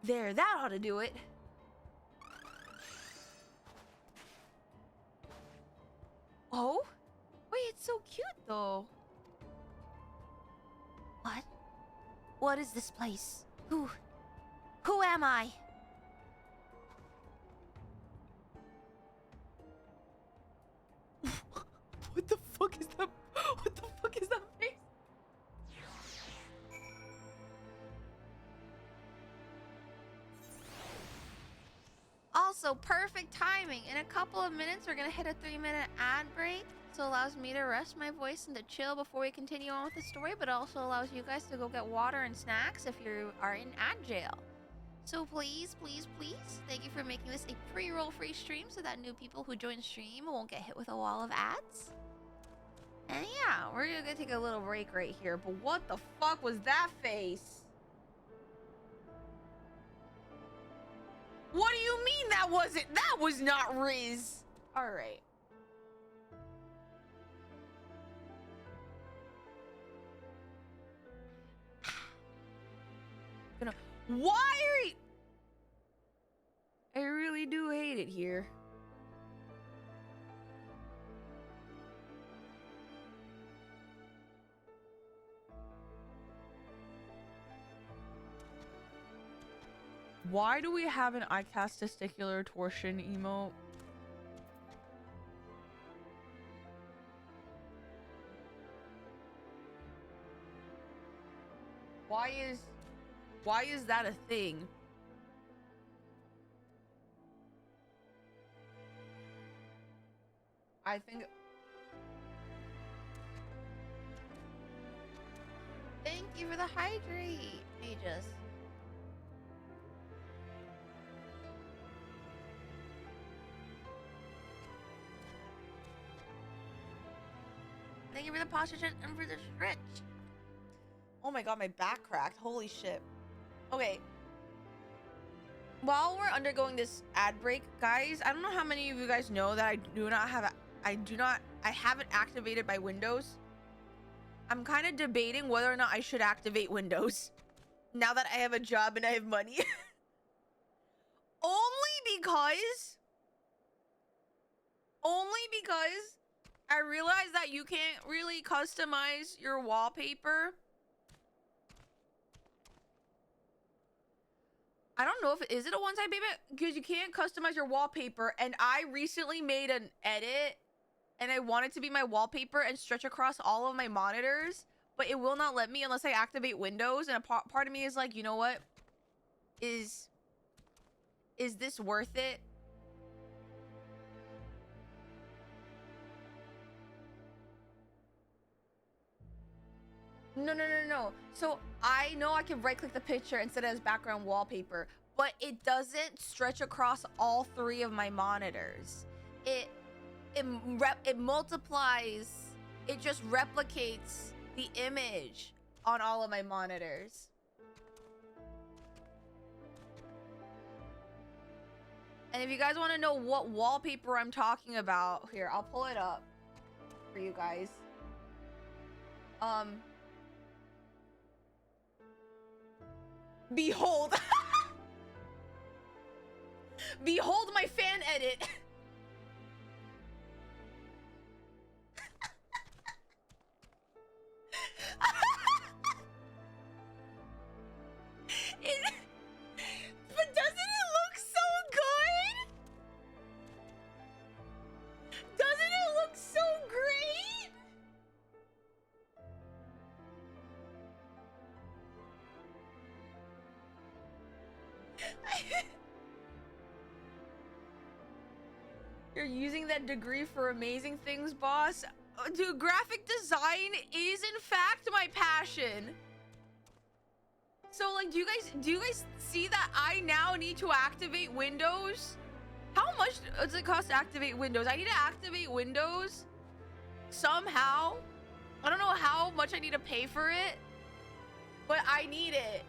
There, that ought to do it. Oh? Wait, it's so cute though. What? What is this place? Who am I? What the fuck is that? What the fuck is that face? Also, perfect timing. In a couple of minutes, we're gonna hit a 3-minute ad break. So it allows me to rest my voice and to chill before we continue on with the story, but it also allows you guys to go get water and snacks if you are in ad jail. So please, please, please, thank you for making this a pre-roll free stream so that new people who join the stream won't get hit with a wall of ads. And yeah, we're gonna take a little break right here, but what the fuck was that face? What do you mean that was not Riz? Alright. Why are you... I really do hate it here. Why do we have an I cast testicular torsion emote? Why is that a thing? I think... Thank you for the hydrate, Aegis. Thank you for the posture and for the stretch. Oh my god, my back cracked. Holy shit. Okay. While we're undergoing this ad break, guys, I don't know how many of you guys know that I haven't activated my Windows. I'm kind of debating whether or not I should activate Windows now that I have a job and I have money. Only because I realized that you can't really customize your wallpaper. I don't know if is it a one-time payment because you can't customize your wallpaper, and I recently made an edit and I want it to be my wallpaper and stretch across all of my monitors, but it will not let me unless I activate Windows, and a part of me is like, you know what? Is this worth it? No. So I know I can right-click the picture and set it as background wallpaper, but it doesn't stretch across all 3 of my monitors. It multiplies. It just replicates the image on all of my monitors. And if you guys want to know what wallpaper I'm talking about, here, I'll pull it up for you guys. Behold. Behold my fan edit. But doesn't it look so good? Doesn't it look so great? You're using that degree for amazing things, boss. Dude, graphic design is in fact my passion. So like, do you guys see that I now need to activate Windows? How much does it cost to activate Windows? I need to activate Windows somehow. I don't know how much I need to pay for it, but I need it.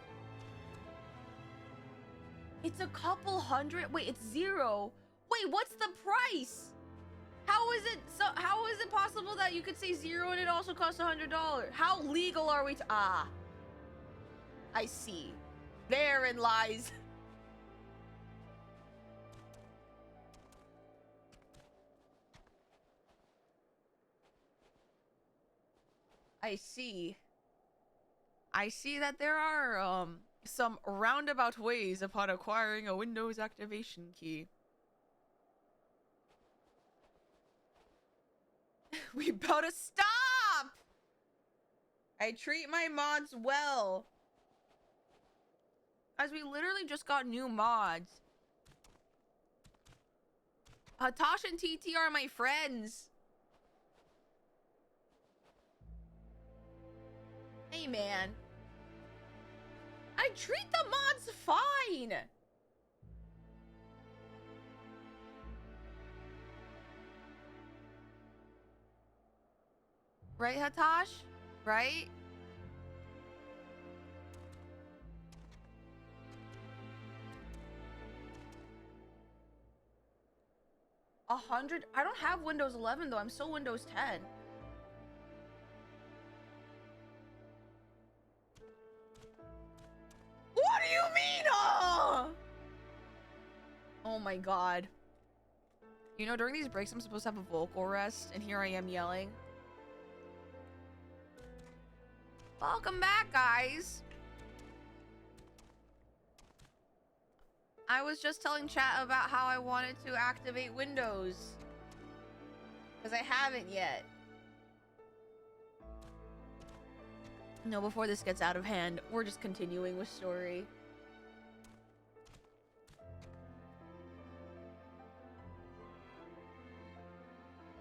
It's a couple hundred. Wait, it's $0. Wait, what's the price? How is it possible that you could say $0 and it also costs $100? How legal are we I see. Therein lies. I see. I see that there are some roundabout ways upon acquiring a Windows activation key. We better stop! I treat my mods well. As we literally just got new mods. Tosh and TT are my friends. Hey, man. I treat the mods fine. Right, Hatosh? Right? $100? I don't have Windows 11 though. I'm still Windows 10. What do you mean? Oh my god. You know, during these breaks, I'm supposed to have a vocal rest, and here I am yelling. Welcome back, guys. I was just telling chat about how I wanted to activate Windows. Because I haven't yet. No, before this gets out of hand, we're just continuing with story.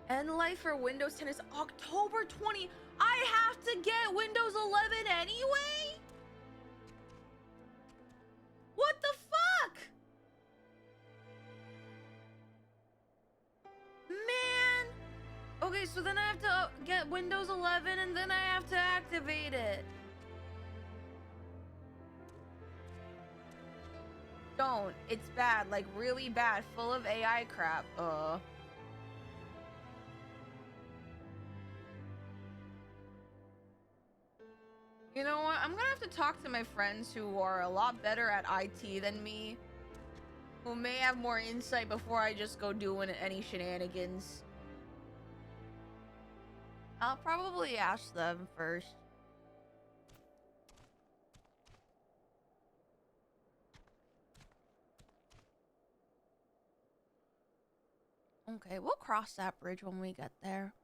End life for Windows 10 is October 20. I have to get Windows 11 anyway? Okay, so then I have to get Windows 11 and then I have to activate it. Don't. It's bad, like really bad, full of AI crap. You know what? I'm gonna have to talk to my friends who are a lot better at IT than me, who may have more insight before I just go doing any shenanigans. I'll probably ask them first. Okay, we'll cross that bridge when we get there.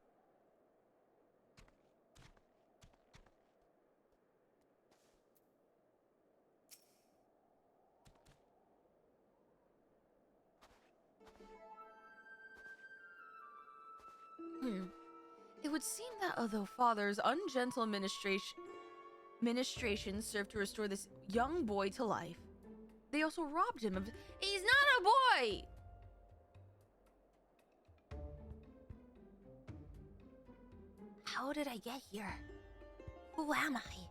It would seem that although Father's ungentle ministration served to restore this young boy to life, they also robbed him of... He's not a boy! How did I get here? Who am I?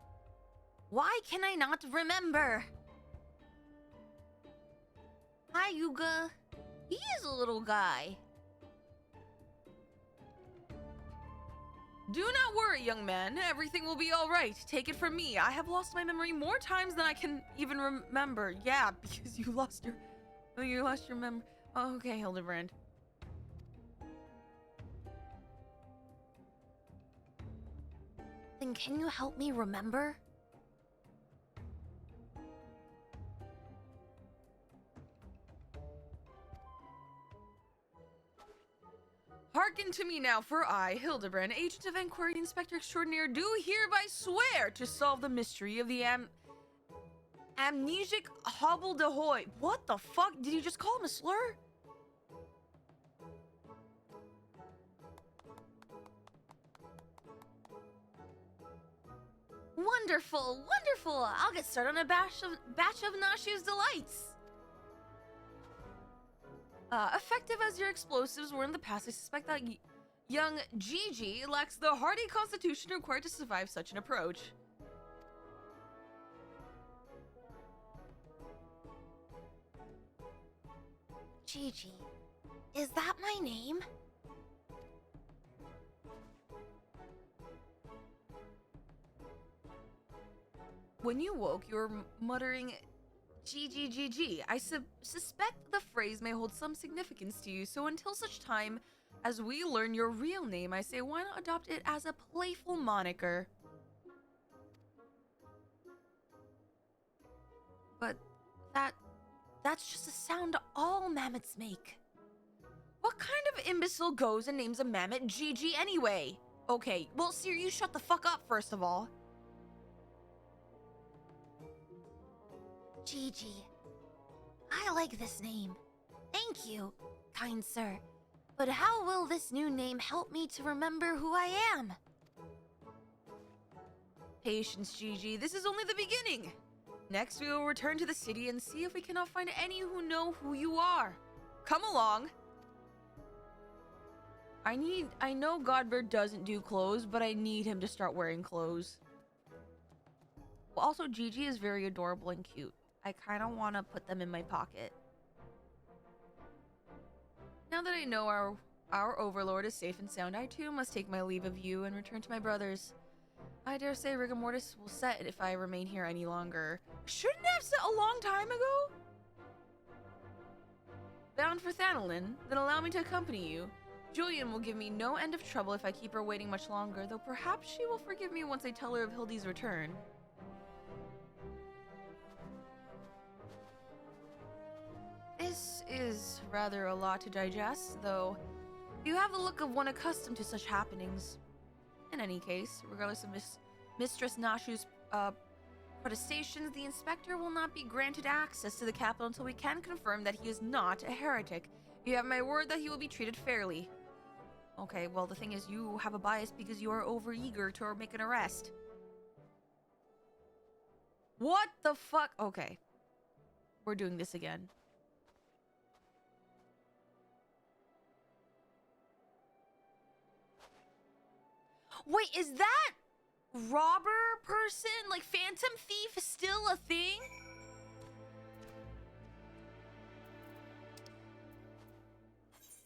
Why can I not remember? Hi, Yuga. He is a little guy. Do not worry, young man. Everything will be all right. Take it from me. I have lost my memory more times than I can even remember. Yeah, because you lost your memory. Oh, okay, Hildebrand. Then can you help me remember? Hearken to me now, for I, Hildebrand, agent of Inquiry Inspector Extraordinaire, do hereby swear to solve the mystery of the amnesic Hobbledehoy. What the fuck? Did you just call him a slur? Wonderful, wonderful. I'll get started on a batch of Nashu's delights. Effective as your explosives were in the past, I suspect that young Gigi lacks the hardy constitution required to survive such an approach. Gigi, is that my name? When you woke, you were muttering GGGG. I suspect the phrase may hold some significance to you, so until such time as we learn your real name, I say why not adopt it as a playful moniker? But that's just a sound all mammoths make. What kind of imbecile goes and names a mammoth GG anyway? Okay, well, Seer, you shut the fuck up first of all. Gigi. I like this name. Thank you, kind sir. But how will this new name help me to remember who I am? Patience, Gigi. This is only the beginning. Next, we will return to the city and see if we cannot find any who know who you are. Come along. I know Godbird doesn't do clothes, but I need him to start wearing clothes. Well, also, Gigi is very adorable and cute. I kind of want to put them in my pocket. Now that I know our overlord is safe and sound, I too must take my leave of you and return to my brothers. I dare say rigor mortis will set if I remain here any longer. Shouldn't it have set a long time ago? Bound for Thanolin? Then allow me to accompany you. Julian will give me no end of trouble if I keep her waiting much longer, though perhaps she will forgive me once I tell her of Hildy's return. This is rather a lot to digest, though you have the look of one accustomed to such happenings. In any case, regardless of Mistress Nashu's protestations, the inspector will not be granted access to the capital until we can confirm that he is not a heretic. You have my word that he will be treated fairly. Okay, well, the thing is, you have a bias because you are overeager to make an arrest. What the fuck? Okay. We're doing this again. Wait, is that robber person, like phantom thief, still a thing?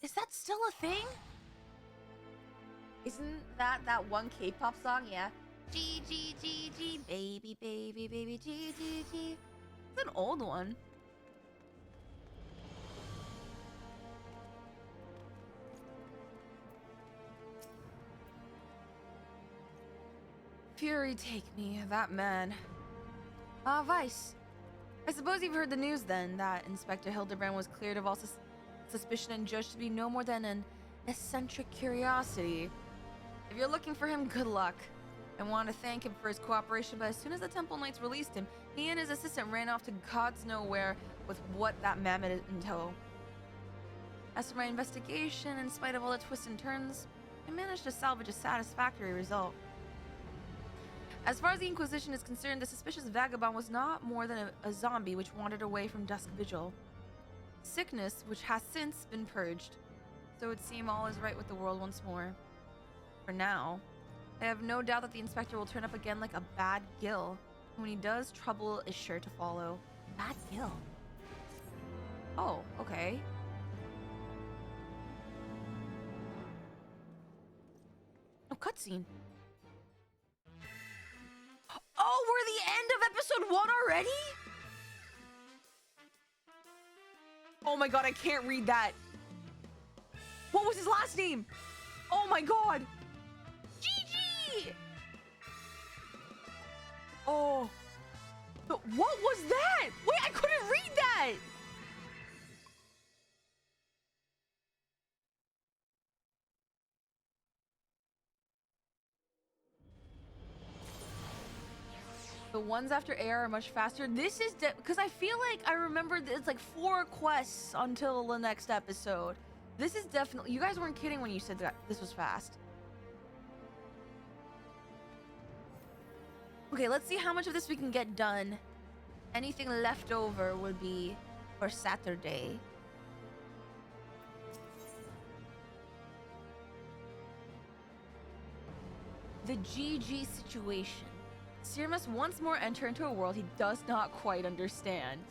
Is that still a thing? Isn't that one K-pop song? Yeah. G G G G baby baby baby G G G. It's an old one. Fury take me, that man. Vice. I suppose you've heard the news then, that Inspector Hildebrand was cleared of all suspicion and judged to be no more than an eccentric curiosity. If you're looking for him, good luck. I want to thank him for his cooperation, but as soon as the Temple Knights released him, he and his assistant ran off to God's nowhere with what that mammoth in tow. As for my investigation, in spite of all the twists and turns, I managed to salvage a satisfactory result. As far as the Inquisition is concerned, the suspicious vagabond was not more than a zombie which wandered away from Dusk Vigil. Sickness which has since been purged, so it would seem all is right with the world once more. For now, I have no doubt that the Inspector will turn up again like a bad Gil. When he does, trouble is sure to follow. Bad Gil? Oh, okay. Oh, cutscene. Oh, we're the end of episode 1 already? Oh my god, I can't read that. What was his last name? Oh my god. GG! Oh. But what was that? Wait, I couldn't read that. The ones after AR are much faster. This is because I feel like I remember it's like 4 quests until the next episode. This is definitely... You guys weren't kidding when you said that this was fast. Okay, let's see how much of this we can get done. Anything left over will be for Saturday. The GG situation. Seer must once more enter into a world he does not quite understand.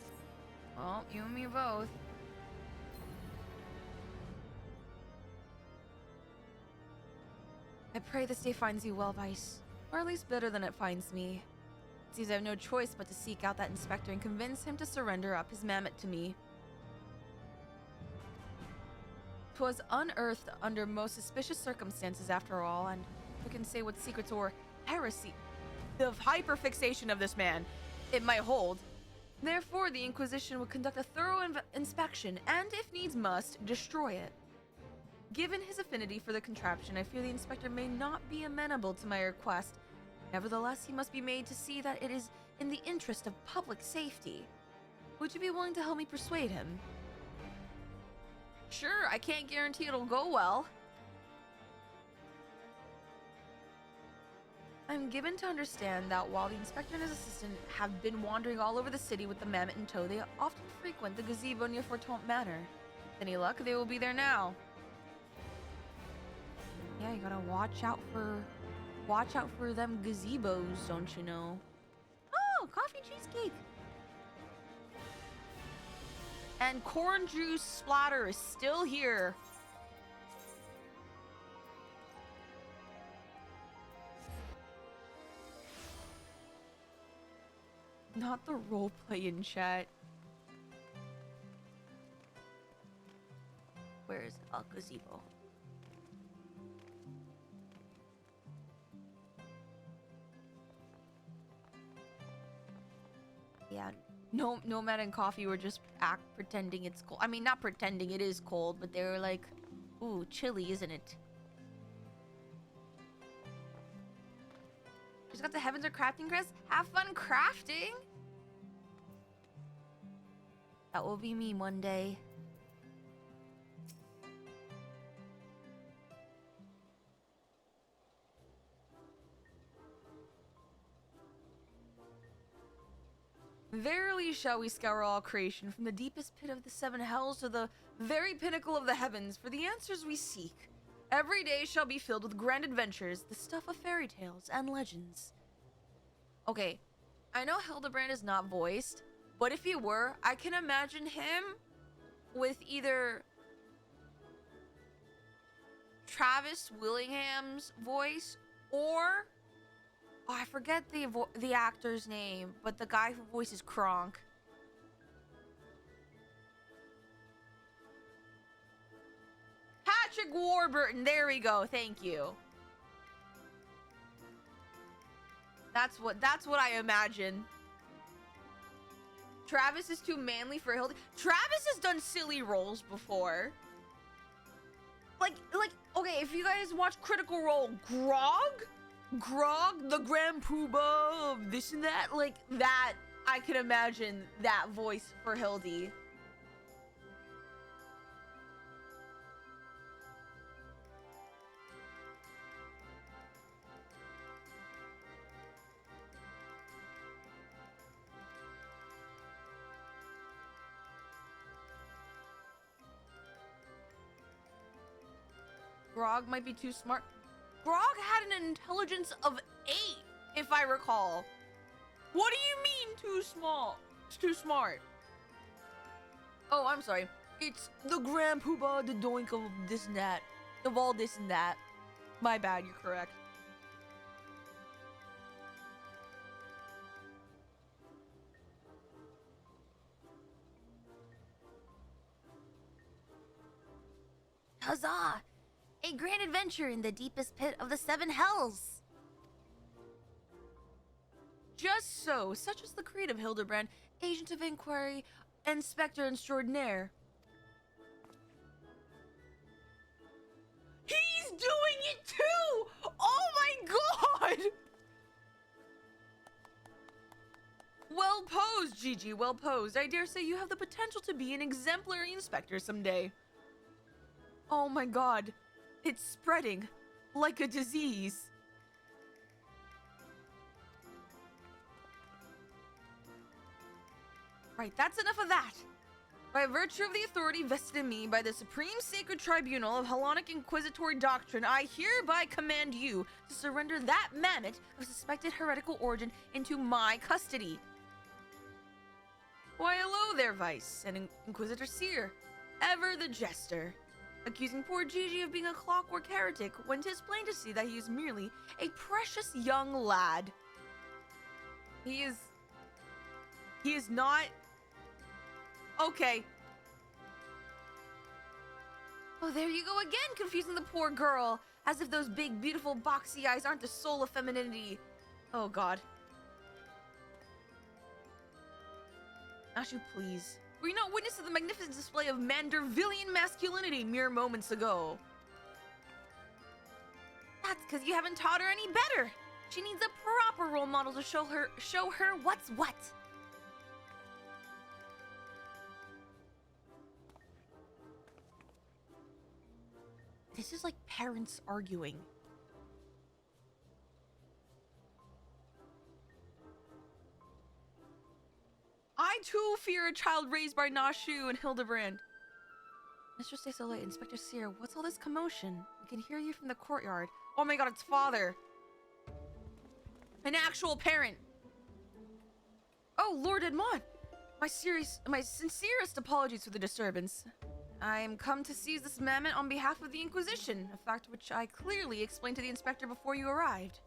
Well, you and me both. I pray this day finds you well, Vice. Or at least better than it finds me. It seems I have no choice but to seek out that inspector and convince him to surrender up his mammoth to me. 'Twas unearthed under most suspicious circumstances after all, and who can say what secrets or heresy, the hyperfixation of this man, it might hold. Therefore, the Inquisition would conduct a thorough inspection and, if needs must, destroy it. Given his affinity for the contraption, I fear the inspector may not be amenable to my request. Nevertheless, he must be made to see that it is in the interest of public safety. Would you be willing to help me persuade him? Sure, I can't guarantee it'll go well. I'm given to understand that while the inspector and his assistant have been wandering all over the city with the mammoth in tow, they often frequent the gazebo near Fortont Manor. With any luck, they will be there now. Yeah, you gotta watch out for them gazebos, don't you know? Oh, coffee cheesecake. And corn juice splatter is still here. Not the roleplay in chat. Where is it? Oh, gazebo. Yeah, Nomad and Coffee were just pretending it's cold. I mean, not pretending, it is cold, but they were like, ooh, chilly, isn't it? Just got the Heavens or crafting crest. Have fun crafting. That will be me one day. Verily shall we scour all creation, from the deepest pit of the 7 hells to the very pinnacle of the heavens, for the answers we seek. Every day shall be filled with grand adventures, the stuff of fairy tales and legends. Okay, I know Hildebrand is not voiced, but if he were, I can imagine him with either Travis Willingham's voice or I forget the actor's name, but the guy who voices Kronk. Patrick Warburton. There we go. Thank you. That's what I imagine. Travis is too manly for Hildy. Travis has done silly roles before. Like, okay, if you guys watch Critical Role, Grog, the Grand Poobah of this and that, like that, I can imagine that voice for Hildy. Grog might be too smart. Grog had an intelligence of 8, if I recall. What do you mean too small? It's too smart. Oh, I'm sorry. It's the Grand Poobah, the doink of this and that. Of all this and that. My bad, you're correct. Huzzah! A grand adventure in the deepest pit of the 7 hells! Just so, such is the creed of Hildebrand, agent of inquiry, inspector extraordinaire. He's doing it too! Oh my god! Well posed, Gigi, well posed. I dare say you have the potential to be an exemplary inspector someday. Oh my god. It's spreading like a disease. Right, that's enough of that. By virtue of the authority vested in me by the Supreme Sacred Tribunal of Hellenic Inquisitory Doctrine, I hereby command you to surrender that mammoth of suspected heretical origin into my custody. Why, hello there, Vice, and Inquisitor Seer, ever the jester, accusing poor Gigi of being a clockwork heretic when 'tis plain to see that he is merely a precious young lad. He is not... Okay. Oh, there you go again, confusing the poor girl, as if those big, beautiful, boxy eyes aren't the soul of femininity. Oh, God. Ashu, please. Were you not witness to the magnificent display of Mandervillian masculinity mere moments ago? That's because you haven't taught her any better. She needs a proper role model to show her what's what. This is like parents arguing. I too fear a child raised by Nashu and Hildebrand. Mr. Stay so late, Inspector Seer, what's all this commotion? We can hear you from the courtyard. Oh my god, it's father. An actual parent. Oh, Lord Edmond. My sincerest apologies for the disturbance. I am come to seize this mammoth on behalf of the Inquisition, a fact which I clearly explained to the inspector before you arrived.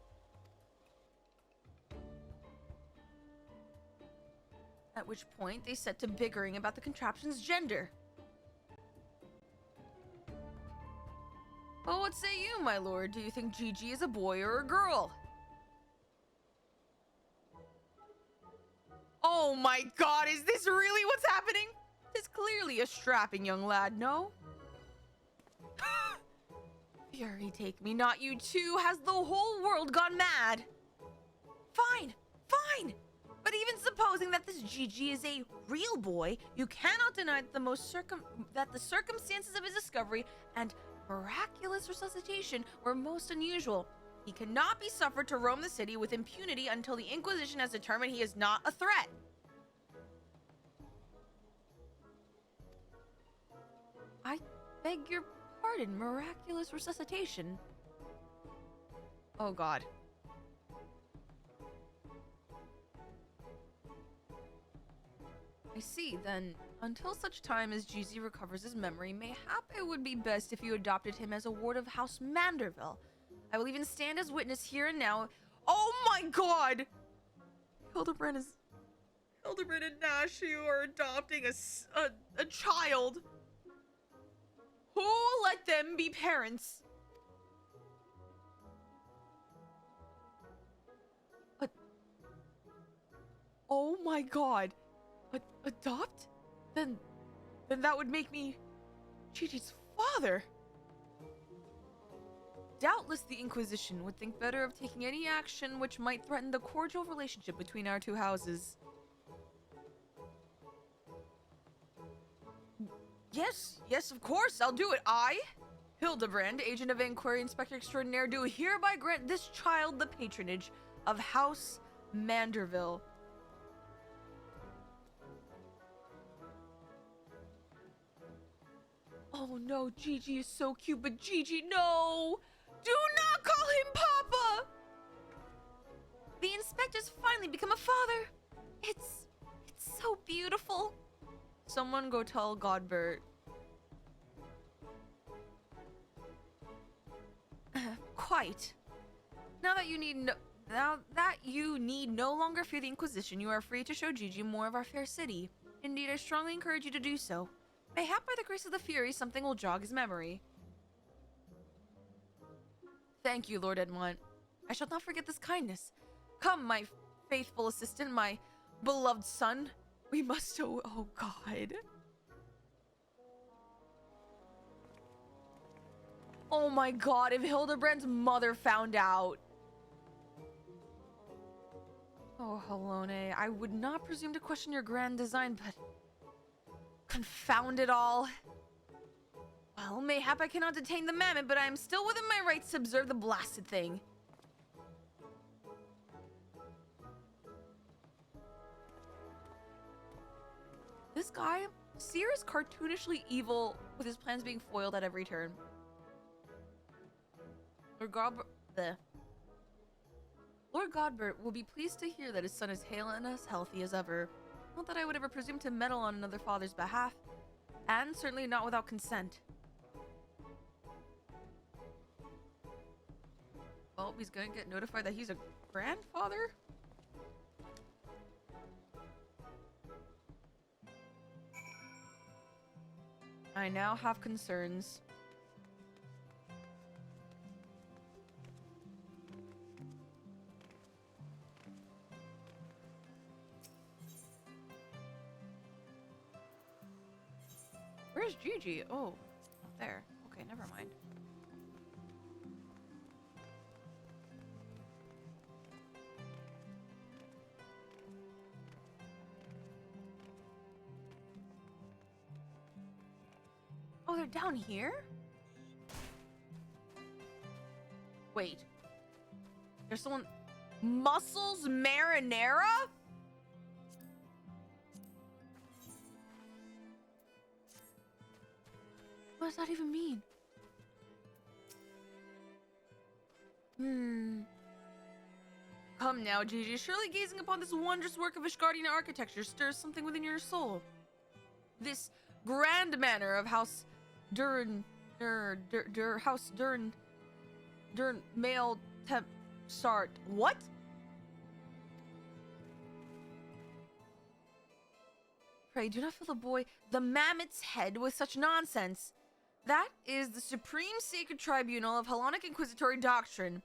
At which point, they set to bickering about the contraption's gender. Well, what say you, my lord? Do you think Gigi is a boy or a girl? Oh my god, is this really what's happening? It's clearly a strapping young lad, no? Fury take me, not you too. Has the whole world gone mad? Fine, fine. But even supposing that this Gigi is a real boy, you cannot deny that the circumstances of his discovery and miraculous resuscitation were most unusual. He cannot be suffered to roam the city with impunity until the Inquisition has determined he is not a threat. I beg your Pardon, miraculous resuscitation. Oh god. I see, then. Until such time as GZ recovers his memory, mayhap it would be best if you adopted him as a ward of House Manderville. I will even stand as witness here and now. Oh my god! Hildebrand and Nashu are adopting a child. Who let them be parents? Oh my god. Adopt? Then that would make me Gigi's father. Doubtless the Inquisition would think better of taking any action which might threaten the cordial relationship between our two houses. Yes, of course, I'll do it. I, Hildebrand, Agent of Inquiry Inspector Extraordinaire, do hereby grant this child the patronage of House Manderville. Oh no, Gigi is so cute, but Gigi, no! Do not call him Papa! The inspector's finally become a father. It's so beautiful. Someone go tell Godbert. Quite. Now that you need no longer fear the Inquisition, you are free to show Gigi more of our fair city. Indeed, I strongly encourage you to do so. Mayhap by the grace of the Fury, something will jog his memory. Thank you, Lord Edmont. I shall not forget this kindness. Come, my faithful assistant, my beloved son. We must oh god. Oh my god, if Hildebrand's mother found out. Oh, Helone, I would not presume to question your grand design, but confound it all. Well, mayhap I cannot detain the mammoth, but I am still within my rights to observe the blasted thing. This guy, Seer is cartoonishly evil, with his plans being foiled at every turn. Lord Godbert will be pleased to hear that his son is hale and as healthy as ever. Not that I would ever presume to meddle on another father's behalf, and certainly not without consent. Well, he's gonna get notified that he's a grandfather? I now have concerns. Where's Gigi? Oh, not there. Okay, never mind. Oh, they're down here? Wait. There's someone... Muscles Marinara? What does that even mean? Come now, Gigi. Surely gazing upon this wondrous work of Ishgardian architecture stirs something within your soul. This grand manor of House House Durn male temp start. What? Pray do not fill the mammoth's head with such nonsense. That is the supreme sacred tribunal of Hellenic Inquisitory doctrine.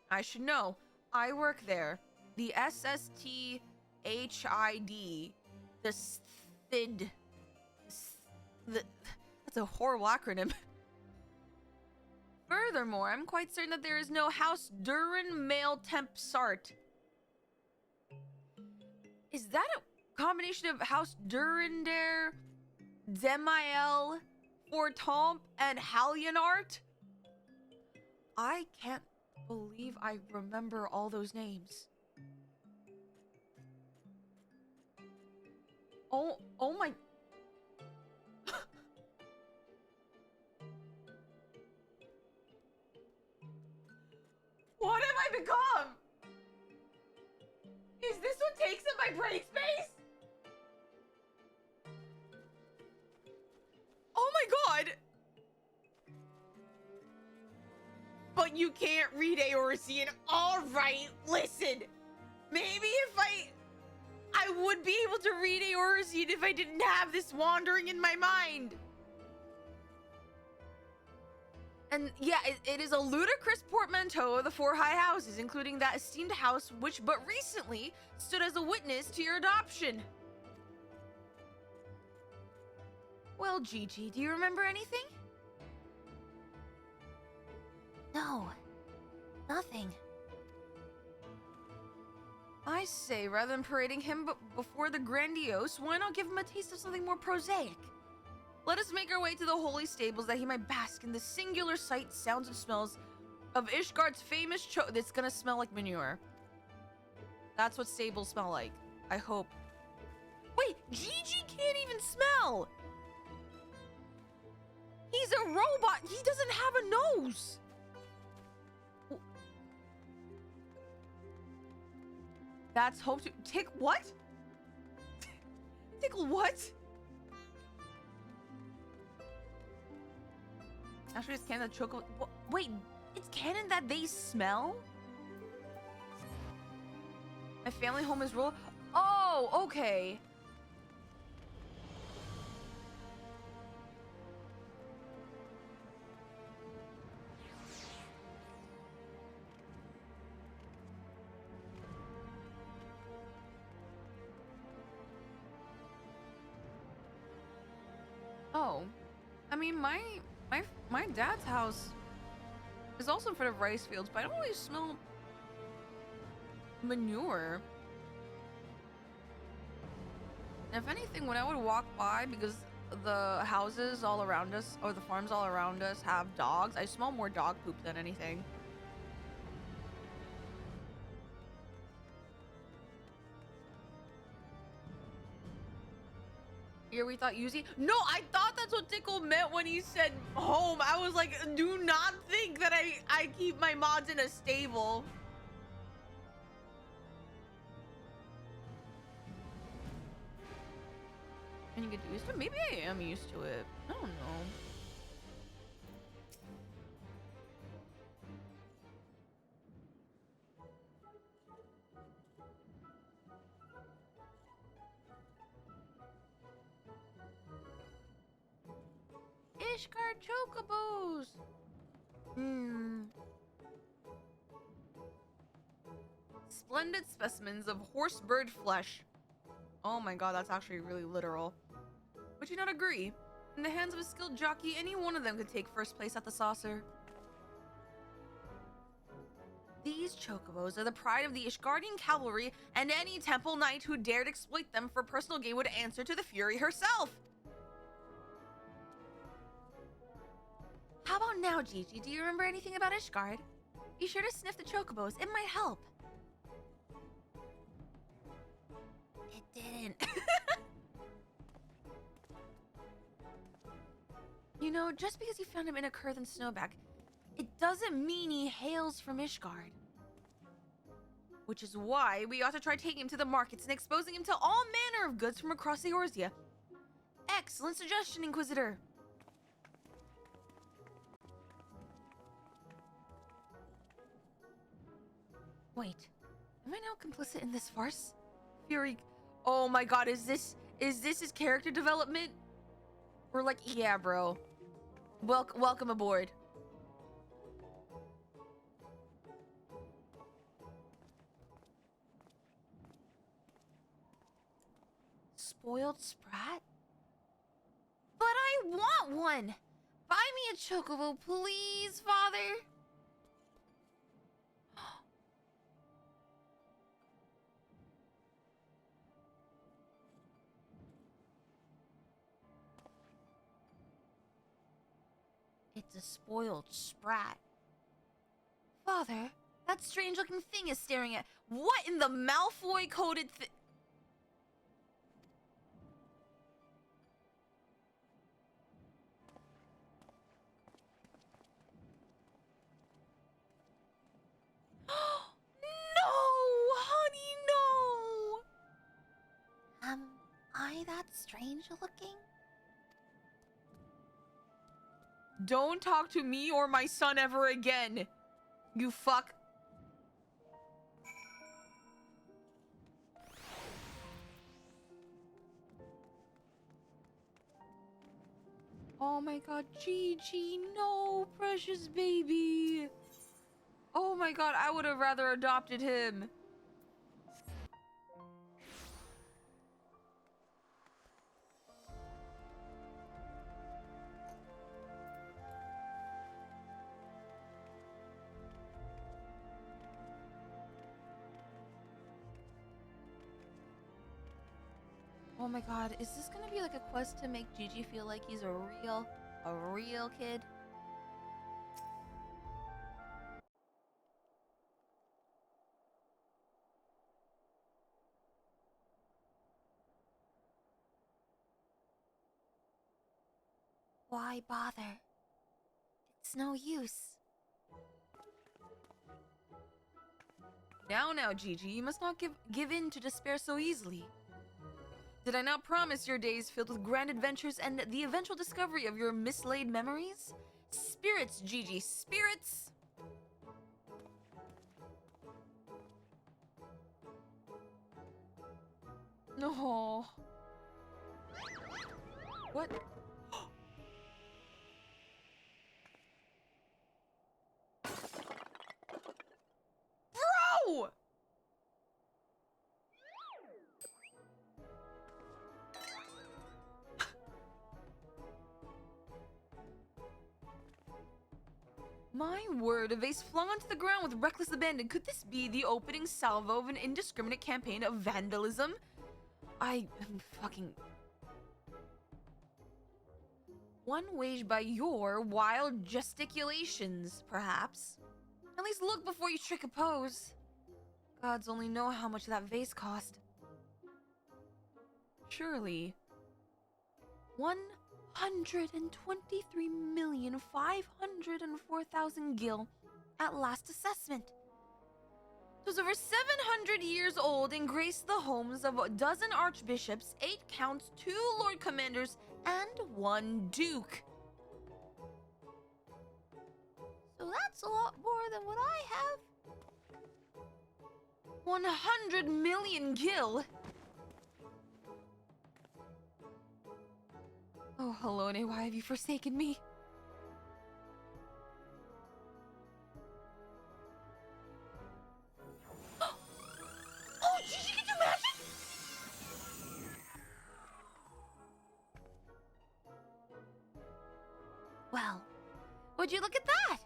I should know. I work there. The SSTHID. The STHID. That's a horrible acronym. Furthermore, I'm quite certain that there is no House Durin male temp sart. Is that a combination of House Durindare, Demiel, Fortomp, and Hallionart? I can't believe I remember all those names. Oh my... what? You can't read Eorzean. All right, listen. Maybe if I would be able to read Eorzean if I didn't have this wandering in my mind. And yeah, it is a ludicrous portmanteau of the four high houses, including that esteemed house which but recently stood as a witness to your adoption. Well, Gigi, do you remember anything? No. Nothing. I say, rather than parading him before the grandiose, why not give him a taste of something more prosaic? Let us make our way to the holy stables that he might bask in the singular sights, sounds, and smells of Ishgard's famous that's gonna smell like manure. That's what stables smell like. I hope. Wait, Gigi can't even smell! He's a robot! He doesn't have a nose! That's hope to tick what? Tickle what? Actually, it's canon that Choco. Wait, it's canon that they smell? My family home is rural. Oh, okay. Oh, I mean, my dad's house is also in front of rice fields, but I don't really smell manure. And if anything, when I would walk by, because the houses all around us, or the farms all around us, have dogs, I smell more dog poop than anything. Here we thought Yuzi. No, I thought that's what Tickle meant when he said home. I was like, do not think that I keep my mods in a stable. And you get used to it? Maybe I am used to it. I don't know. Ishgard chocobos. Splendid specimens of horse bird flesh. Oh my god, that's actually really literal. Would you not agree? In the hands of a skilled jockey, any one of them could take first place at the saucer. These chocobos are the pride of the Ishgardian cavalry, and any temple knight who dared exploit them for personal gain would answer to the Fury herself. How about now, Gigi? Do you remember anything about Ishgard? Be sure to sniff the chocobos. It might help. It didn't. You know, just because you found him in a Kurthan snowback, it doesn't mean he hails from Ishgard. Which is why we ought to try taking him to the markets and exposing him to all manner of goods from across Eorzea. Excellent suggestion, Inquisitor. Wait, am I now complicit in this farce? Fury, oh my god, is this his character development? We're like, yeah, bro. Welcome aboard. Spoiled sprat? But I want one! Buy me a chocobo, please, father! It's a spoiled sprat. Father, that strange-looking thing is staring at... What in the Malfoy-coded No, honey, no! Am I that strange-looking? Don't talk to me or my son ever again. You fuck. Oh my god, Gigi, no, precious baby. Oh my god, I would have rather adopted him. Oh my god, is this gonna be like a quest to make Gigi feel like he's a real kid? Why bother? It's no use. Now, Gigi, you must not give in to despair so easily. Did I not promise your days filled with grand adventures and the eventual discovery of your mislaid memories? Spirits, Gigi, spirits! No. What? Bro! My word, a vase flung onto the ground with reckless abandon. Could this be the opening salvo of an indiscriminate campaign of vandalism? I am fucking... One waged by your wild gesticulations, perhaps. At least look before you trick a pose. Gods only know how much that vase cost. Surely. 123,504,000 gil at last assessment. It was over 700 years old and graced the homes of a dozen archbishops, 8 counts, 2 lord commanders, and 1 duke. So that's a lot more than what I have. 100 million gil. Oh, Helone, why have you forsaken me? Oh, Gigi can do magic? Well, would you look at that?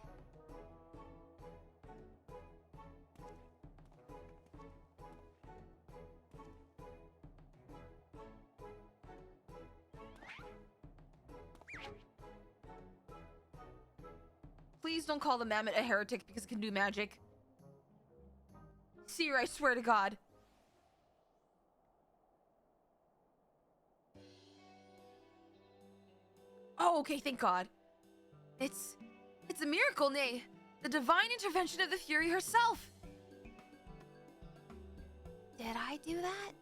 Please don't call the mammoth a heretic because it can do magic. Seer, I swear to God. Oh, okay, thank God. It's a miracle, nay, the divine intervention of the Fury herself. Did I do that?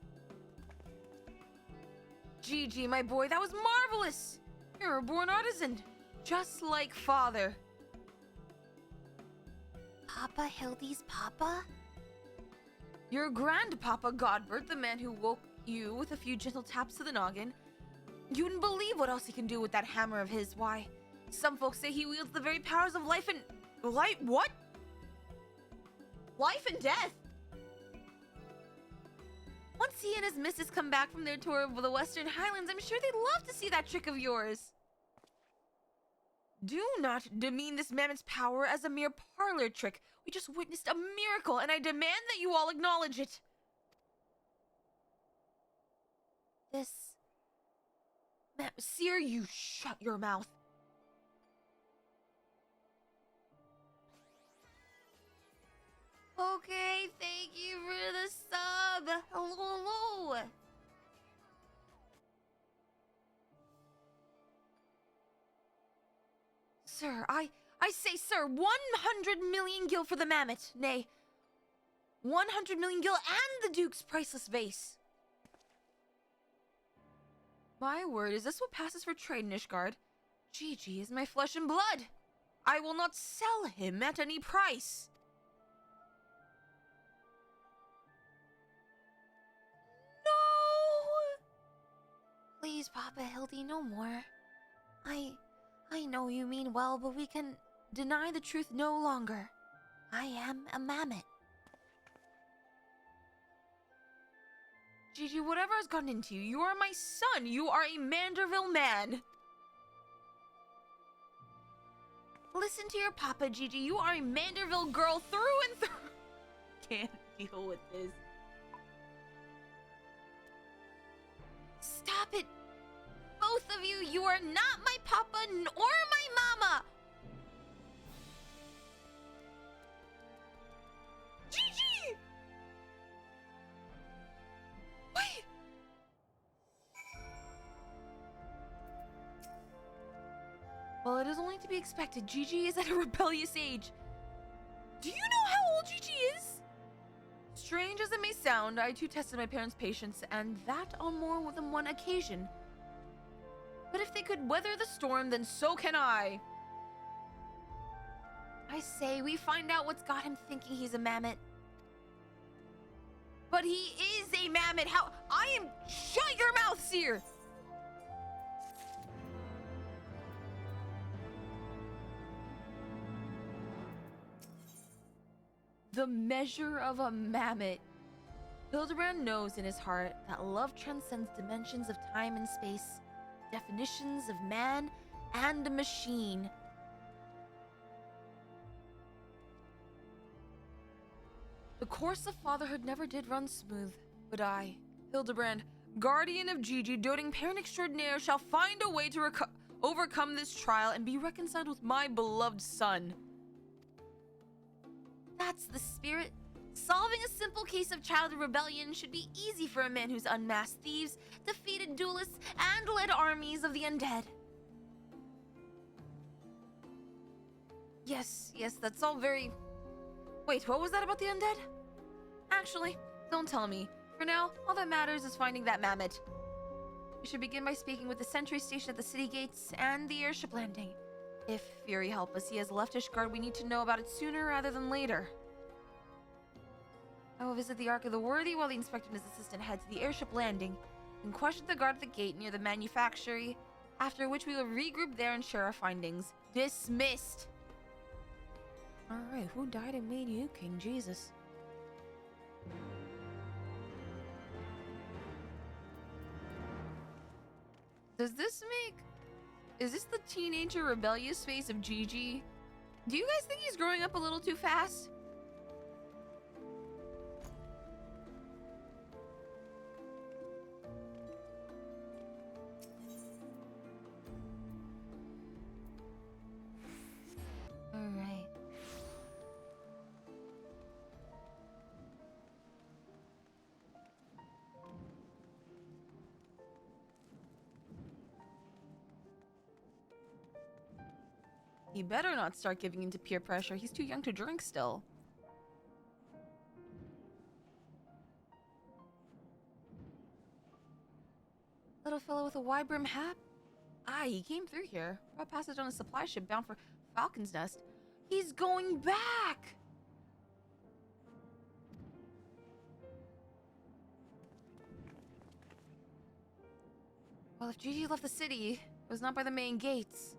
Gigi, my boy, that was marvelous. You're a born artisan, just like father. Papa Hildy's papa? Your grandpapa Godbert, the man who woke you with a few gentle taps to the noggin. You wouldn't believe what else he can do with that hammer of his. Why, some folks say he wields the very powers of life and... what? Life and death? Once he and his missus come back from their tour of the Western Highlands, I'm sure they'd love to see that trick of yours. Do not demean this mammoth's power as a mere parlor trick. We just witnessed a miracle, and I demand that you all acknowledge it. This... Seer, you shut your mouth. Okay, thank you for the sub. Hello. Sir, I say, sir, 100 million gil for the mammoth. Nay, 100 million gil and the Duke's priceless vase. My word, is this what passes for trade in Ishgard? Gigi is my flesh and blood. I will not sell him at any price. Papa Hildy, no more. I know you mean well, but we can deny the truth no longer. I am a mammoth. Gigi, whatever has gotten into you, you are my son. You are a Manderville man. Listen to your papa, Gigi. You are a Manderville girl through and through. Can't deal with this. Stop it. Both of you, you are not my papa or my mama. Gigi! Wait! Well, it is only to be expected. Gigi is at a rebellious age. Do you know how old Gigi is? Strange as it may sound, I too tested my parents' patience, and that on more than one occasion. But if they could weather the storm, then so can I. I say we find out what's got him thinking he's a mammoth. But he is a mammoth. How? I am. Shut your mouth, Seer. The measure of a mammoth. Hildebrand knows in his heart that love transcends dimensions of time and space, definitions of man and machine. The course of fatherhood never did run smooth, but I, Hildebrand, guardian of Gigi, doting parent extraordinaire, shall find a way to overcome this trial and be reconciled with my beloved son. That's the spirit. Solving a simple case of childhood rebellion should be easy for a man who's unmasked thieves, defeated duelists, and led armies of the undead. Yes, that's all very... Wait, what was that about the undead? Actually, don't tell me. For now, all that matters is finding that mammoth. We should begin by speaking with the sentry station at the city gates and the airship landing. If Fury help us, he has left Ishgard, we need to know about it sooner rather than later. I will visit the Ark of the Worthy while the inspector and his assistant head to the airship landing and question the guard at the gate near the manufactory, after which we will regroup there and share our findings. Dismissed! Alright, who died and made you king? Jesus. Does this make... Is this the teenager rebellious face of Gigi? Do you guys think he's growing up a little too fast? Alright. He better not start giving in to peer pressure. He's too young to drink still. Little fellow with a wide brim hat? Ah, he came through here. Brought passage on a supply ship bound for Falcon's Nest. He's going back! Well, if Gigi left the city, it was not by the main gates.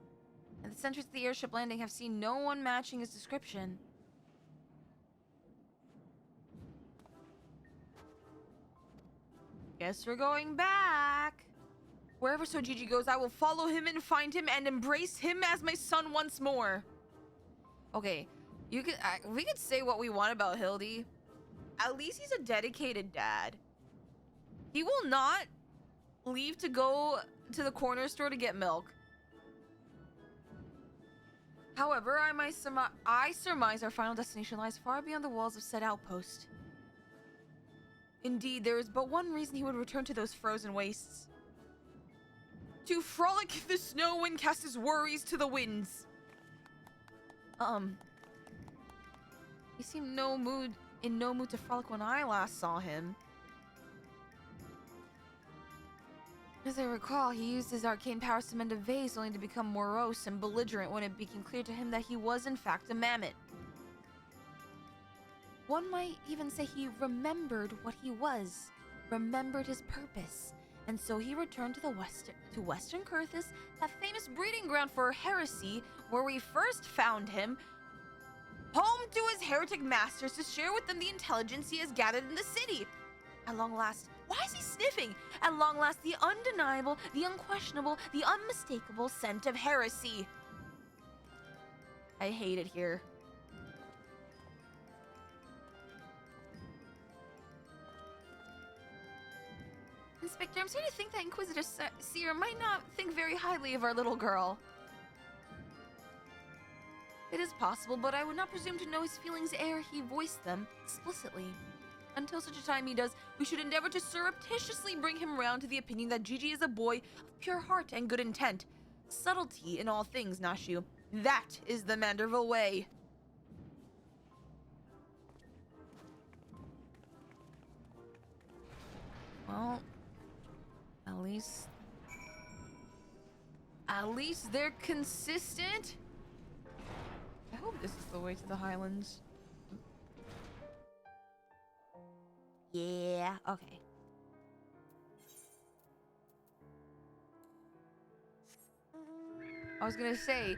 And the sentries at the airship landing have seen no one matching his description. Guess we're going back. Wherever So Gigi goes, I will follow him and find him and embrace him as my son once more. Okay, we could say what we want about Hildy. At least he's a dedicated dad. He will not leave to go to the corner store to get milk. However, I surmise our final destination lies far beyond the walls of said outpost. Indeed, there is but one reason he would return to those frozen wastes. To frolic in the snow and cast his worries to the winds. He seemed in no mood to frolic when I last saw him. As I recall, he used his arcane powers to mend a vase only to become morose and belligerent when it became clear to him that he was in fact a mammoth. One might even say he remembered what he was, remembered his purpose, And so he returned to Western Kurthis, that famous breeding ground for heresy, where we first found him, home to his heretic masters, to share with them the intelligence he has gathered in the city. At long last, why is he sniffing? At long last, the undeniable, the unquestionable, the unmistakable scent of heresy. I hate it here. Inspector, I'm starting to think that Inquisitor Seer might not think very highly of our little girl. It is possible, but I would not presume to know his feelings ere he voiced them explicitly. Until such a time he does, we should endeavor to surreptitiously bring him round to the opinion that Gigi is a boy of pure heart and good intent. Subtlety in all things, Nashu. That is the Manderville way. Well, at least they're consistent. I hope this is the way to the Highlands. Yeah, okay. I was gonna say,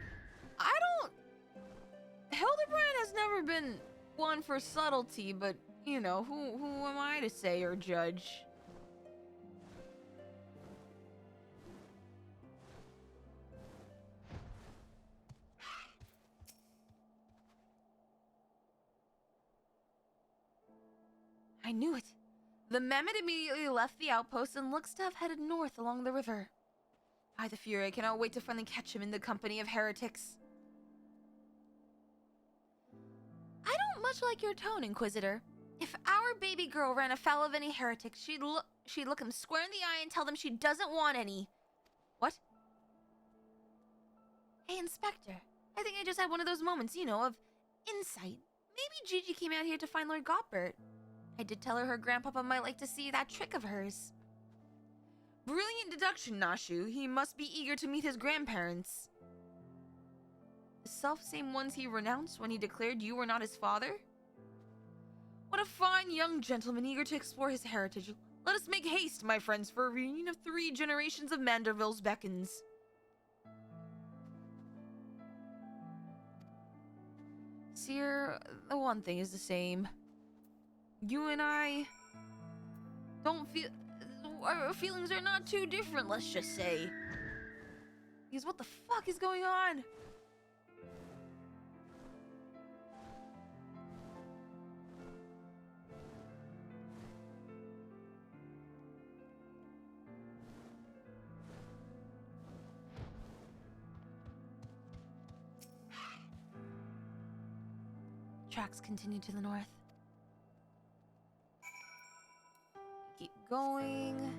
Hildebrand has never been one for subtlety, but, you know, who am I to say or judge? I knew it. The Mehmet immediately left the outpost and looks to have headed north along the river. By the Fury, I cannot wait to finally catch him in the company of heretics. I don't much like your tone, Inquisitor. If our baby girl ran afoul of any heretics, she'd look him square in the eye and tell them she doesn't want any. What? Hey, Inspector. I think I just had one of those moments, you know, of insight. Maybe Gigi came out here to find Lord Gottbert. I did tell her grandpapa might like to see that trick of hers. Brilliant deduction, Nashu. He must be eager to meet his grandparents. The self-same ones he renounced when he declared you were not his father? What a fine young gentleman eager to explore his heritage. Let us make haste, my friends, for a reunion of 3 generations of Manderville's beckons. Seer, the one thing is the same. You and I don't feel... Our feelings are not too different, let's just say. Because what the fuck is going on? Tracks continue to the north. Keep going.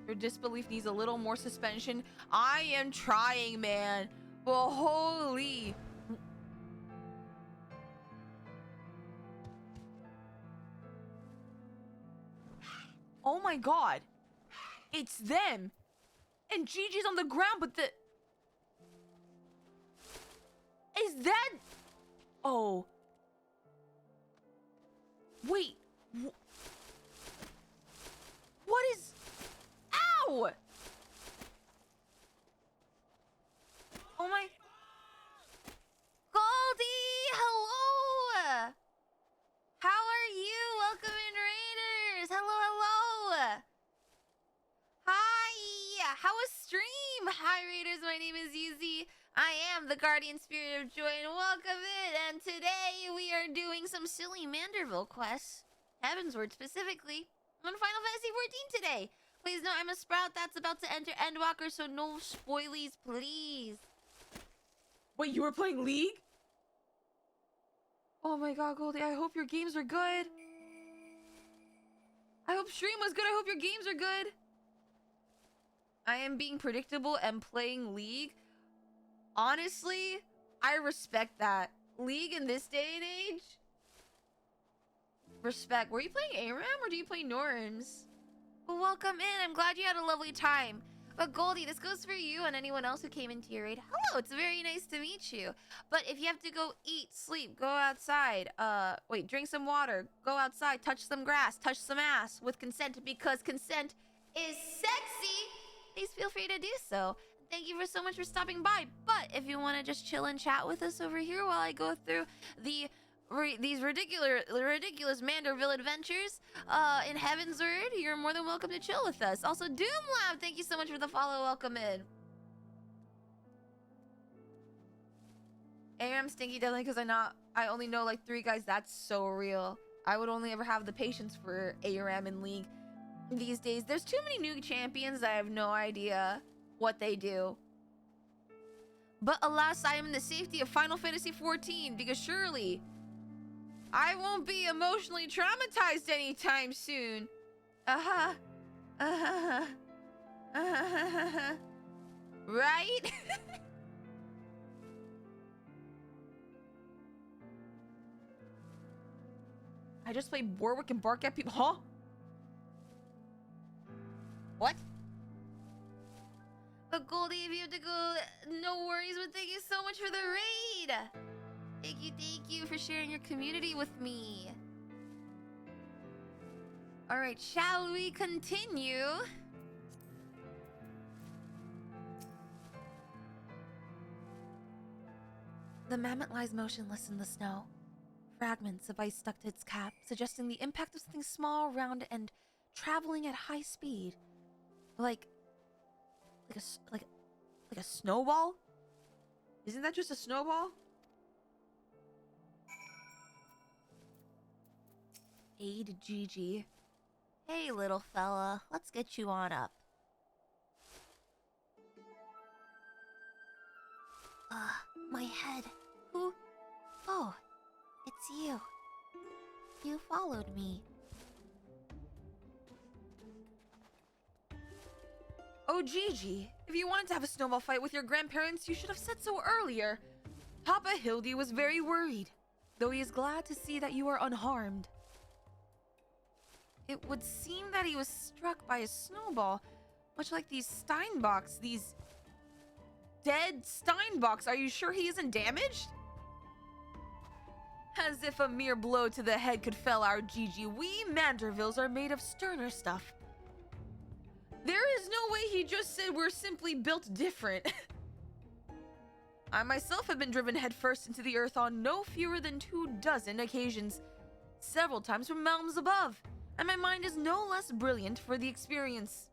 Your disbelief needs a little more suspension. I am trying, man. But holy... Oh my god. It's them. And Gigi's on the ground, but the... Is that... Oh... Wait, what is... Ow! Oh my... Goldie, hello! How are you? Welcome in, Raiders! Hello, hello! Hi! How was stream? Hi, Raiders, my name is Yuzi. I am the Guardian Spirit of Joy, and welcome in! And today we are doing some silly Manderville quests. Heavensward specifically. On Final Fantasy XIV today. Please note I'm a sprout that's about to enter Endwalker, so no spoilies, please. Wait, you were playing League? Oh my god, Goldie, I hope your games are good. I hope stream was good. I hope your games are good. I am being predictable and playing League. Honestly, I respect that. League in this day and age? Respect. Were you playing ARAM or do you play Norms? Well, welcome in. I'm glad you had a lovely time. But Goldie, this goes for you and anyone else who came into your raid. Hello, it's very nice to meet you. But if you have to go eat, sleep, go outside, wait, drink some water, go outside, touch some grass, touch some ass with consent because consent is sexy, please feel free to do so. Thank you so much for stopping by. But if you want to just chill and chat with us over here while I go through these ridiculous Manderville adventures in Heaven's Word, you're more than welcome to chill with us. Also, Doomlab, thank you so much for the follow. Welcome in. I'm stinky definitely because I only know like 3 guys. That's so real. I would only ever have the patience for ARAM in League these days. There's too many new champions that I have no idea what they do. But alas, I am in the safety of Final Fantasy XIV because surely I won't be emotionally traumatized anytime soon. Right? I just played Warwick and bark at people. Huh? What? But Goldie, if you have to go, no worries, but thank you so much for the raid. Thank you for sharing your community with me. All right, shall we continue? The mammoth lies motionless in the snow. Fragments of ice stuck to its cap, suggesting the impact of something small, round, and traveling at high speed. Like a snowball? Isn't that just a snowball? Aid Gigi. Hey, little fella. Let's get you on up. My head. Who? Oh, it's you. You followed me. Oh, Gigi, if you wanted to have a snowball fight with your grandparents, you should have said so earlier. Papa Hildy was very worried, though he is glad to see that you are unharmed. It would seem that he was struck by a snowball, much like these Steinbocks, these dead Steinbocks. Are you sure he isn't damaged? As if a mere blow to the head could fell our Gigi, we Mandervilles are made of sterner stuff. There is no way he just said we're simply built different. I myself have been driven headfirst into the earth on no fewer than 24 occasions, several times from mountains above, and my mind is no less brilliant for the experience.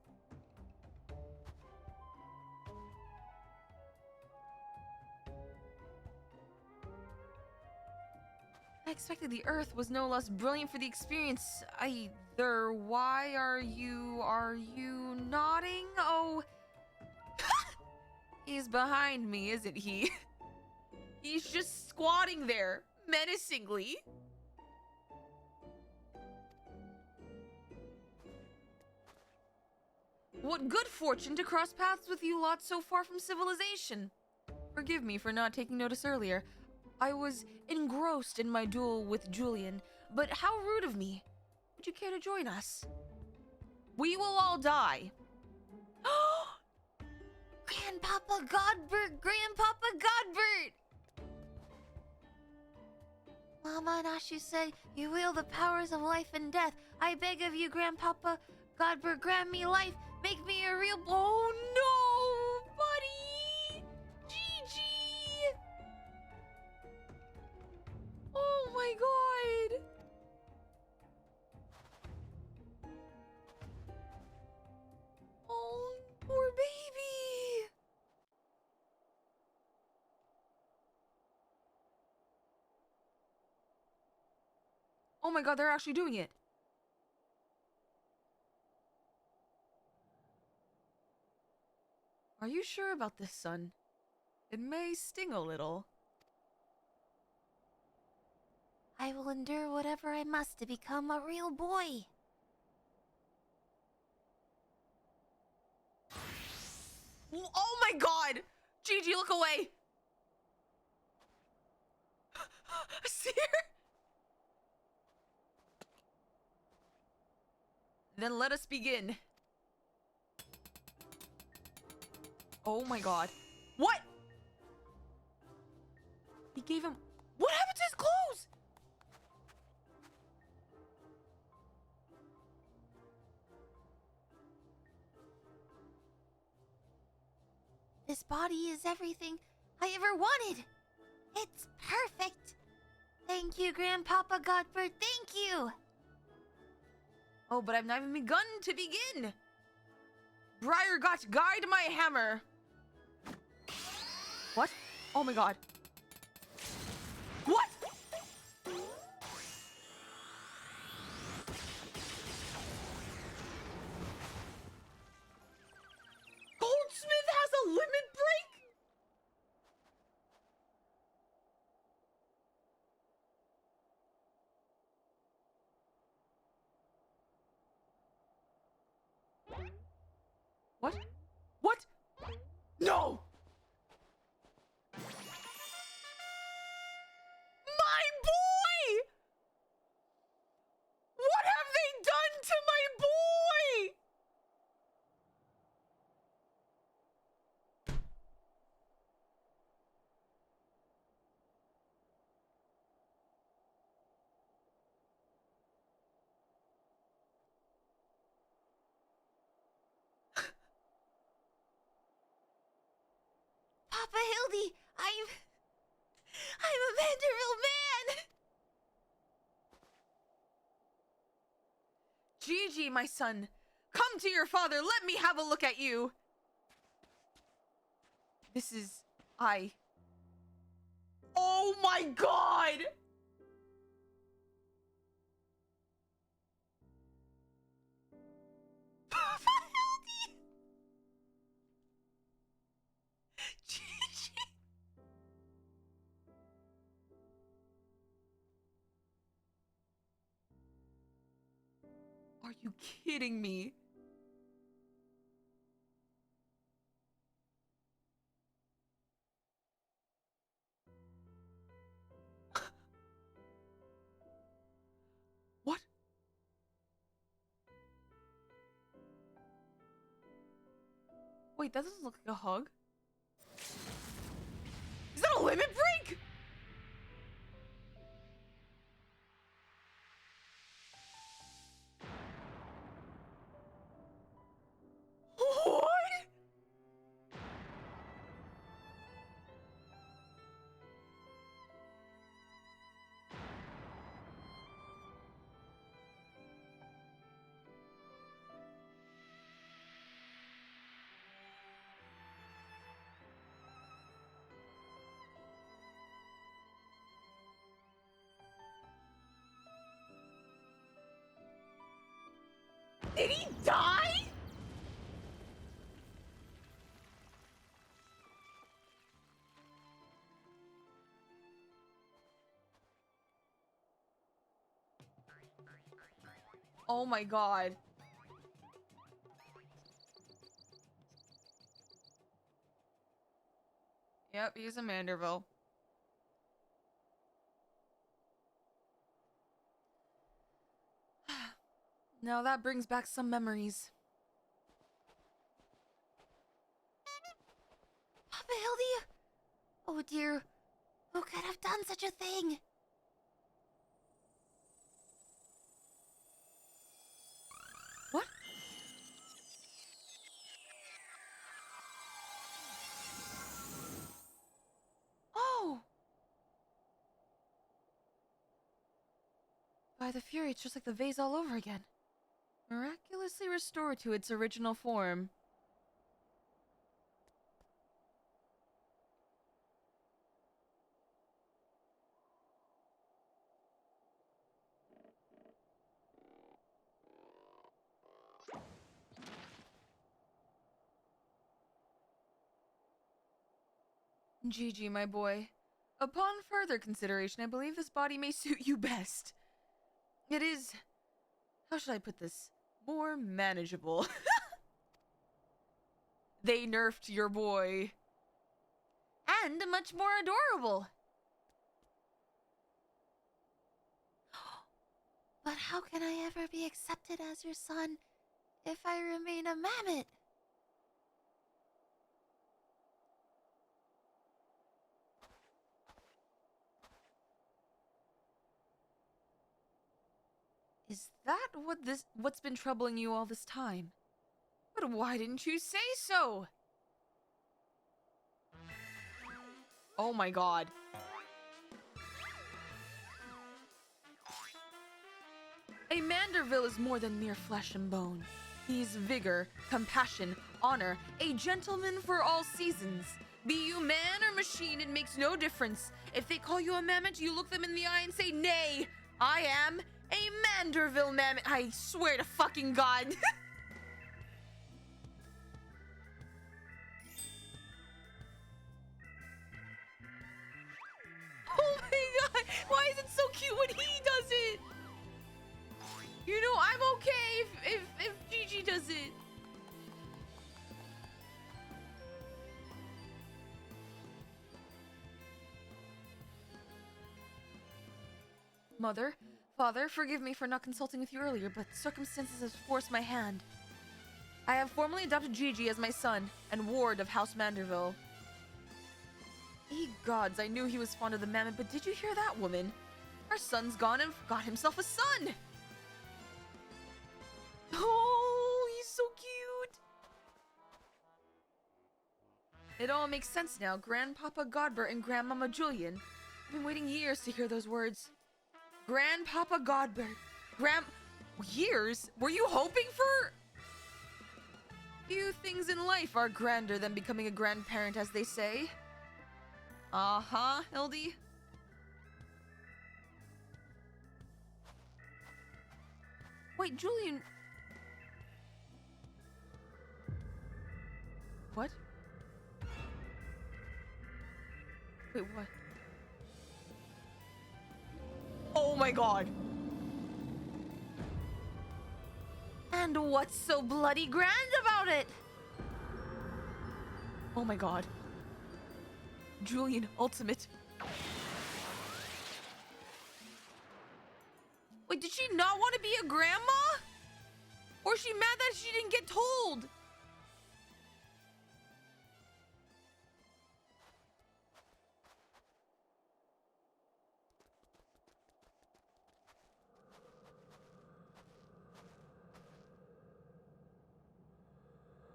I expected the earth was no less brilliant for the experience either. Why are you nodding? Oh, he's behind me, isn't he? He's just squatting there, menacingly. What good fortune to cross paths with you lot so far from civilization. Forgive me for not taking notice earlier. I was engrossed in my duel with Julian, but how rude of me. Would you care to join us? We will all die. Grandpapa Godbert! Grandpapa Godbert! Mama and Ashu said you wield the powers of life and death. I beg of you, Grandpapa Godbert, grant me life. Make me a real... Oh no, buddy! Gigi! Oh my god! Oh, poor baby! Oh my god, they're actually doing it. Are you sure about this, son? It may sting a little. I will endure whatever I must to become a real boy. Oh my god! Gigi, look away! Seer? Then let us begin. Oh my god. What? He gave him... What happened to his clothes? This body is everything I ever wanted. It's perfect. Thank you, Grandpapa Godbird. Thank you. Oh, but I've not even begun to begin. Briar got guide my hammer. What? Oh my god. What? Goldsmith has a limit break? What? What? No! My boy! What have they done to my boy? Papa Hildy, I'm a Vanderbilt man. Gigi, my son, come to your father. Let me have a look at you. This is I. Oh my god! Papa Hildy! Gigi! Are you kidding me? What? Wait, that doesn't look like a hug. Is that a limit break? What? Did he die? Oh my god. Yep, he's a Manderville. Now that brings back some memories. Papa Hildy? Oh dear, who could have done such a thing? What? Oh! By the Fury, it's just like the vase all over again. Miraculously restored to its original form. Gigi, my boy. Upon further consideration, I believe this body may suit you best. It is... How should I put this? More manageable. They nerfed your boy. And much more adorable. But how can I ever be accepted as your son if I remain a mammoth? that what's been troubling you all this time? But why didn't you say so? Oh my god. A Manderville is more than mere flesh and bone. He's vigor, compassion, honor, a gentleman for all seasons. Be you man or machine, it makes no difference. If they call you a mammoth, you look them in the eye and say, nay, I am a Manderville mammoth. I swear to fucking God. Oh my god, why is it so cute when he does it? You know, I'm okay if Gigi does it. Mother, Father, forgive me for not consulting with you earlier, but circumstances have forced my hand. I have formally adopted Gigi as my son and ward of House Manderville. Ye gods, I knew he was fond of the mammoth, but did you hear that, woman? Our son's gone and got himself a son! Oh, he's so cute! It all makes sense now, Grandpapa Godbert and Grandmama Julian. I've been waiting years to hear those words. Grandpapa Godbert. Years? Were you hoping for? Few things in life are grander than becoming a grandparent, as they say. Uh-huh, Hildy. Wait, Julian... What? Wait, what? Oh my god! And what's so bloody grand about it? Oh my god. Julian Ultimate. Wait, did she not want to be a grandma? Or is she mad that she didn't get told?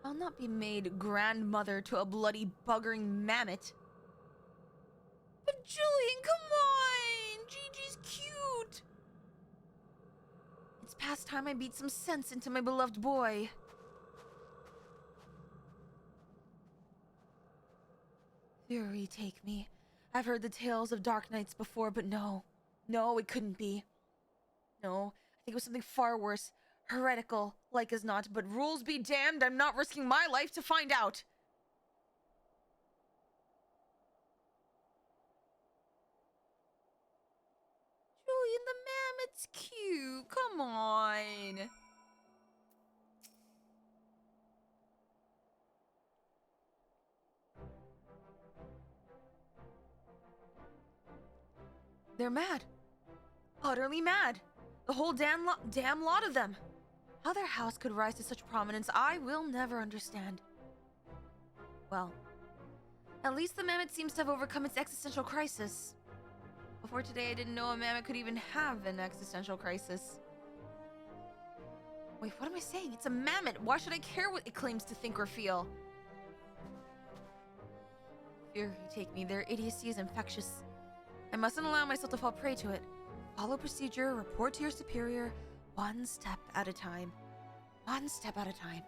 I'll not be made grandmother to a bloody buggering mammoth. But Julian, come on! Gigi's cute! It's past time I beat some sense into my beloved boy. Fury take me. I've heard the tales of dark nights before, but no. No, it couldn't be. No, I think it was something far worse. Heretical, like as not, but rules be damned, I'm not risking my life to find out. Julian, the mammoth's cute. Come on. They're mad. Utterly mad. The whole damn lot of them. How their house could rise to such prominence, I will never understand. Well, at least the mammoth seems to have overcome its existential crisis. Before today, I didn't know a mammoth could even have an existential crisis. Wait, what am I saying? It's a mammoth. Why should I care what it claims to think or feel? Fury take me. Their idiocy is infectious. I mustn't allow myself to fall prey to it. Follow procedure, report to your superior, one step at a time. One step at a time.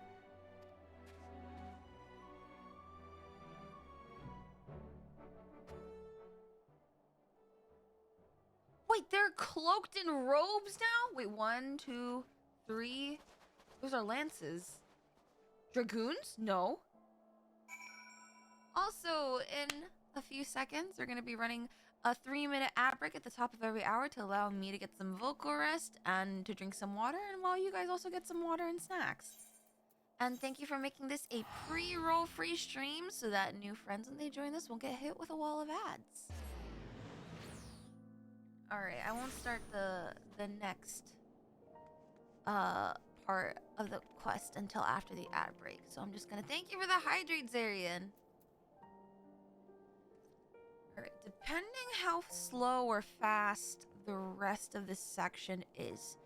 Wait, they're cloaked in robes now? Wait, 1, 2, 3. Those are lances. Dragoons? No. Also, in a few seconds, we're going to be running a 3-minute ad break at the top of every hour to allow me to get some vocal rest and to drink some water, and while you guys also get some water and snacks. And thank you for making this a pre-roll free stream so that new friends, when they join this, won't get hit with a wall of ads. Alright, I won't start the next part of the quest until after the ad break. So I'm just gonna thank you for the hydrates, Arian. Alright, depending how slow or fast the rest of this section is,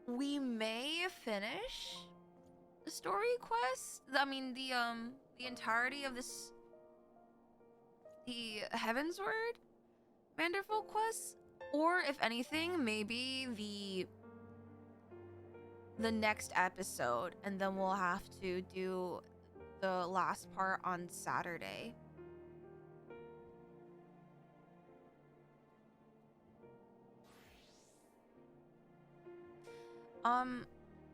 we may finish the story quest. I mean, the entirety of this, the Heavensward Vanderbilt quest, or if anything, maybe the next episode, and then we'll have to do the last part on Saturday.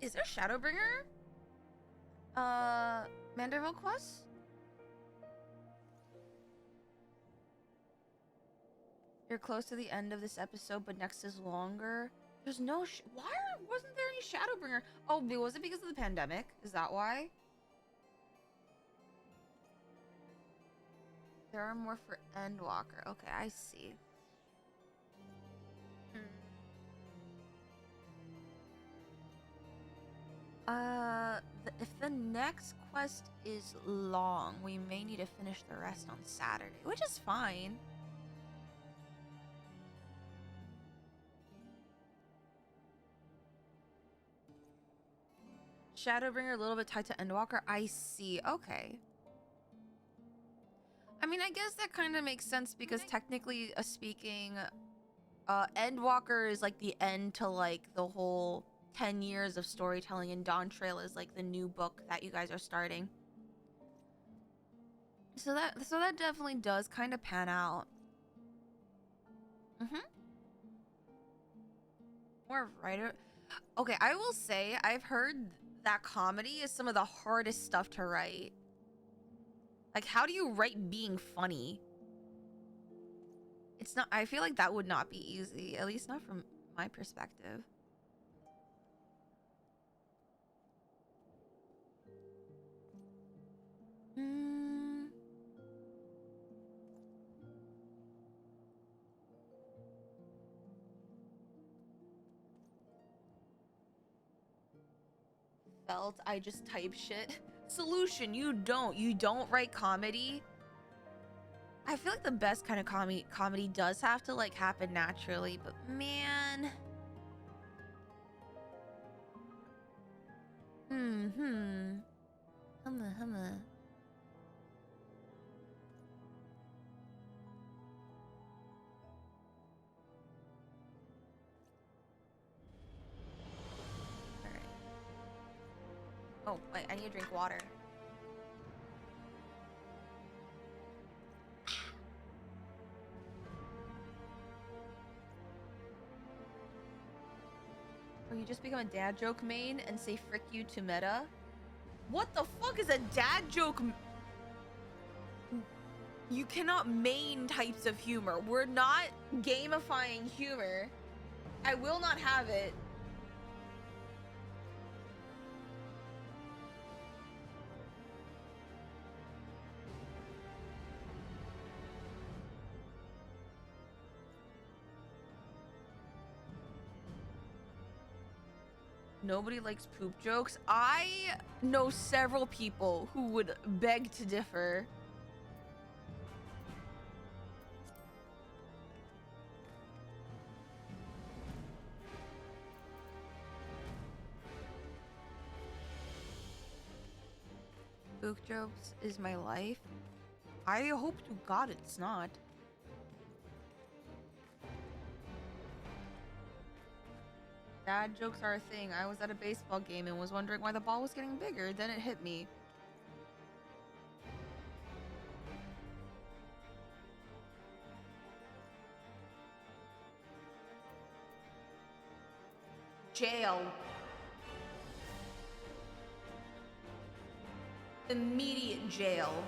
Is there Shadowbringer? Manderville quest? You're close to the end of this episode, but next is longer. There's no why wasn't there any Shadowbringer? Oh, was it because of the pandemic? Is that why? There are more for Endwalker. Okay, I see. If the next quest is long, we may need to finish the rest on Saturday, which is fine. Shadowbringer a little bit tied to Endwalker. I see. Okay. I mean, I guess that kind of makes sense because technically speaking, Endwalker is like the end to like the whole 10 years of storytelling, and Dawn Trail is like the new book that you guys are starting. So that definitely does kind of pan out. More writer. Okay, I will say I've heard that comedy is some of the hardest stuff to write. Like, how do you write being funny? It's not, I feel like that would not be easy, at least not from my perspective. Felt I just type shit. Solution, you don't write comedy. I feel like the best kind of comedy does have to like happen naturally, but man. Humma. Oh, wait, I need to drink water. Or you just become a dad joke main and say frick you to meta? What the fuck is a dad joke? You cannot main types of humor. We're not gamifying humor. I will not have it. Nobody likes poop jokes. I know several people who would beg to differ. Poop jokes is my life. I hope to God it's not. Dad jokes are a thing. I was at a baseball game and was wondering why the ball was getting bigger. Then it hit me. Jail. Immediate jail.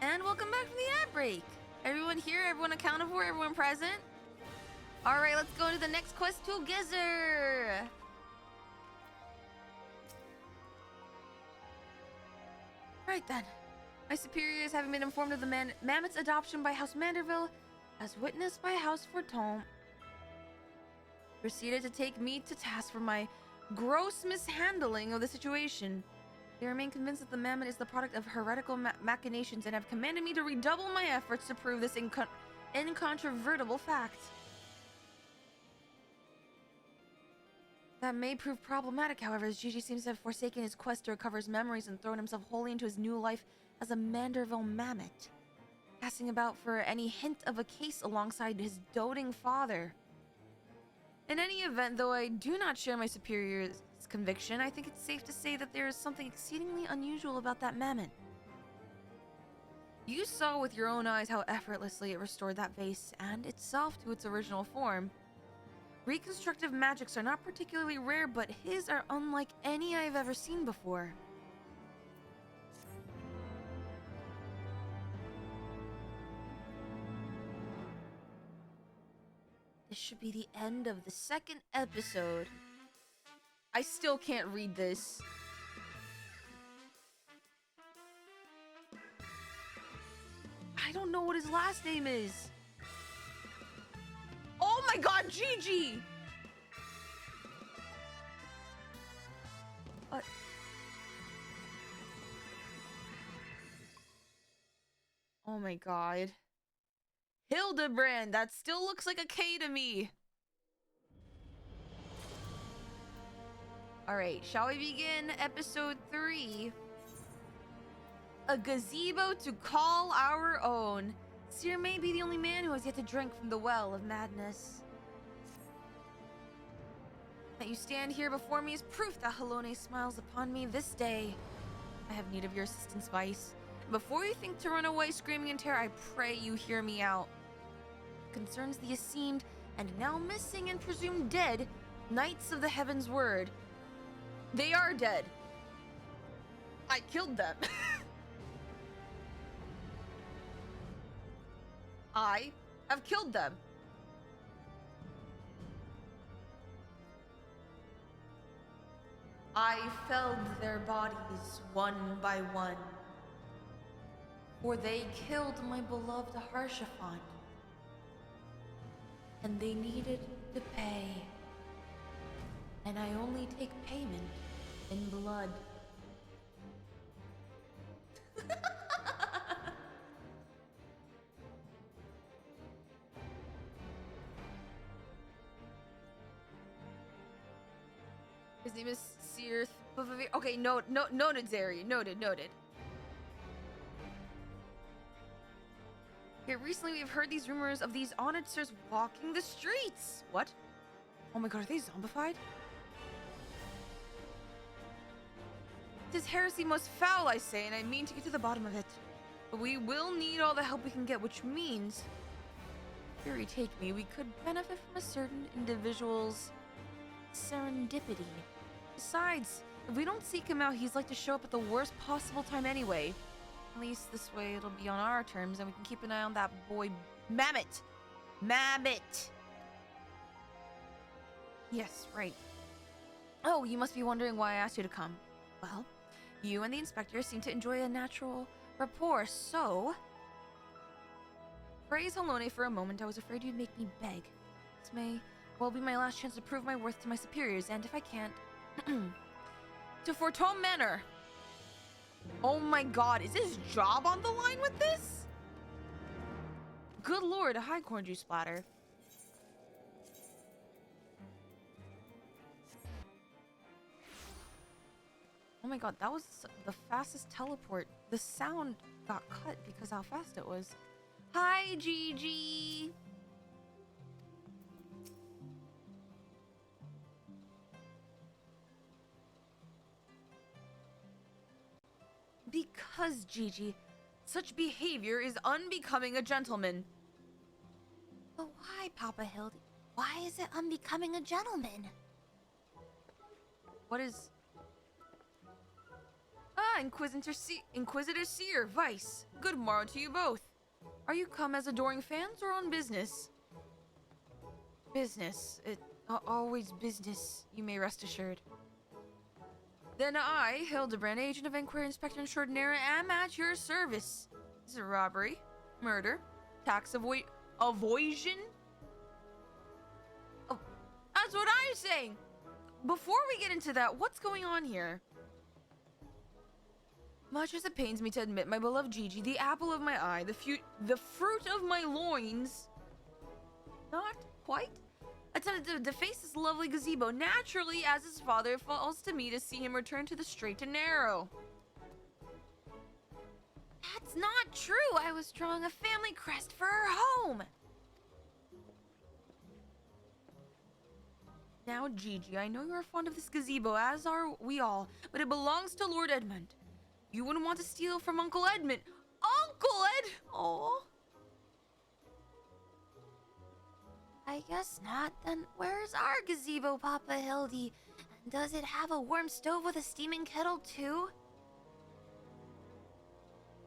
And welcome back from the ad break. Everyone here, everyone accounted for, everyone present. All right, let's go to the next quest together. Right then. My superiors, having been informed of the Mammoth's adoption by House Manderville, as witnessed by House Fortome, proceeded to take me to task for my gross mishandling of the situation. They remain convinced that the mammoth is the product of heretical machinations and have commanded me to redouble my efforts to prove this incontrovertible fact. That may prove problematic, however, as Gigi seems to have forsaken his quest to recover his memories and thrown himself wholly into his new life as a Manderville mammoth, casting about for any hint of a case alongside his doting father. In any event, though I do not share my superior's conviction, I think it's safe to say that there is something exceedingly unusual about that mammoth. You saw with your own eyes how effortlessly it restored that vase and itself to its original form. Reconstructive magics are not particularly rare, but his are unlike any I've ever seen before. This should be the end of the second episode. I still can't read this. I don't know what his last name is. Oh my god, Gigi! What? Oh my god. Hildebrand, that still looks like a K to me. Alright, shall we begin episode 3? A gazebo to call our own. Seer may be the only man who has yet to drink from the well of madness. That you stand here before me is proof that Halone smiles upon me this day. I have need of your assistance, Vice. Before you think to run away screaming in terror, I pray you hear me out. It concerns the esteemed and now missing and presumed dead Knights of the Heaven's Word. They are dead. I killed them. I have killed them. I felled their bodies one by one, for they killed my beloved Harshaphant, and they needed to pay, and I only take payment in blood. His name is Seer. Okay, noted, Zeri. Noted. Here, recently we've heard these rumors of these onagers walking the streets. What? Oh my god, are they zombified? Tis heresy most foul, I say, and I mean to get to the bottom of it. But we will need all the help we can get, which means, Fury take me, we could benefit from a certain individual's serendipity. Besides, if we don't seek him out, he's like to show up at the worst possible time anyway. At least this way it'll be on our terms and we can keep an eye on that boy Mammoth. Yes, right. Oh, you must be wondering why I asked you to come. Well, you and the inspector seem to enjoy a natural rapport, so... Praise Halone for a moment. I was afraid you'd make me beg. This may well be my last chance to prove my worth to my superiors, and if I can't... to Fortome Manor. Oh my god, is his job on the line with this? Good lord, a high corn juice splatter. Oh my god, that was the fastest teleport. The sound got cut because how fast it was. Hi, Gigi! Because, Gigi, such behavior is unbecoming a gentleman. But why, Papa Hildy? Why is it unbecoming a gentleman? What is... Ah, Inquisitor Seer, Vice. Good morrow to you both. Are you come as adoring fans or on business? Business. Always business, you may rest assured. Then I, Hildebrand, agent of Inquiry Inspector Extraordinaire, am at your service. Is it robbery, murder, tax evasion? Oh, that's what I'm saying! Before we get into that, what's going on here? Much as it pains me to admit, my beloved Gigi, the apple of my eye, the fruit of my loins, not quite, attempted to deface this lovely gazebo naturally as his father falls to me to see him return to the straight and narrow. That's not true. I was drawing a family crest for her home. Now, Gigi, I know you are fond of this gazebo, as are we all, but it belongs to Lord Edmund. You wouldn't want to steal from Uncle Edmund. Uncle Ed! Oh. I guess not. Then where's our gazebo, Papa Hildy? And does it have a warm stove with a steaming kettle, too?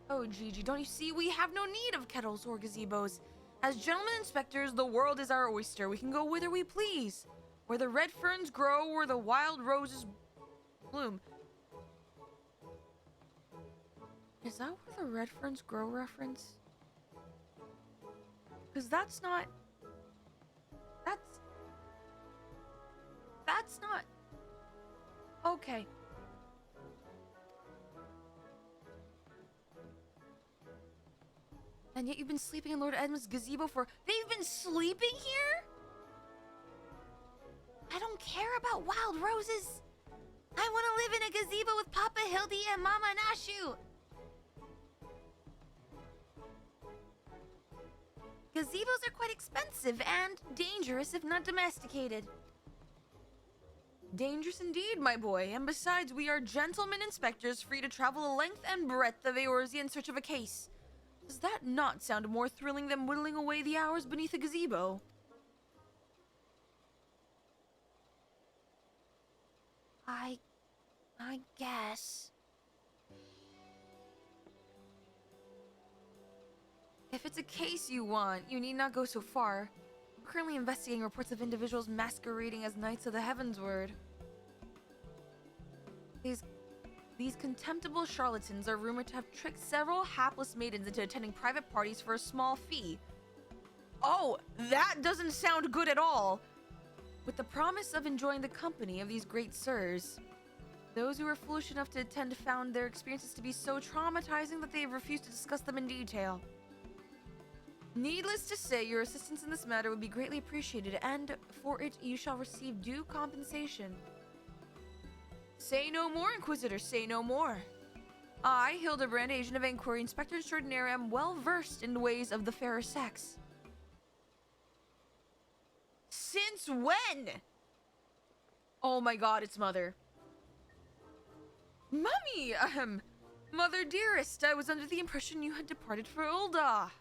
Oh, Gigi, don't you see? We have no need of kettles or gazebos. As gentlemen inspectors, the world is our oyster. We can go whither we please. Where the red ferns grow, where the wild roses bloom. Is that where the red ferns grow reference? Because that's not... That's not... Okay. And yet you've been sleeping in Lord Edmund's gazebo for... They've been sleeping here? I don't care about wild roses. I want to live in a gazebo with Papa Hildy and Mama Nashu. Gazebos are quite expensive and dangerous if not domesticated. Dangerous indeed, my boy. And besides, we are gentlemen inspectors free to travel the length and breadth of Eorzea in search of a case. Does that not sound more thrilling than whittling away the hours beneath a gazebo? I guess. If it's a case you want, you need not go so far. We're currently investigating reports of individuals masquerading as Knights of the Heavensward. These contemptible charlatans are rumored to have tricked several hapless maidens into attending private parties for a small fee. Oh, that doesn't sound good at all! With the promise of enjoying the company of these great sirs. Those who were foolish enough to attend found their experiences to be so traumatizing that they have refused to discuss them in detail. Needless to say, your assistance in this matter would be greatly appreciated, and for it you shall receive due compensation. Say no more, Inquisitor, say no more. I, Hildebrand, agent of inquiry, Inspector Extraordinary, am well versed in the ways of the fairer sex. Since when? Oh my god, it's Mother. Mummy, Mother dearest, I was under the impression you had departed for Ulda.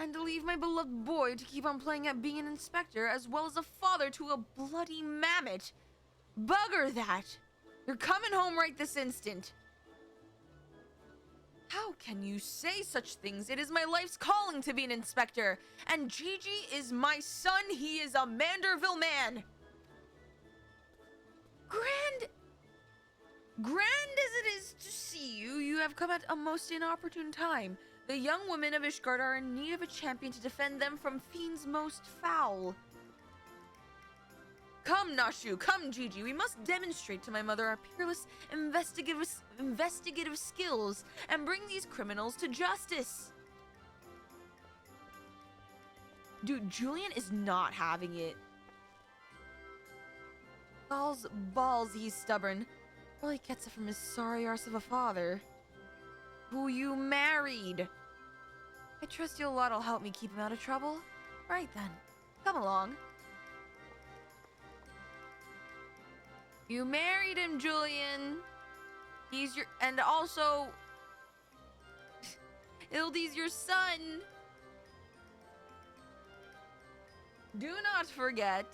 And to leave my beloved boy to keep on playing at being an inspector, as well as a father to a bloody mammoth. Bugger that! You're coming home right this instant. How can you say such things? It is my life's calling to be an inspector. And Gigi is my son. He is a Manderville man. Grand as it is to see you, you have come at a most inopportune time. The young women of Ishgard are in need of a champion to defend them from fiends most foul. Come, Nashu, come, Gigi. We must demonstrate to my mother our peerless investigative skills and bring these criminals to justice. Dude, Julian is not having it. Balls, he's stubborn. Probably gets it from his sorry arse of a father. Who you married. I trust your lot'll help me keep him out of trouble. Right then, come along. You married him, Julian. He's your... And also... Hildy's your son. Do not forget.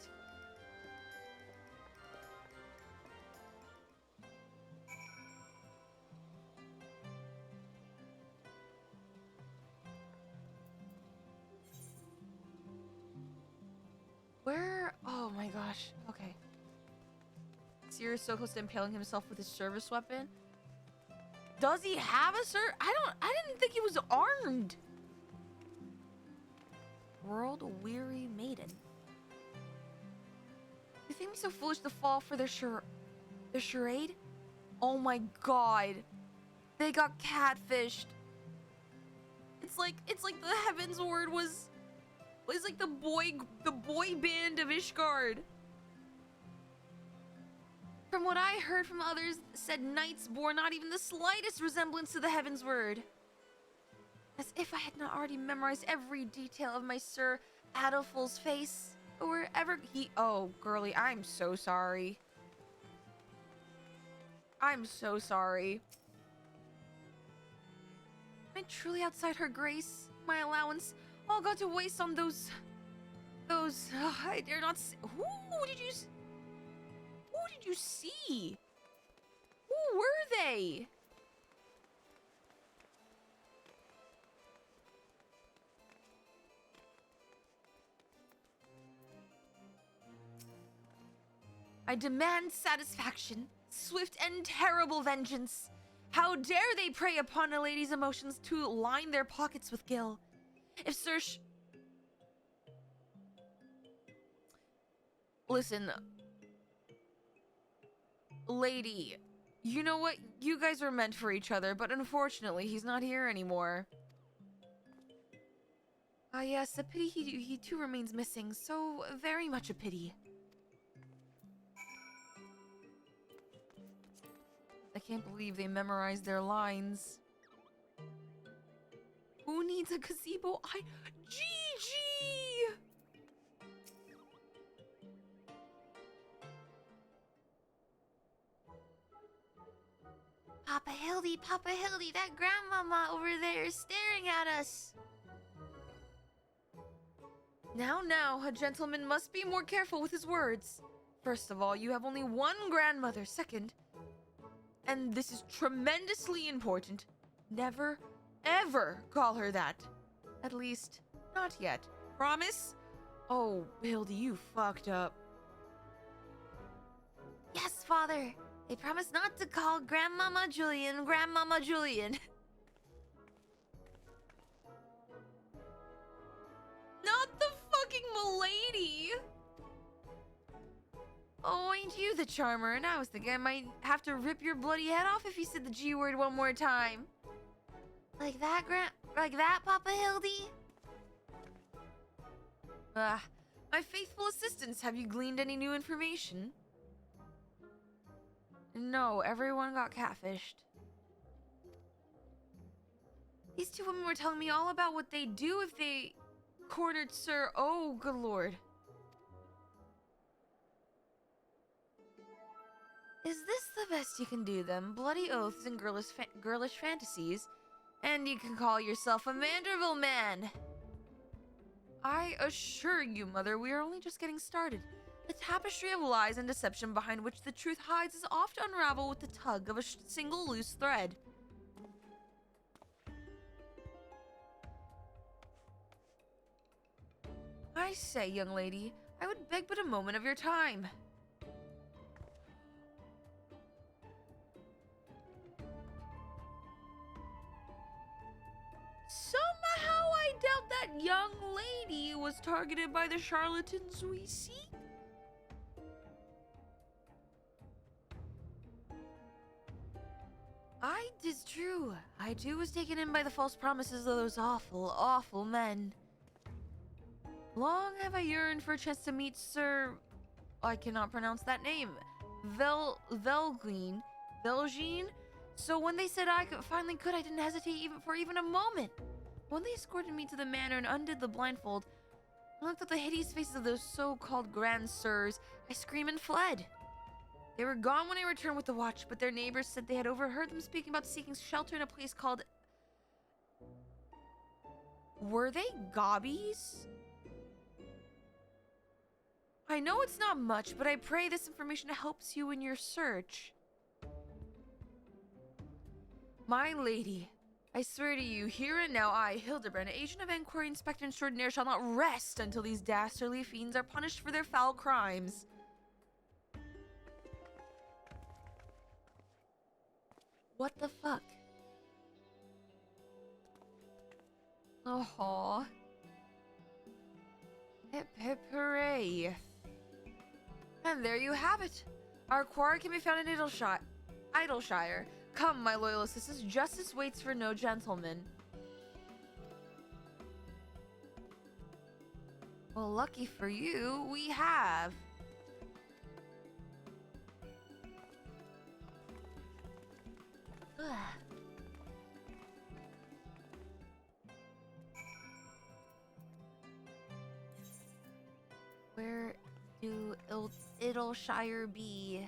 Where? Oh my gosh. Okay. Sirius so close to impaling himself with his service weapon. Does he have a I didn't think he was armed. World weary maiden. You think me so foolish to fall for their charade? Oh my god. They got catfished. It's like the Heaven's Word was like the boy band of Ishgard. From what I heard from others, said knights bore not even the slightest resemblance to the Heaven's Word. As if I had not already memorized every detail of my Sir Adolful's face. Or wherever he... Oh, girly, I'm so sorry. I'm so sorry. Am I truly outside her grace? My allowance all got to waste on those... I dare not see... Who did you see? Who were they? I demand satisfaction, swift and terrible vengeance. How dare they prey upon a lady's emotions to line their pockets with gil? If Sir Listen, lady, you know what? You guys were meant for each other, but unfortunately, he's not here anymore. Ah, yes, a pity he too remains missing. So very much a pity. I can't believe they memorized their lines. Who needs a gazebo? Gigi! Papa Hildy, that grandmama over there is staring at us. Now, a gentleman must be more careful with his words. First of all, you have only one grandmother. Second, and this is tremendously important, never, ever call her that. At least, not yet. Promise? Oh, Hildy, you fucked up. Yes, Father. I promise not to call Grandmama Julian Grandmama Julian. Not the fucking milady! Oh, ain't you the charmer? And I was thinking I might have to rip your bloody head off if you said the G word one more time. Like that, Papa Hildy? My faithful assistants, have you gleaned any new information? No, everyone got catfished. These two women were telling me all about what they'd do if they cornered Sir... Oh, good lord. Is this the best you can do them? Bloody oaths and girlish fantasies? And you can call yourself a Manderville man? I assure you, Mother, we are only just getting started. The tapestry of lies and deception behind which the truth hides is oft unraveled with the tug of a single loose thread. I say, young lady, I would beg but a moment of your time. Somehow I doubt that young lady was targeted by the charlatans we seek. Tis true. I too was taken in by the false promises of those awful, awful men. Long have I yearned for a chance to meet Sir... I cannot pronounce that name. Velgene? So when they said I finally could, I didn't hesitate even a moment. When they escorted me to the manor and undid the blindfold, I looked at the hideous faces of those so-called grand sirs. I screamed and fled. They were gone when I returned with the watch, but their neighbors said they had overheard them speaking about seeking shelter in a place called... Were they gobbies? I know it's not much, but I pray this information helps you in your search. My lady, I swear to you, here and now, I, Hildebrand, agent of Enquiry Inspector Extraordinaire, shall not rest until these dastardly fiends are punished for their foul crimes. What the fuck? Oh. Hip hip hooray. And there you have it. Our quarry can be found in Idleshire. Come, my loyal assistants, justice waits for no gentleman. Well, lucky for you, we have. Where do Idleshire be?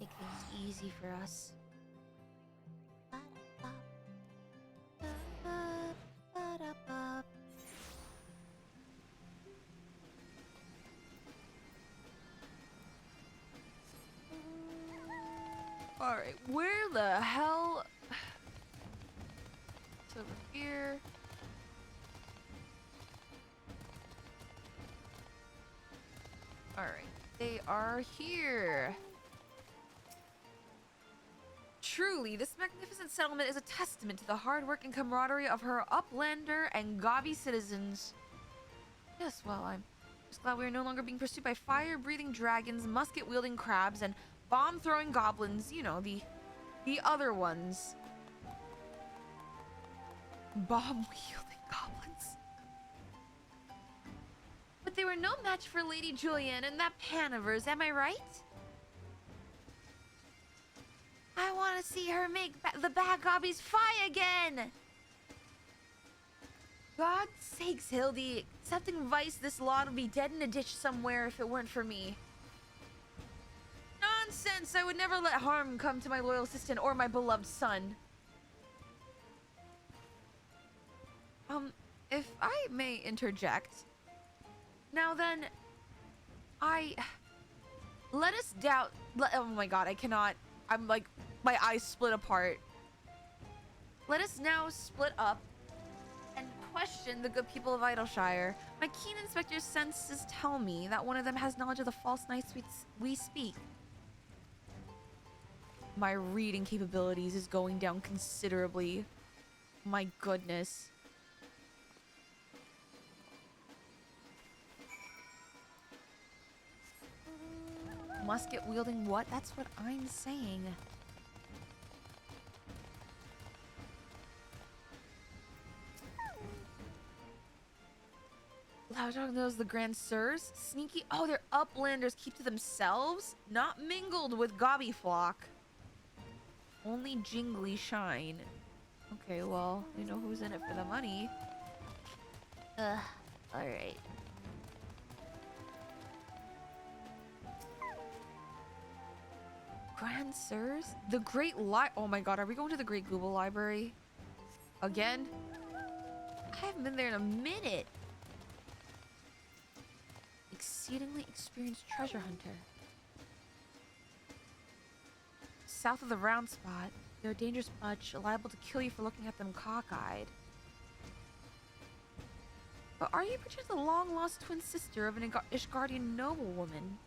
Make things easy for us. Alright, where the hell? It's over here. Alright, they are here. Truly, this magnificent settlement is a testament to the hard work and camaraderie of her uplander and gobby citizens. Yes, well, I'm just glad we are no longer being pursued by fire-breathing dragons, musket-wielding crabs, and bomb-throwing goblins. You know, the other ones. Bomb-wielding goblins. But they were no match for Lady Julianne and that pan of hers, am I right? I want to see her make the bad gobbies fly again! God's sakes, Hildy. Accepting vice this lot would be dead in a ditch somewhere if it weren't for me. Nonsense! I would never let harm come to my loyal assistant or my beloved son. If I may interject. Now then, let us doubt. Oh my god, I cannot. I'm like, my eyes split apart. Let us now split up and question the good people of Idleshire. My keen inspector's senses tell me that one of them has knowledge of the false knights we speak. My reading capabilities is going down considerably. My goodness. Musket wielding what? That's what I'm saying. Loudon knows the Grand Sirs? Sneaky. Oh, they're uplanders. Keep to themselves? Not mingled with gobby flock. Only jingly shine. Okay, well, you know who's in it for the money. Alright. Grand Sirs? The Great Oh my god, are we going to the Great Google Library? Again? I haven't been there in a minute. Exceedingly experienced treasure hunter. South of the round spot, they're a dangerous bunch, liable to kill you for looking at them cockeyed. But are you perchance the long-lost twin sister of an Ishgardian noblewoman?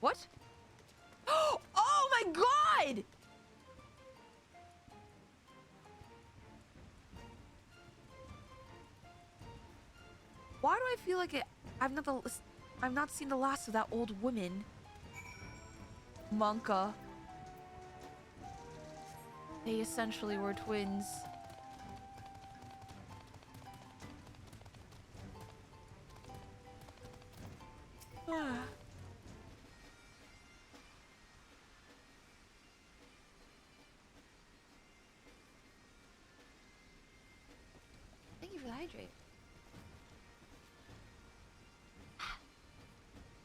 What? Oh my god! Why do I feel like I've not seen the last of that old woman? Monka. They essentially were twins. Thank you for the hydrate.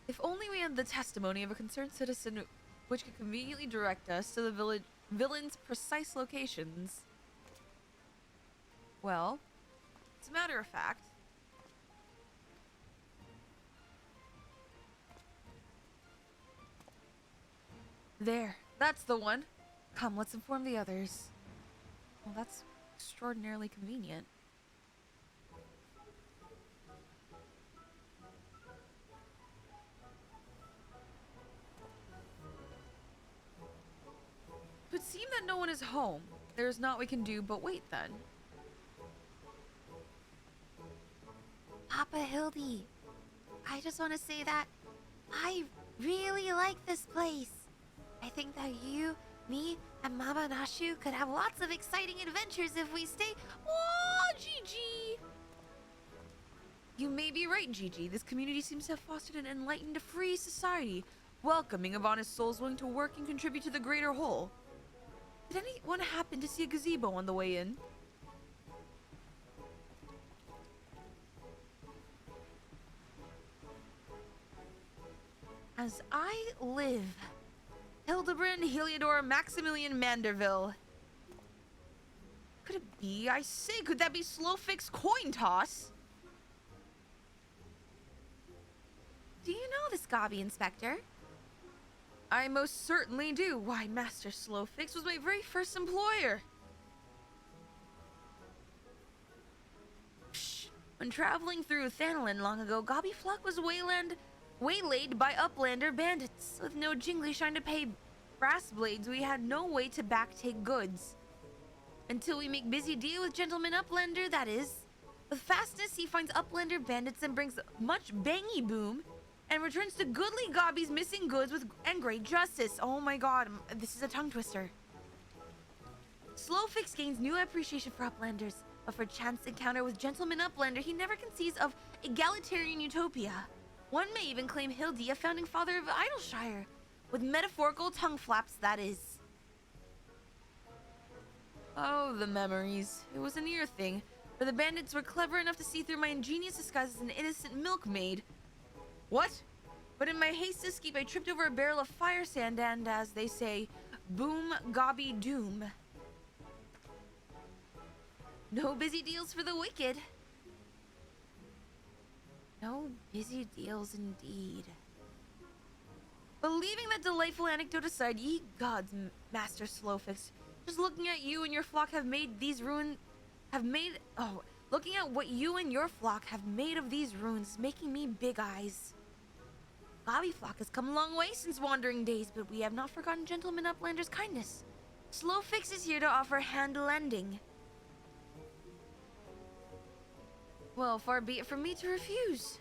If only we had the testimony of a concerned citizen which could conveniently direct us to the villain's precise locations. Well, as a matter of fact, there, that's the one. Come, let's inform the others. Well, that's extraordinarily convenient. It would seem that no one is home. There's naught we can do but wait then. Papa Hildy, I just want to say that I really like this place. I think that you, me, and Mama Nashu could have lots of exciting adventures if we stay. Oh, Gigi! You may be right, Gigi. This community seems to have fostered an enlightened, free society, welcoming of honest souls willing to work and contribute to the greater whole. Did anyone happen to see a gazebo on the way in? As I live, Hildebrand Heliodor Maximilian Manderville. Could it be? I say, could that be Slowfix Coin Toss? Do you know this Gabi, Inspector? I most certainly do. Why, Master Slowfix was my very first employer. Psh. When traveling through Thanalin long ago, Gabi Flock was waylaid by Uplander bandits. With no jingly shine to pay brass blades, we had no way to backtake goods. Until we make busy deal with Gentleman Uplander, that is. With fastness, he finds Uplander bandits and brings much bangy boom, and returns to goodly Gabi's missing goods and great justice. Oh my god, this is a tongue twister. Slowfix gains new appreciation for Uplanders, but for chance encounter with Gentleman Uplander, he never conceives of egalitarian utopia. One may even claim Hildy a founding father of Idleshire, with metaphorical tongue flaps, that is. Oh, the memories. It was a near thing, but the bandits were clever enough to see through my ingenious disguise as an innocent milkmaid. What? But in my haste to escape, I tripped over a barrel of fire sand and, as they say, boom, Gabi, doom. No busy deals for the wicked. No busy deals indeed. But leaving that delightful anecdote aside, ye gods, Master Slowfix, just looking at you and your flock looking at what you and your flock have made of these ruins is making me big eyes. Gabi Flock has come a long way since wandering days, but we have not forgotten Gentleman Uplander's kindness. Slowfix is here to offer hand lending. Well, far be it from me to refuse.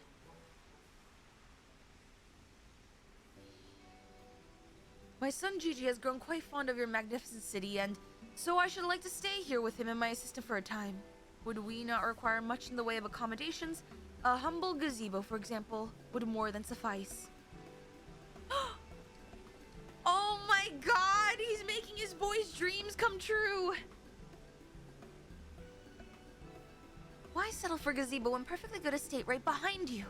My son Gigi has grown quite fond of your magnificent city, and so I should like to stay here with him and my assistant for a time. Would we not require much in the way of accommodations? A humble gazebo, for example, would more than suffice. Oh my god! He's making his boy's dreams come true! Why settle for gazebo in perfectly good estate right behind you?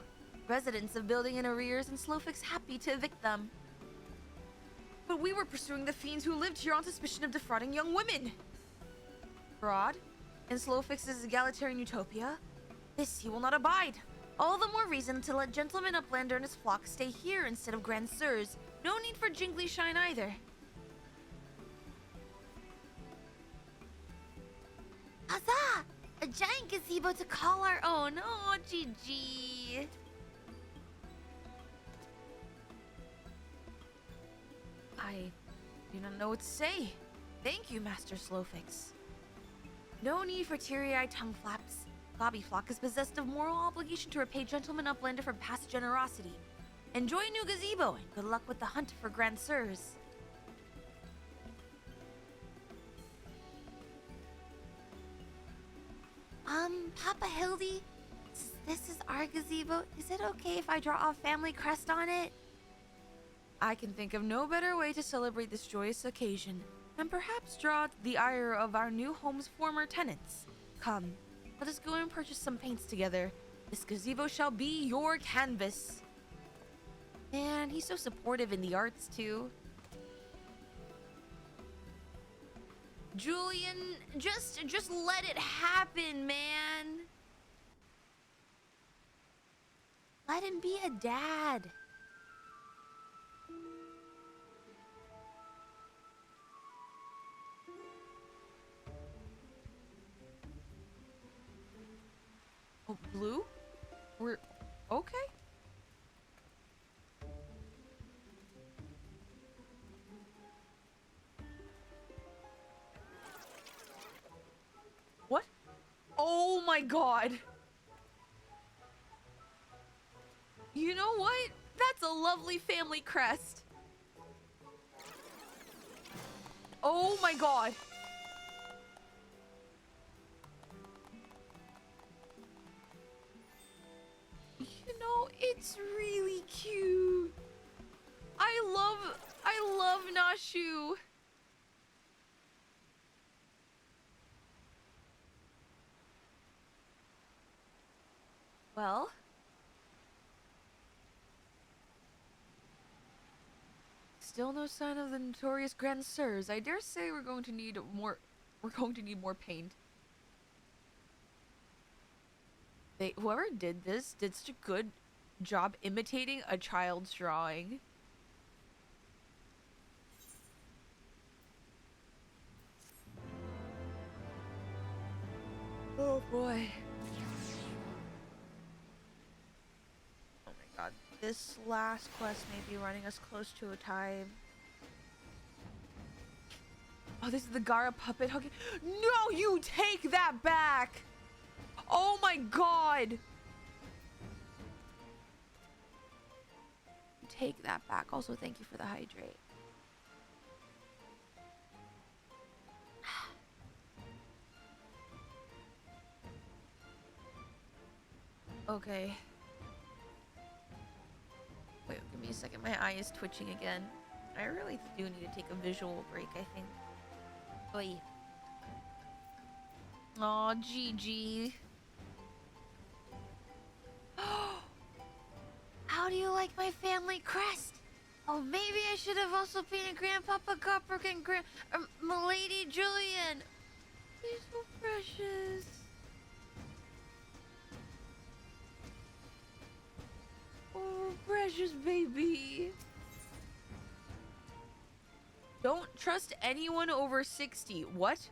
Residents of building in arrears and Slowfix happy to evict them. But we were pursuing the fiends who lived here on suspicion of defrauding young women. Fraud? In Slowfix's egalitarian utopia? This he will not abide. All the more reason to let Gentleman Uplander and his flock stay here instead of Grand Sirs. No need for jingly shine either. Huzzah! A giant gazebo to call our own. Oh, GG. I do not know what to say. Thank you, Master Slowfix. No need for teary-eyed tongue flaps. Gabi Flock is possessed of moral obligation to repay Gentleman Uplander for past generosity. Enjoy a new gazebo, and good luck with the hunt for Grand Sirs. Papa Hildy, this is our gazebo. Is it okay if I draw a family crest on it? I can think of no better way to celebrate this joyous occasion, and perhaps draw the ire of our new home's former tenants. Come, let us go and purchase some paints together. This gazebo shall be your canvas. Man, he's so supportive in the arts, too. Julian, just let it happen, man. Let him be a dad. Oh, blue? We're okay. What? Oh my god. You know what? That's a lovely family crest. Oh my god. You know, it's really cute. I love Nashu. Well, still no sign of the notorious Grand Sirs. I dare say we're going to need more paint. Whoever did this did such a good job imitating a child's drawing. Oh boy. Oh my god. This last quest may be running us close to a time. Oh, this is the Gara puppet hugging. No, you take that back! Oh my god! Take that back. Also, thank you for the hydrate. Okay. Wait, give me a second. My eye is twitching again. I really do need to take a visual break, I think. Oi. Aw, Gigi. How do you like my family crest? Oh, maybe I should have also painted Grandpapa Gopper and Milady Julian. He's so precious. Oh, precious baby. Don't trust anyone over 60. What?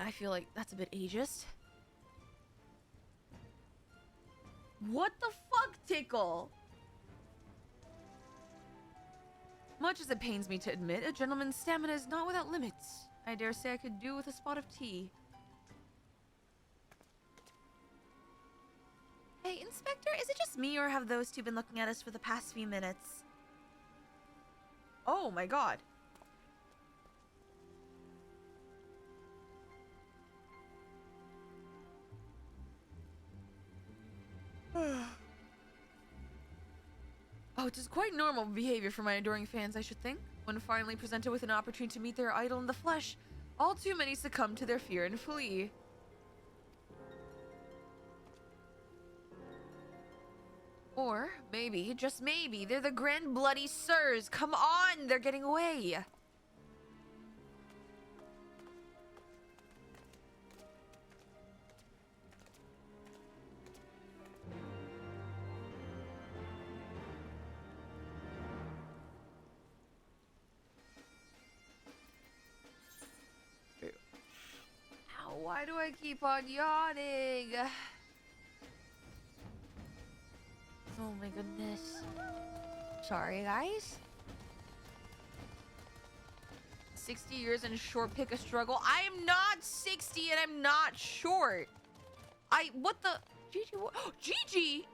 I feel like that's a bit ageist. What the fuck, Tickle? Much as it pains me to admit, a gentleman's stamina is not without limits. I dare say I could do with a spot of tea. Hey, Inspector, is it just me or have those two been looking at us for the past few minutes? Oh my god. Oh, it is quite normal behavior for my adoring fans, I should think. When finally presented with an opportunity to meet their idol in the flesh, all too many succumb to their fear and flee. Or maybe, just maybe, they're the Grand Bloody Sirs. Come on, they're getting away. Ow, why do I keep on yawning? Oh my goodness. Sorry, guys. 60 years and short pick a struggle. I am not 60 and I'm not short. What the? Gigi, what? Gigi!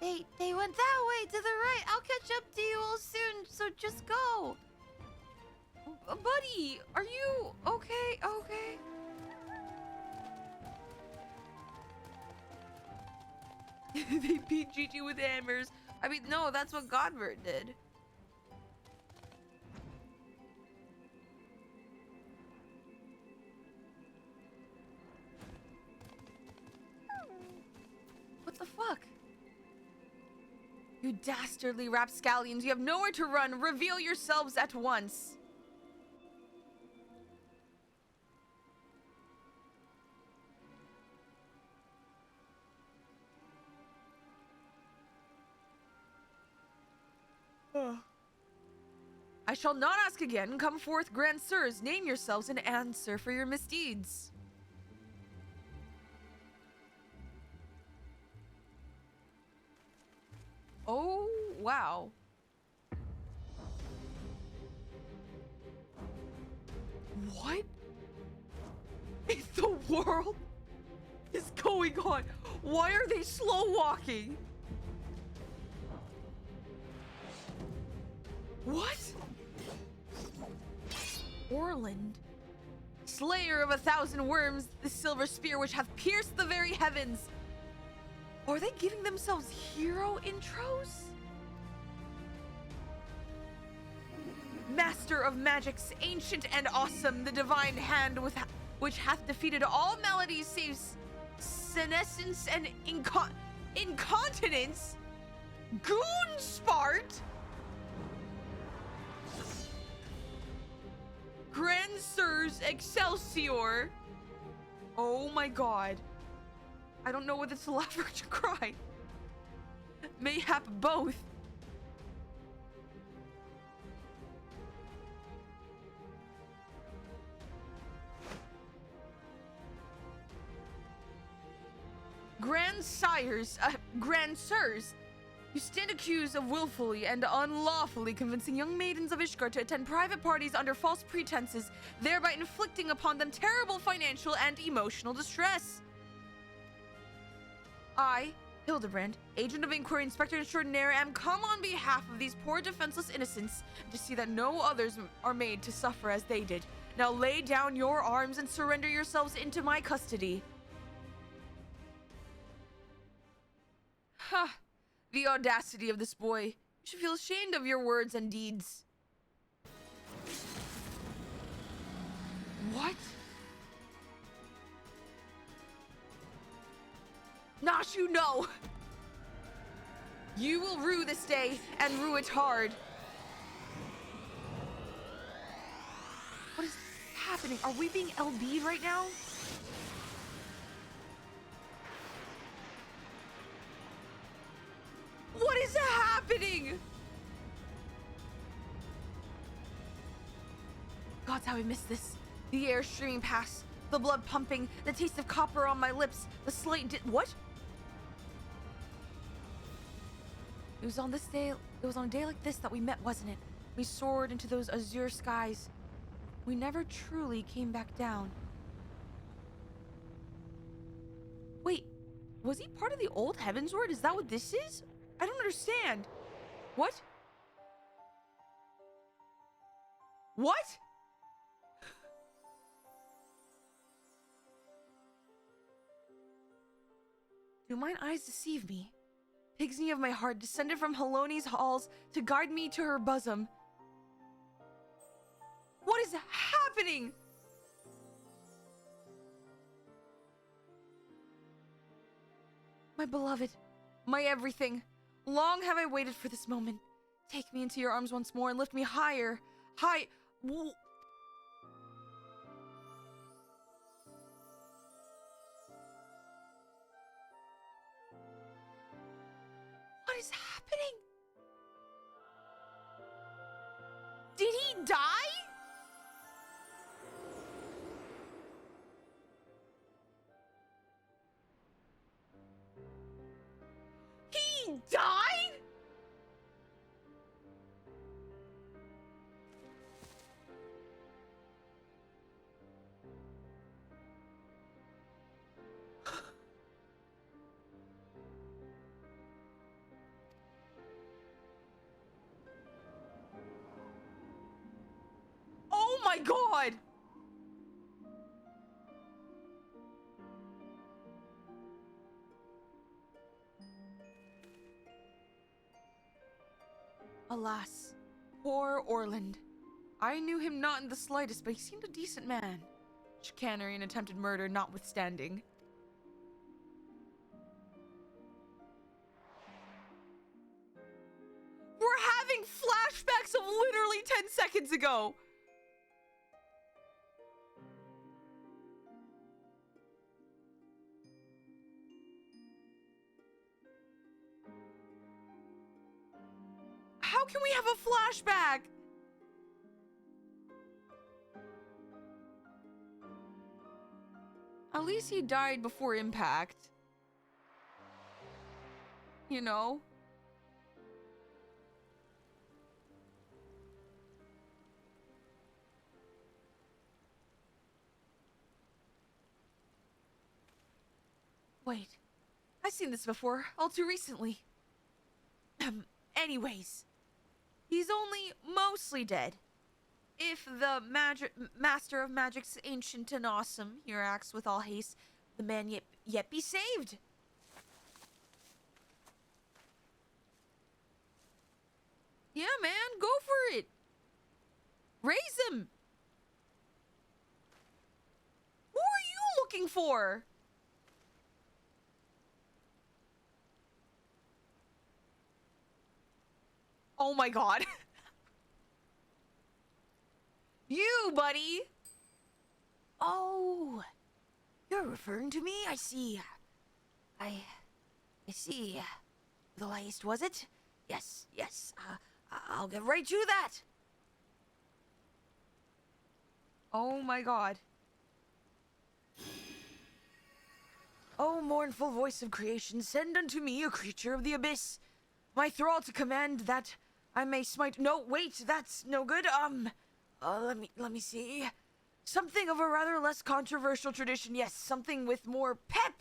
They went that way to the right. I'll catch up to you all soon, so just go. Buddy, are you okay? Okay. They beat Gigi with hammers. I mean, no, that's what Godbert did. What the fuck? You dastardly rapscallions, you have nowhere to run. Reveal yourselves at once. I shall not ask again. Come forth, Grand Sirs. Name yourselves and answer for your misdeeds. Oh, wow. What in the world is going on? Why are they slow walking? What? Orland, slayer of 1,000 worms, the silver spear which hath pierced the very heavens. Are they giving themselves hero intros? Master of magics, ancient and awesome, the divine hand which hath defeated all maladies save senescence and incontinence. Goonspart. Grand Sirs Excelsior. Oh my god. I don't know whether to laugh or to cry. Mayhap both. Grand Sirs, you stand accused of willfully and unlawfully convincing young maidens of Ishgard to attend private parties under false pretenses, thereby inflicting upon them terrible financial and emotional distress. I, Hildebrand, agent of inquiry, inspector extraordinaire, am come on behalf of these poor defenseless innocents to see that no others are made to suffer as they did. Now lay down your arms and surrender yourselves into my custody. Ha! The audacity of this boy. You should feel ashamed of your words and deeds. What? Nashu, no! You will rue this day, and rue it hard. What is happening? Are we being LB'd right now? What is happening? God's how I missed this. The air streaming past, the blood pumping, the taste of copper on my lips, the slight what? It was on a day like this that we met, wasn't it? We soared into those azure skies. We never truly came back down. Wait, was he part of the old Heavensward? Is that what this is? I don't understand. What? What? Do mine eyes deceive me? Pigsney of my heart, descended from Haloni's halls to guide me to her bosom. What is happening? My beloved, my everything. Long have I waited for this moment. Take me into your arms once more and lift me higher. What is happening? Did he die? He died? Oh my god! Alas, poor Orland. I knew him not in the slightest, but he seemed a decent man. Chicanery and attempted murder notwithstanding. We're having flashbacks of literally 10 seconds ago! How can we have a flashback? At least he died before impact. You know? Wait, I've seen this before, all too recently. Anyways, he's only mostly dead. If the master of magic's ancient and awesome here acts with all haste, the man yet be saved. Yeah, man, go for it. Raise him. Who are you looking for? Oh my god. You, buddy. Oh, you're referring to me? I see. I see. The haste, was it? Yes. I'll get right to that. Oh my god. Oh, mournful voice of creation, send unto me a creature of the abyss. My thrall to command that I may smite. No, wait, that's no good. Let me see. Something of a rather less controversial tradition. Yes, something with more pep.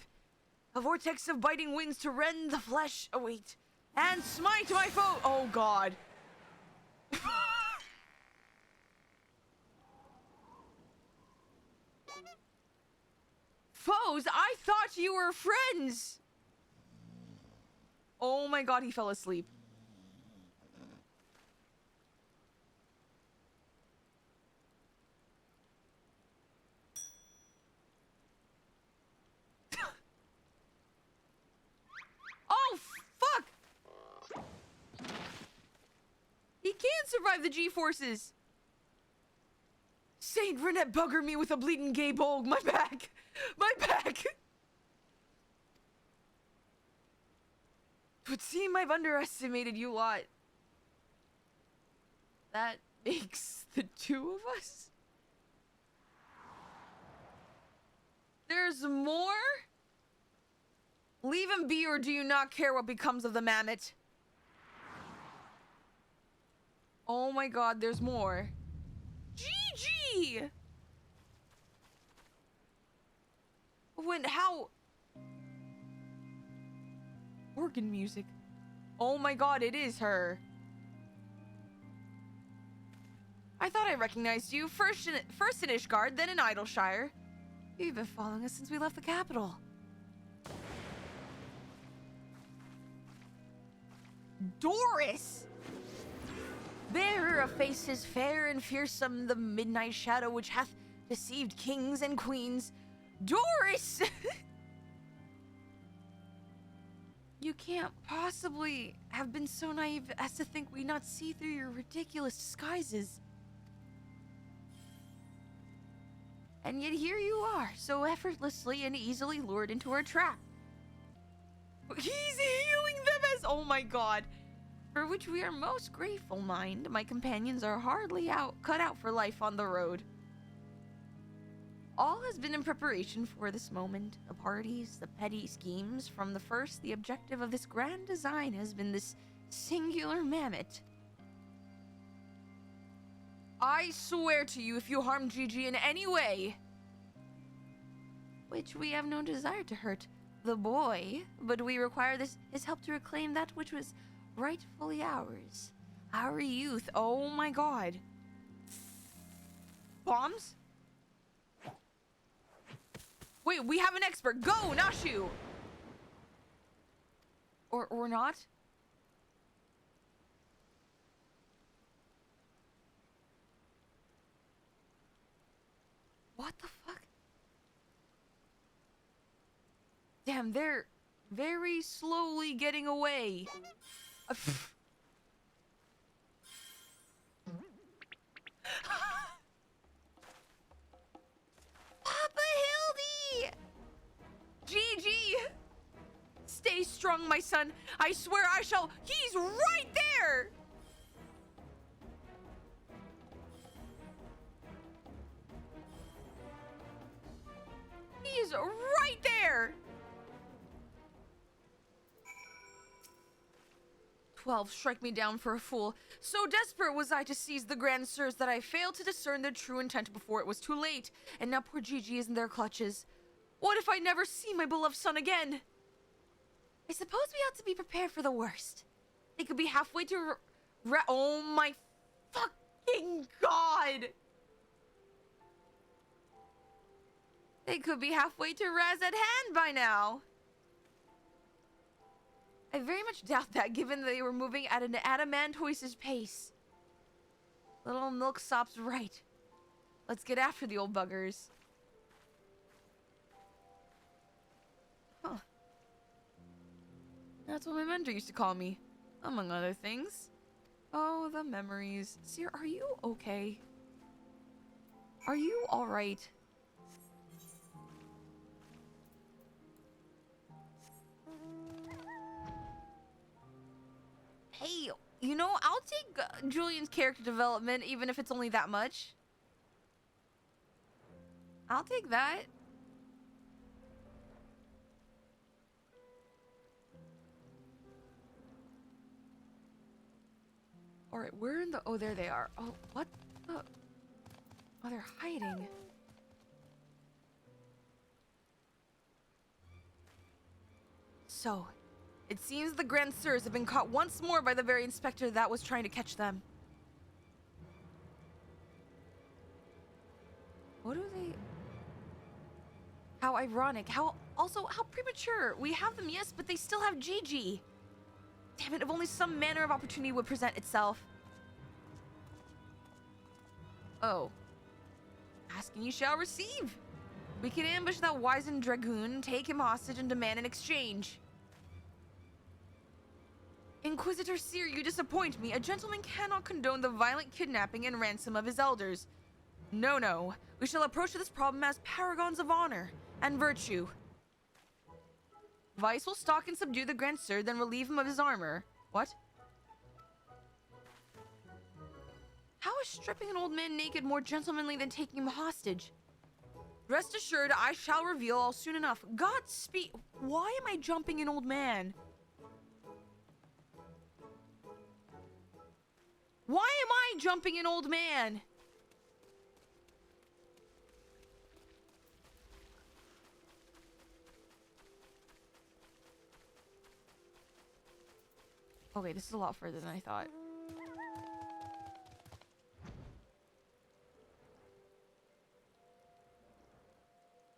A vortex of biting winds to rend the flesh. Oh, wait. And smite my foe. Oh, God. Foes, I thought you were friends. Oh my god, he fell asleep. Oh, fuck! He can't survive the G-forces. Saint Renette bugger me with a bleeding gay bulg. My back! My back! Would seem I've underestimated you lot. That makes the two of us? There's more? Leave him be, or do you not care what becomes of the mammoth? Oh my god, there's more. GG! When, how? Organ music. Oh my god, it is her. I thought I recognized you. First in Ishgard, then in Idleshire. You've been following us since we left the capital. Doris! Bearer of faces fair and fearsome, the midnight shadow which hath deceived kings and queens. Doris! You can't possibly have been so naive as to think we not see through your ridiculous disguises. And yet here you are, so effortlessly and easily lured into our trap. He's healing them as— oh my god. For which we are most grateful, mind. My companions are hardly cut out for life on the road. All has been in preparation for this moment. The parties, the petty schemes. From the first, the objective of this grand design has been this singular mammoth. I swear to you, if you harm Gigi in any way— which we have no desire to hurt the boy, but we require his help to reclaim that which was rightfully ours. Our youth. Oh my god. Bombs? Wait, we have an expert. Go, Nashu! Or not? What the fuck? Damn, they're very slowly getting away. Papa Hildy! GG! Stay strong, my son. I swear I shall— he's right there! He's right there! 12 strike me down for a fool. So desperate was I to seize the grand sirs that I failed to discern their true intent before it was too late. And now poor Gigi is in their clutches. What if I never see my beloved son again? I suppose we ought to be prepared for the worst. They could be halfway to oh my fucking god! They could be halfway to Raz at hand by now. I very much doubt that, given that they were moving at an adamantoise's pace. Little Milksop's right. Let's get after the old buggers. Huh. That's what my mentor used to call me, among other things. Oh, the memories. Seer, are you okay? Are you alright? Hey, you know, I'll take Julian's character development, even if it's only that much. I'll take that. Alright, where in the... Oh, there they are. Oh, what the... Oh, they're hiding. So, it seems the Grand Sirs have been caught once more by the very inspector that was trying to catch them. What do they... How ironic. How premature. We have them, yes, but they still have Gigi. Damn it, if only some manner of opportunity would present itself. Oh. Ask and you shall receive. We can ambush that wizened dragoon, take him hostage, and demand an exchange. Inquisitor Seer, you disappoint me. A gentleman cannot condone the violent kidnapping and ransom of his elders. No, no. We shall approach this problem as paragons of honor and virtue. Vice will stalk and subdue the Grand Sir, then relieve him of his armor. What? How is stripping an old man naked more gentlemanly than taking him hostage? Rest assured, I shall reveal all soon enough. Godspeed. Why am I jumping an old man? Why am I jumping an old man? Okay, this is a lot further than I thought.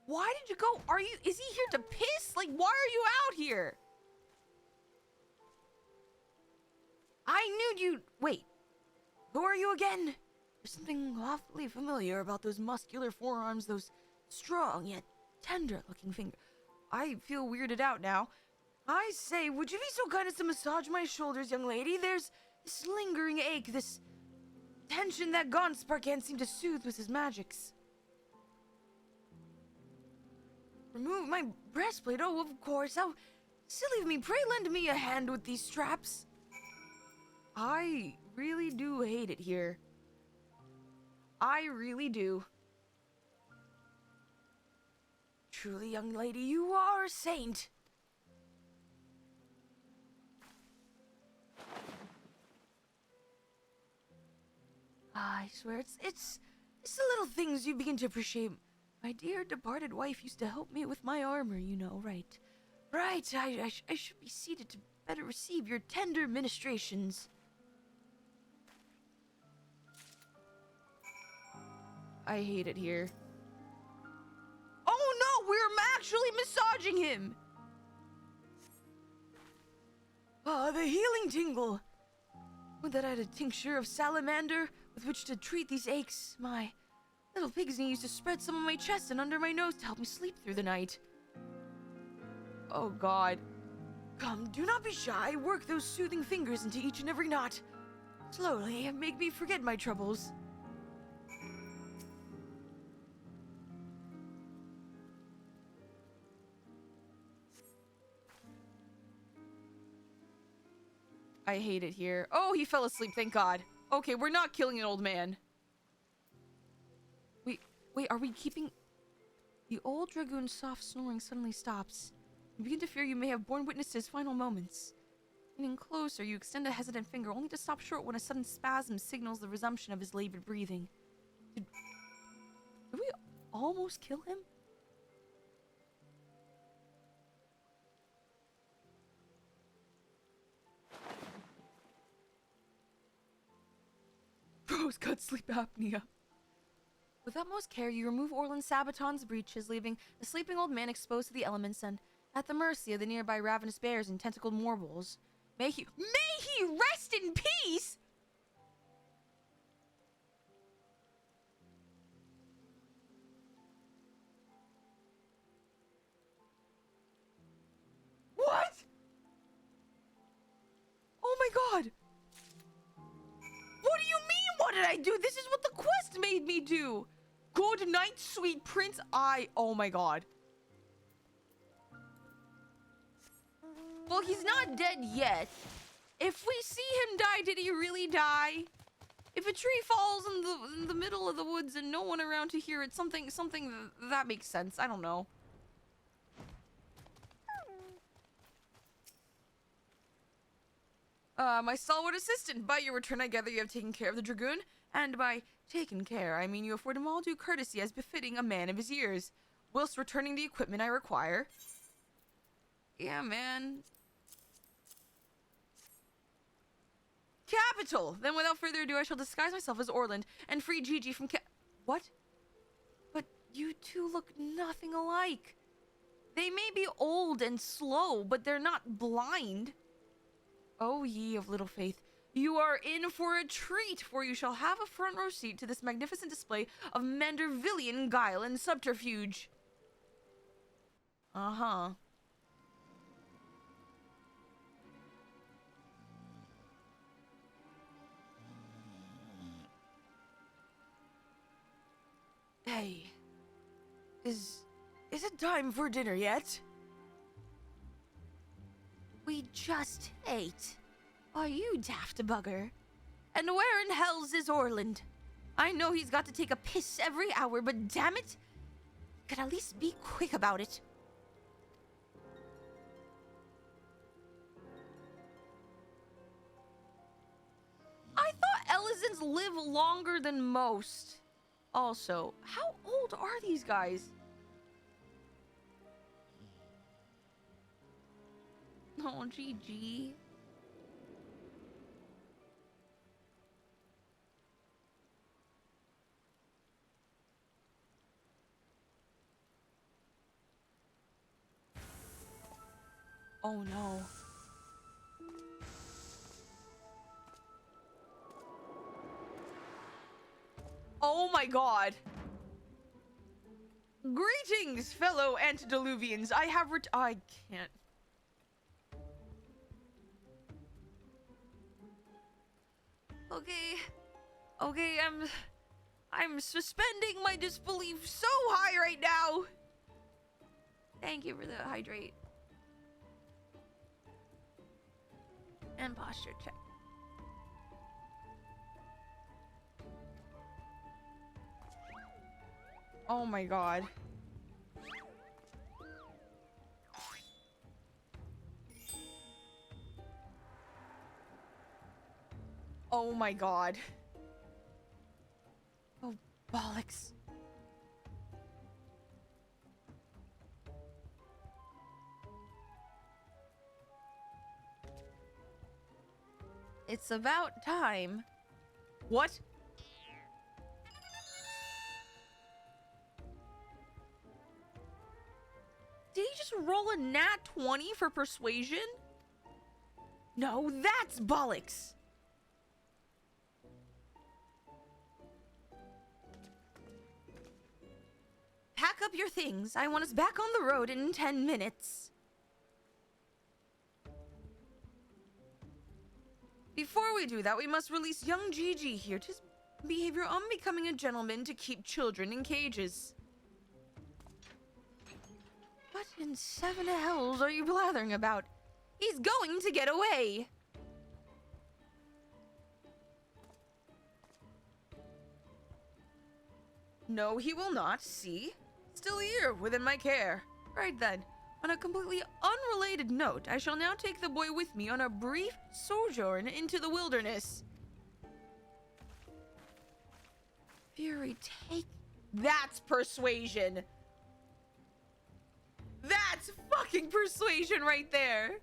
Why did you go? Is he here to piss? Like, why are you out here? I knew you'd... Wait. Who are you again? There's something awfully familiar about those muscular forearms, those strong yet tender-looking fingers. I feel weirded out now. I say, would you be so kind as to massage my shoulders, young lady? There's this lingering ache, this tension that Gonspar can't seem to soothe with his magics. Remove my breastplate? Oh, of course. How silly of me. Pray lend me a hand with these straps. I really do hate it here. I really do. Truly, young lady, you are a saint. I swear, it's the little things you begin to appreciate. My dear departed wife used to help me with my armor, you know, right? Right, I should be seated to better receive your tender ministrations. I hate it here. Oh no, we're actually massaging him! Ah, the healing tingle! Would that I had a tincture of salamander with which to treat these aches. My little pigsney used to spread some on my chest and under my nose to help me sleep through the night. Oh god. Come, do not be shy. Work those soothing fingers into each and every knot. Slowly, make me forget my troubles. I hate it here. Oh, he fell asleep, thank god. Okay, we're not killing an old man. Wait, are we keeping... The old dragoon's soft snoring suddenly stops. You begin to fear you may have borne witness to his final moments. Leaning closer, you extend a hesitant finger, only to stop short when a sudden spasm signals the resumption of his labored breathing. Did we almost kill him? Joe's got sleep apnea. With utmost care, you remove Orland Sabaton's breeches, leaving the sleeping old man exposed to the elements and at the mercy of the nearby ravenous bears and tentacled morbles. May he rest in peace! What? Oh my god! What do you mean, what did I do? This is what the quest made me do! Good night, sweet prince. Oh my god. Well, he's not dead yet. If we see him die, did he really die? If a tree falls in the middle of the woods and no one around to hear it, something that makes sense. I don't know. My stalwart assistant. By your return, I gather you have taken care of the dragoon. And by taken care, I mean you afford him all due courtesy as befitting a man of his years, whilst returning the equipment I require. Yeah, man. Capital! Then without further ado, I shall disguise myself as Orland and free Gigi from What? But you two look nothing alike. They may be old and slow, but they're not blind. O ye of little faith, you are in for a treat, for you shall have a front row seat to this magnificent display of Mandervillian guile and subterfuge. Uh-huh. Hey, is it time for dinner yet? We just ate. Are you daft bugger? And where in hell's is Orland? I know he's got to take a piss every hour, but damn it, could at least be quick about it. I thought Elizans live longer than most. Also, how old are these guys? Oh, GG. Oh no. Oh my god. Greetings, fellow antediluvians. I can't. Okay, I'm suspending my disbelief so high right now. Thank you for the hydrate. And posture check. Oh my god. Oh my god. Oh, bollocks. It's about time. What? Did he just roll a nat 20 for persuasion? No, that's bollocks. Pack up your things. I want us back on the road in 10 minutes. Before we do that, we must release young Gigi here to behave your unbecoming a gentleman to keep children in cages. What in seven hells are you blathering about? He's going to get away! No, he will not. See? Still here, within my care. Right then. On a completely unrelated note, I shall now take the boy with me on a brief sojourn into the wilderness. Fury, take... That's persuasion! That's fucking persuasion right there!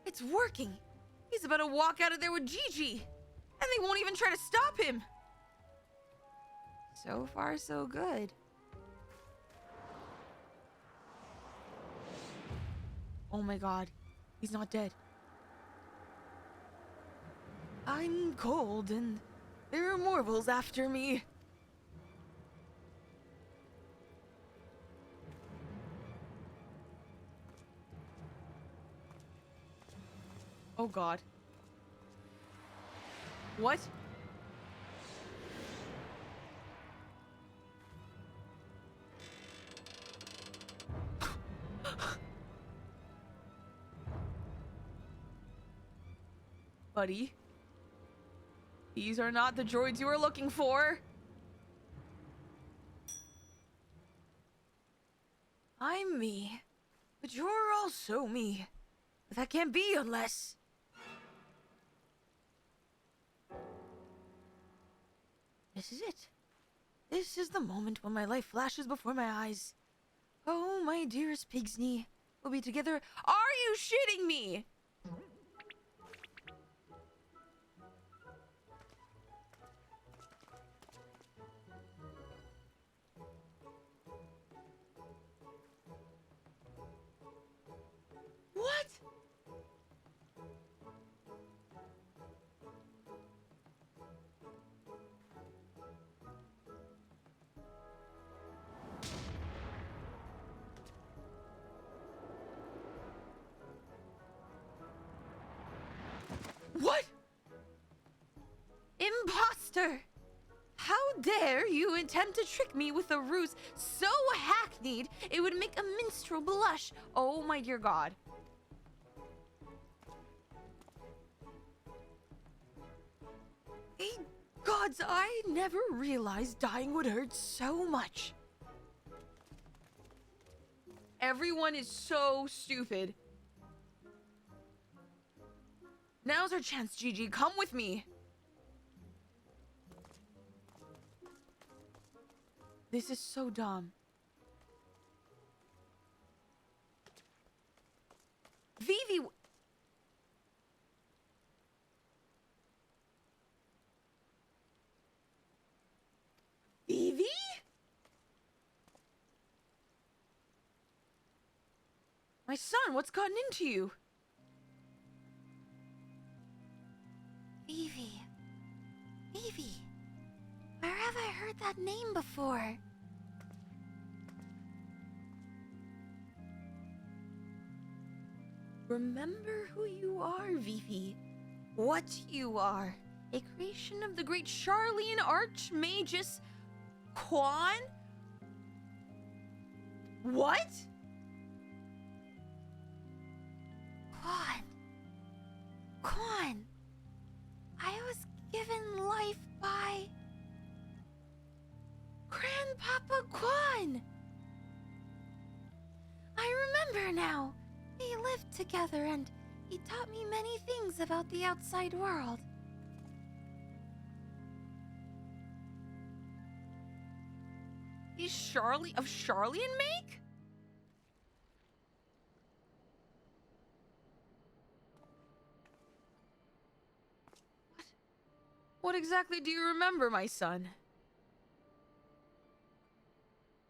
It's working! He's about to walk out of there with Gigi! And they won't even try to stop him! So far, so good. Oh my god. He's not dead. I'm cold and there are morbals after me. Oh god. What? Buddy. These are not the droids you were looking for. I'm me. But you're also me. But that can't be unless... This is it. This is the moment when my life flashes before my eyes. Oh, my dearest pig's knee. We'll be together. Are you shitting me? What? What? Imposter! How dare you attempt to trick me with a ruse so hackneyed it would make a minstrel blush? Oh my dear god. Hey, gods, I never realized dying would hurt so much. Everyone is so stupid. Now's our chance, Gigi. Come with me. This is so dumb. Vivi... Vivi? My son, what's gotten into you? Vivi. Vivi. Where have I heard that name before? Remember who you are, Vivi. What you are. A creation of the great Charlian Archmagus Quan? What? Quan. I was given life by... Grandpapa Quan. I remember now. We lived together and he taught me many things about the outside world. Is Charlie of Charlian make? What exactly do you remember, my son?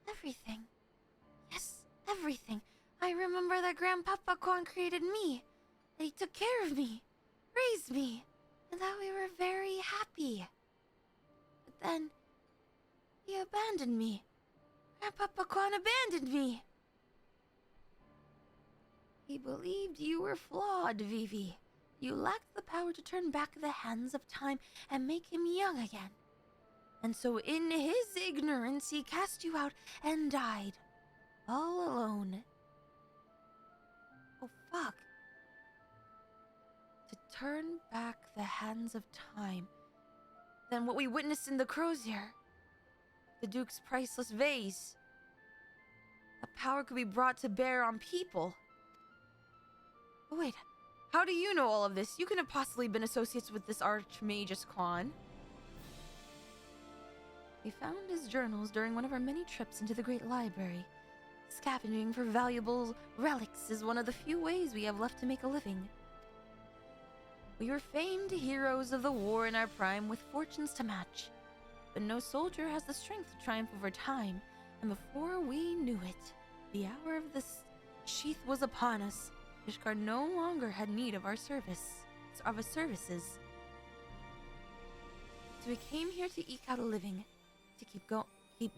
Everything. Yes, everything. I remember that Grandpapa Quan created me, that he took care of me, raised me, and that we were very happy. But then, he abandoned me. Grandpapa Quan abandoned me. He believed you were flawed, Vivi. You lacked the power to turn back the hands of time and make him young again. And so in his ignorance, he cast you out and died. All alone. Oh, fuck. To turn back the hands of time. Then what we witnessed in the Crozier. The Duke's priceless vase. A power could be brought to bear on people. Oh, wait. How do you know all of this? You couldn't have possibly been associates with this Archmagus Quan. We found his journals during one of our many trips into the Great Library. Scavenging for valuable relics is one of the few ways we have left to make a living. We were famed heroes of the war in our prime with fortunes to match. But no soldier has the strength to triumph over time, and before we knew it, the hour of the sheath was upon us. Ishgard no longer had need of our services. So we came here to eke out a living, to keep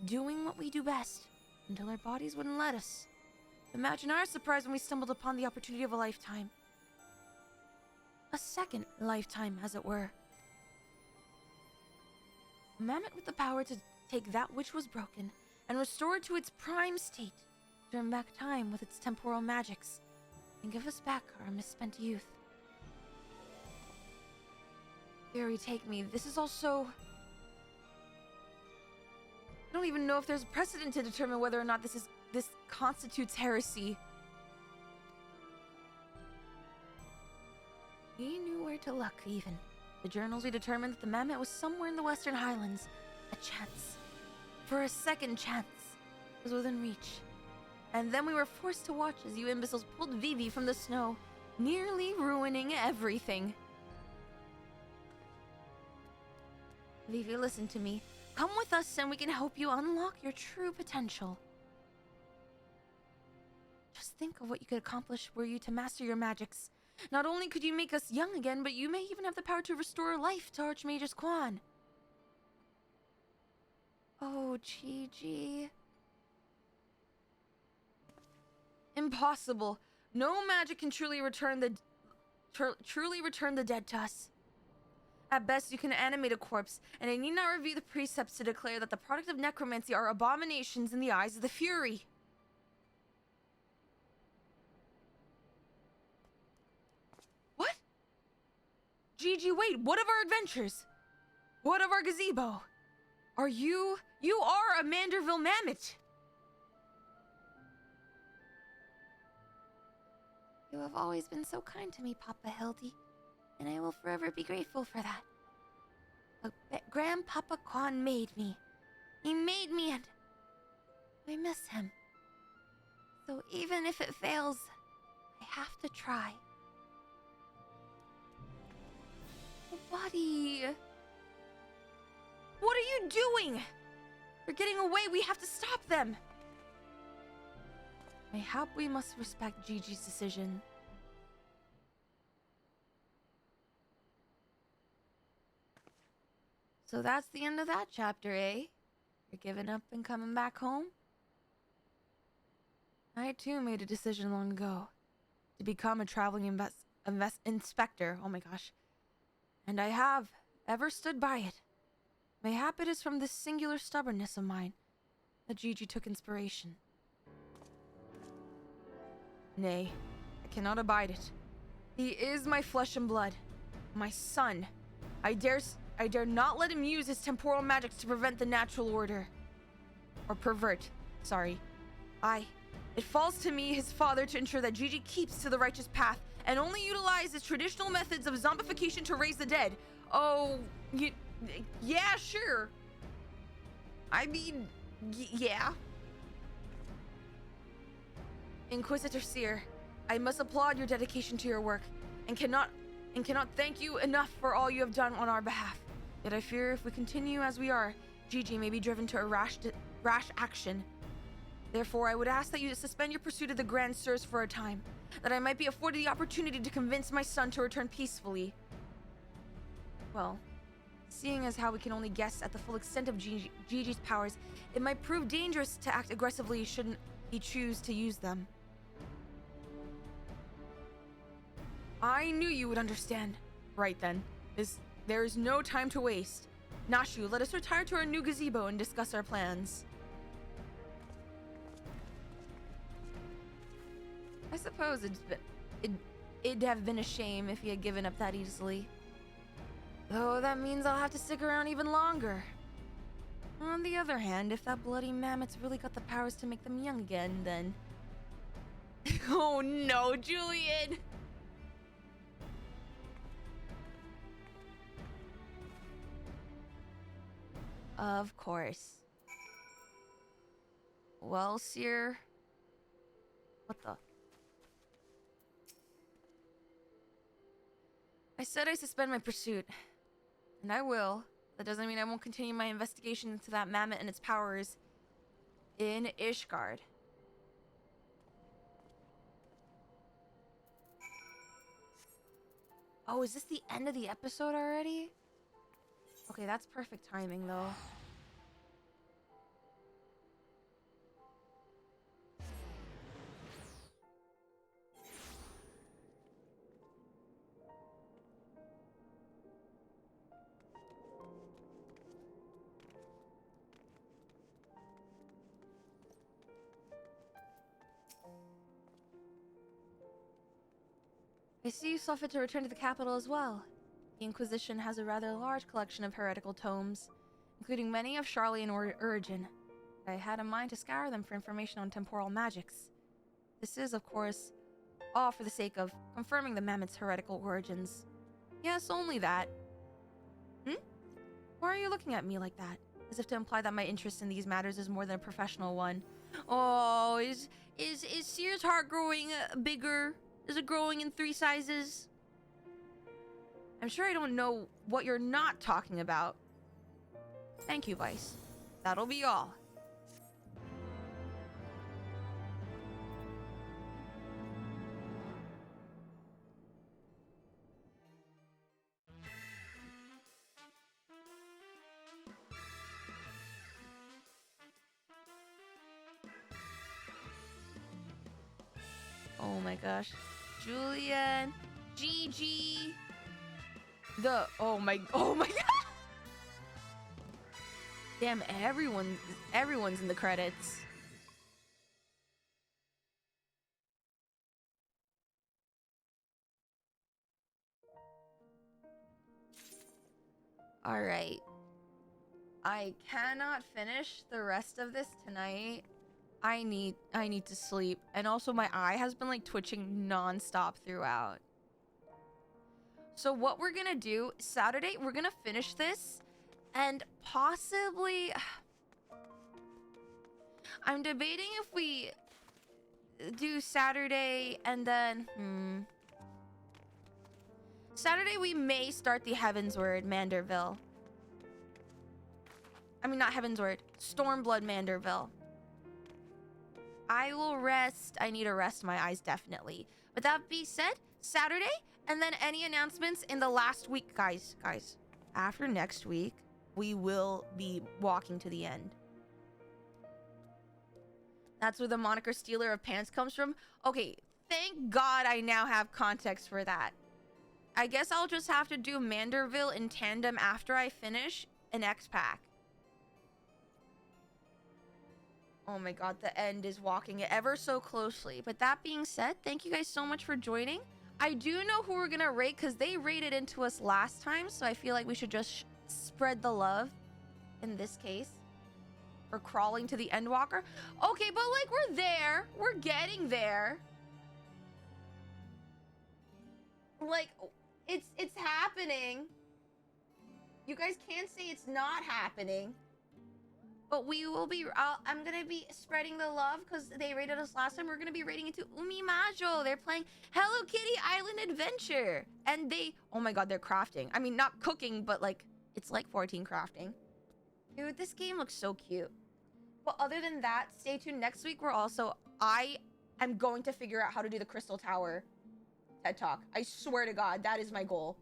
doing what we do best, until our bodies wouldn't let us. Imagine our surprise when we stumbled upon the opportunity of a lifetime. A second lifetime, as it were. A mammoth with the power to take that which was broken and restore it to its prime state, turn back time with its temporal magics, and give us back our misspent youth. Fairy, take me. This is also... I don't even know if there's a precedent to determine whether or not this constitutes heresy. We knew where to look, even. The journals we determined that the mammoth was somewhere in the Western Highlands. A chance. For a second chance. Was within reach. And then we were forced to watch as you imbeciles pulled Vivi from the snow, nearly ruining everything. Vivi, listen to me. Come with us and we can help you unlock your true potential. Just think of what you could accomplish were you to master your magics. Not only could you make us young again, but you may even have the power to restore life to Archmagus Quan. Oh, Gigi. Impossible. No magic can truly return the dead to us. At best, you can animate a corpse, and I need not review the precepts to declare that the product of necromancy are abominations in the eyes of the Fury. What? Gigi, wait, what of our adventures? What of our gazebo? You are a Manderville mammoth! You have always been so kind to me, Papa Hildy, and I will forever be grateful for that. But Grandpapa Quan made me. He made me, and I miss him. So even if it fails, I have to try. Oh, buddy. What are you doing? They're getting away. We have to stop them. Mayhap we must respect Gigi's decision. So that's the end of that chapter, eh? You're giving up and coming back home? I too made a decision long ago to become a traveling inspector. Oh my gosh. And I have ever stood by it. Mayhap it is from this singular stubbornness of mine that Gigi took inspiration. Nay, I cannot abide it. He is my flesh and blood, my son. I dare not let him use his temporal magics to prevent the natural order. Or pervert, sorry. It falls to me, his father, to ensure that Gigi keeps to the righteous path and only utilizes traditional methods of zombification to raise the dead. Oh, yeah, sure. I mean, yeah. Inquisitor Seer, I must applaud your dedication to your work, and cannot thank you enough for all you have done on our behalf. Yet I fear if we continue as we are, Gigi may be driven to a rash action. Therefore, I would ask that you suspend your pursuit of the Grand Sirs for a time, that I might be afforded the opportunity to convince my son to return peacefully. Well, seeing as how we can only guess at the full extent of Gigi's powers, it might prove dangerous to act aggressively should he choose to use them. I knew you would understand. Right then. There is no time to waste. Nashu, let us retire to our new gazebo and discuss our plans. I suppose it'd have been a shame if he had given up that easily. Though that means I'll have to stick around even longer. On the other hand, if that bloody mammoth's really got the powers to make them young again, then... Oh no, Julian! Of course. Well, Seer... What the... I said I suspend my pursuit. And I will. That doesn't mean I won't continue my investigation into that mammoth and its powers in Ishgard. Oh, is this the end of the episode already? Okay, that's perfect timing, though. I see you saw fit to return to the capital as well. The Inquisition has a rather large collection of heretical tomes, including many of Charlian origin. I had in mind to scour them for information on temporal magics. This is, of course, all for the sake of confirming the mammoth's heretical origins. Yes, only that. Why are you looking at me like that? As if to imply that my interest in these matters is more than a professional one. Oh, is Seer's heart growing bigger? Is it growing in 3 sizes? I'm sure I don't know what you're not talking about. Thank you, Vice. That'll be all. Oh my gosh. Julian, Gigi. Oh my god. Damn, everyone's in the credits. All right. I cannot finish the rest of this tonight. I need to sleep, and also my eye has been like twitching non-stop throughout. So what we're gonna do Saturday, we're gonna finish this, and possibly I'm debating if we do Saturday and then Saturday we may start the Heavensward Manderville. I mean, not Heavensward, Stormblood Manderville. I will rest. I need to rest my eyes, definitely. But that being said, Saturday, and then any announcements in the last week, guys. After next week, we will be walking to the end. That's where the moniker Stealer of Pants comes from. Okay, thank God I now have context for that. I guess I'll just have to do Manderville in tandem after I finish an X-Pack. Oh my god, the end is walking it ever so closely. But that being said, thank you guys so much for joining. I do know who we're gonna rate because they rated into us last time, so I feel like we should just spread the love in this case. For crawling to the Endwalker. Okay, but like we're there. We're getting there. Like, it's happening. You guys can't say it's not happening. But we will be, I'm gonna be spreading the love because they rated us last time. We're gonna be rating into Umimajo. They're playing Hello Kitty Island Adventure. And oh my god, they're crafting. I mean, not cooking, but like, it's like 14 crafting. Dude, this game looks so cute. But other than that, stay tuned. Next week, I am going to figure out how to do the Crystal Tower TED Talk. I swear to God, that is my goal.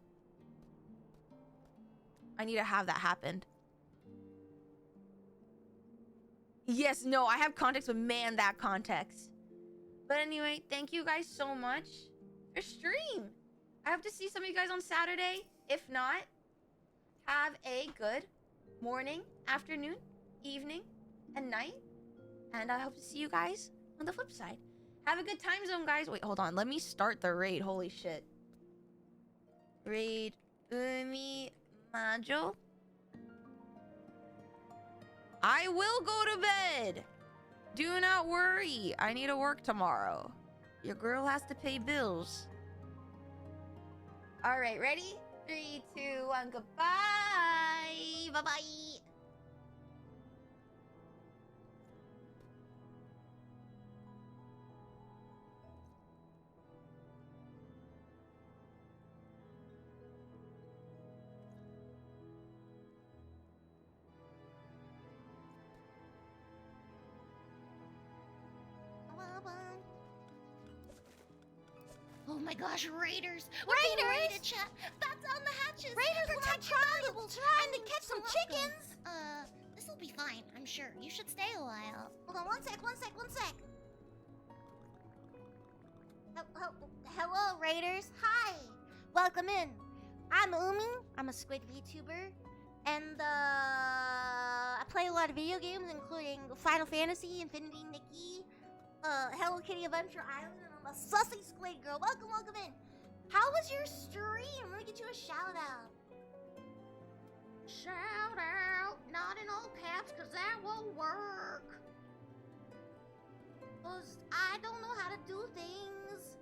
I need to have that happen. Yes, no, I have context, but man, that context. But anyway, thank you guys so much for stream. I hope to see some of you guys on Saturday. If not, have a good morning, afternoon, evening, and night. And I hope to see you guys on the flip side. Have a good time zone, guys. Wait, hold on. Let me start the raid. Holy shit. Raid Umimajo. I will go to bed. Do not worry. I need to work tomorrow. Your girl has to pay bills. All right, ready? 3, 2, 1, goodbye. Bye-bye. Oh my gosh, raiders! We're being raided, chat. Batten down the hatches. Raiders, protect your valuables. Trying to catch some chickens. This'll be fine, I'm sure. You should stay a while. Hold on, one sec. Hello, raiders. Hi. Welcome in. I'm Umi. I'm a squid VTuber. And, I play a lot of video games, including Final Fantasy, Infinity Nikki, Hello Kitty Adventure Island, and I'm a sussy squid girl. Welcome in. How was your stream? Let me get you a shout out. Shout out. Not in all caps, cause that won't work. Cause I don't know how to do things.